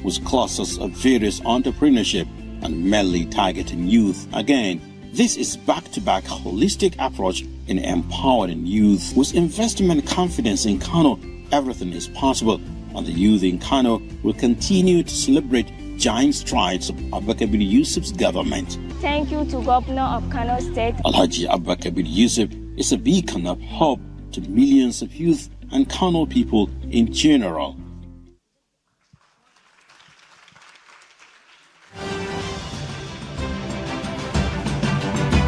with clusters of various entrepreneurship and mainly targeting youth. Again, this is back-to-back holistic approach in empowering youth. With investment confidence in Kano, everything is possible, and the youth in Kano will continue to celebrate giant strides of Abakabli Yusuf's government. Thank you to Governor of Kano State. Alhaji Abakabli Yusuf is a beacon of hope to millions of youth and Kano people in general.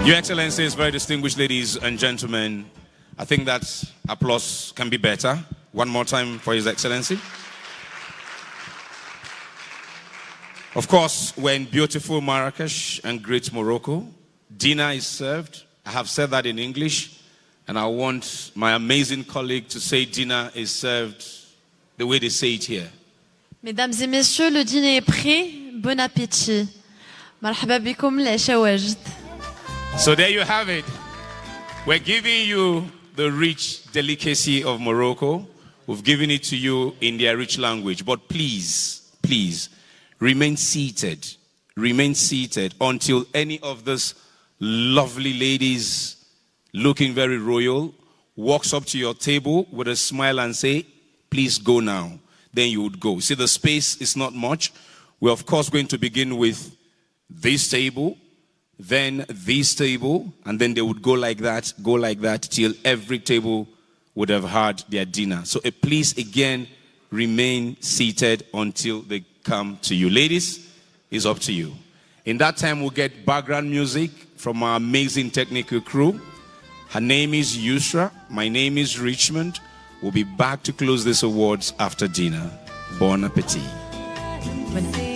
Your Excellencies, very distinguished ladies and gentlemen, I think that applause can be better. One more time for His Excellency. Of course, we're in beautiful Marrakesh and great Morocco. Dinner is served. I have said that in English, and I want my amazing colleague to say dinner is served the way they say it here. Mesdames et messieurs, le dîner est prêt. Bon appétit. مرحبا بكم العشاء واجد. So there you have it. We're giving you the rich delicacy of Morocco. We've given it to you in their rich language. But please, please, remain seated. Remain seated until any of these lovely ladies looking very royal walks up to your table with a smile and say, please go now. Then you would go. See, the space is not much. We're of course going to begin with this table, then this table, and then they would go like that till every table would have had their dinner. So please again remain seated until they come to you. Ladies, it's up to you. In that time, we'll get background music from our amazing technical crew. Her name is Yusra. My name is Richmond. We'll be back to close this awards after dinner. Bon appetit. Bon appetit.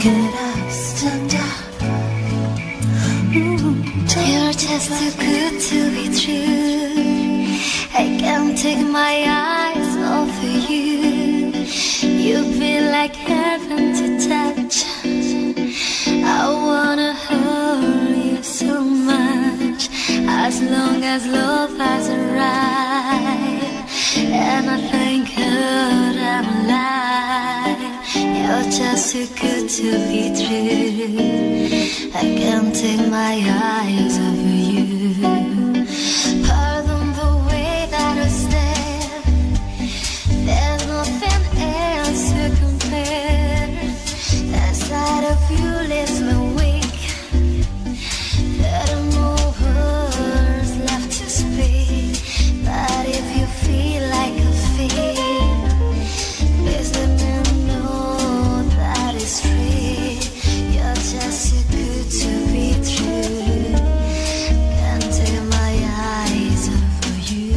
get up, stand up. You're just too good to be true. I can't take my eyes off of you. You feel like heaven to touch. I wanna hold you so much, as long as love has arrived. And I thank God I'm alive. You're just too good to be true. I can't take my eyes off of you. Pardon the way that I stare. There's nothing else to compare. The sight of you leaves me weak. There are no words left to speak. But if you feel like I feel, please let me know that it's free. You're just too good to be true. Can't take my eyes off of you.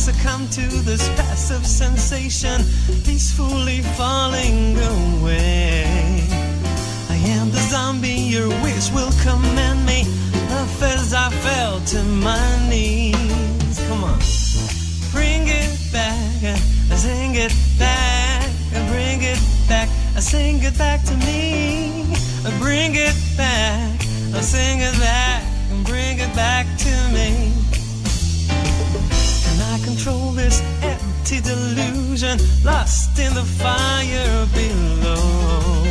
Succumb to this passive sensation, peacefully falling away. it back to me. Bring it back, sing it back, and bring it back to me. Can I control this empty delusion, lost in the fire below?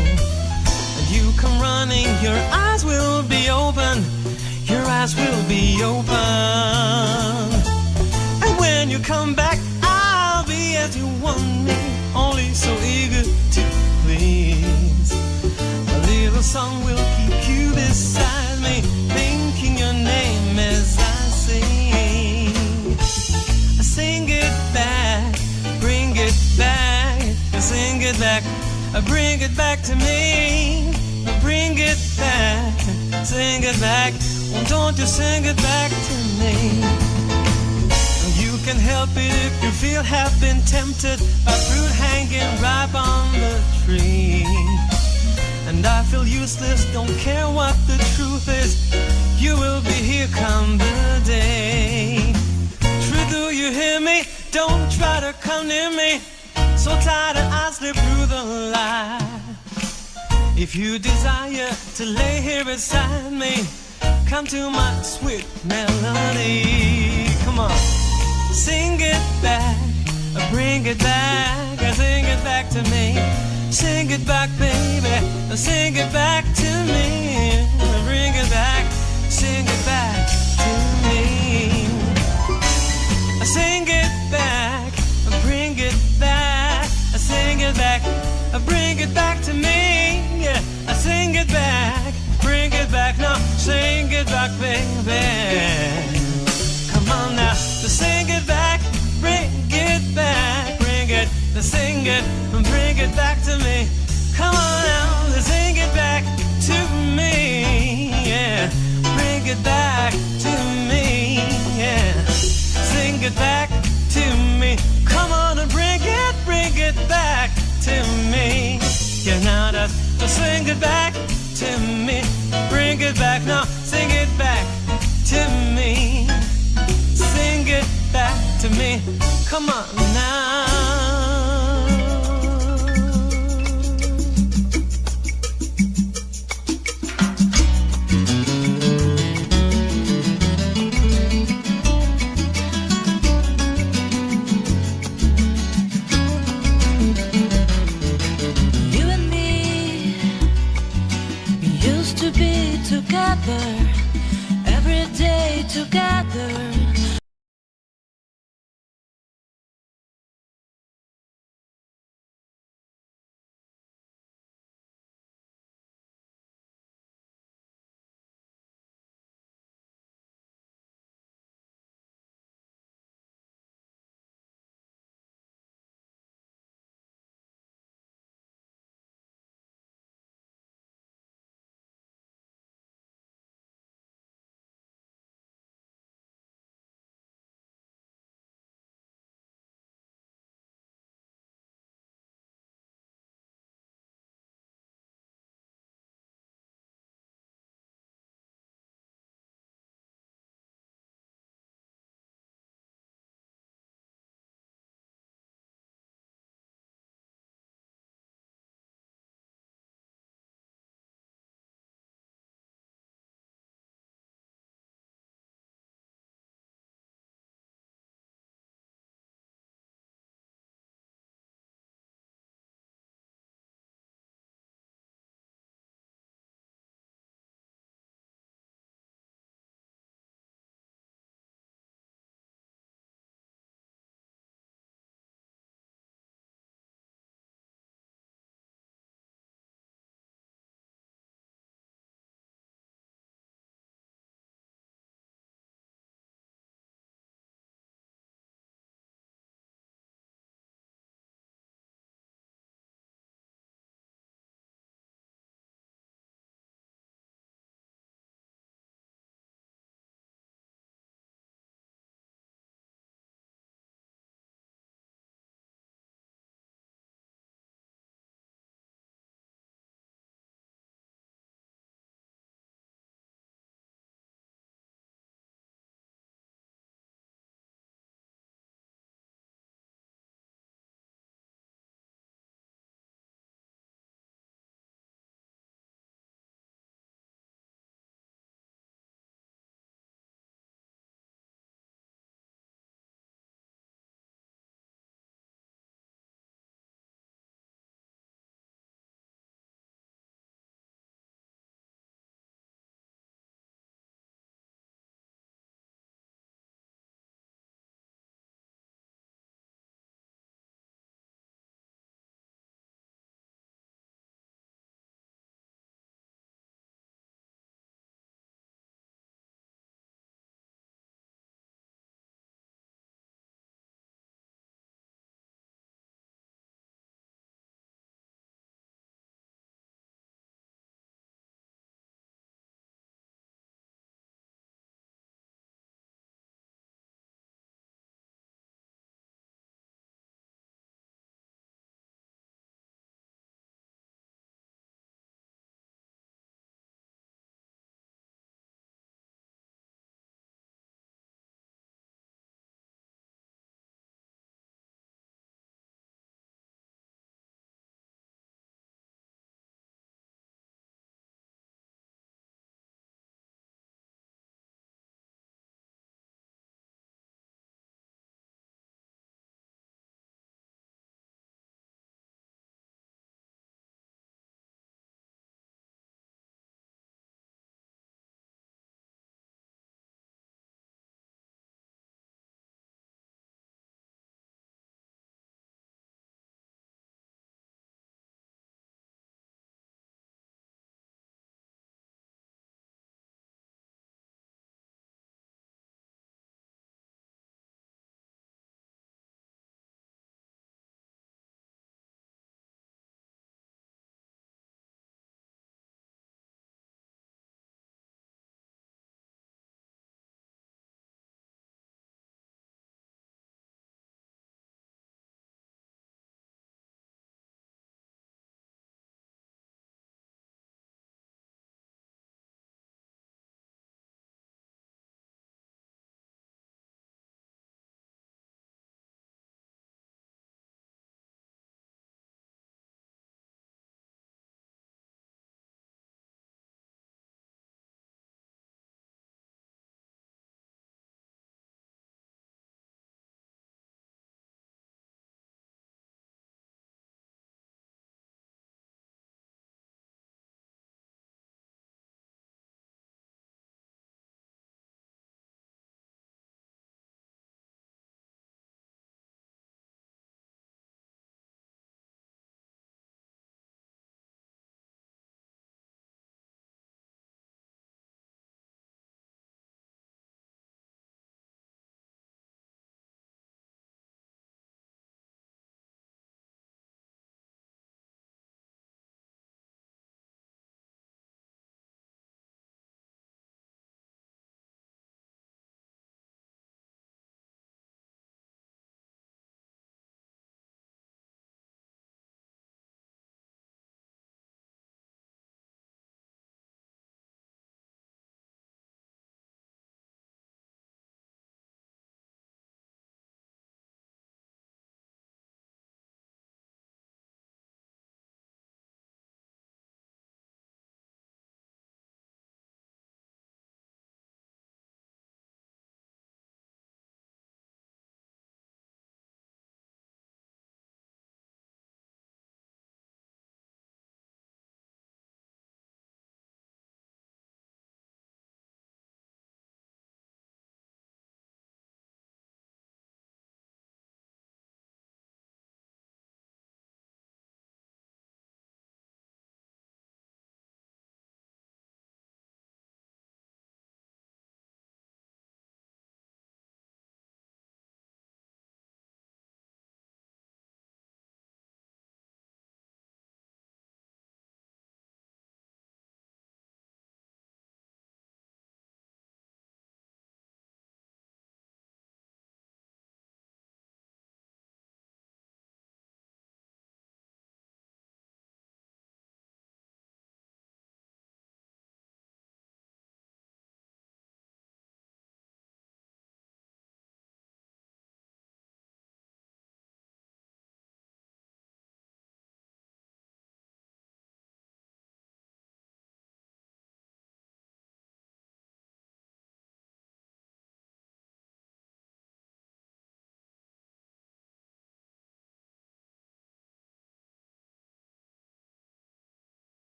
You come running, your eyes will be open, your eyes will be open. And when you come back, I'll be as you want me, only so eager to please. A little song will keep you beside me, thinking your name as I sing. I sing it back, bring it back, I sing it back, bring it back to me. Bring it back, sing it back, oh, don't you sing it back to me. You can help it if you feel have been tempted by fruit hanging ripe on the tree. And I feel useless, don't care what the truth is, you will be here come the day. True, do you hear me? Don't try to come near me, so tired that I slip through the light. If you desire to lay here beside me, come to my sweet melody. Come on, sing it back, bring it back, sing it back to me. Sing it back, baby, sing it back to me. Bring it back, sing it back to me. Sing it back, bring it back, sing it back, bring it back to me. Yeah, sing it back, bring it back now, sing it back, baby. Come on now, sing it back, bring it back, bring it, sing it, bring it back to me. Come on now, sing it back to me. Yeah, bring it back to me. Yeah, sing it back to me. Come on and bring it back to me. Yeah, now that's so sing it back to me. Bring it back now, sing it back to me. Sing it back to me. Come on now. Together, every day together.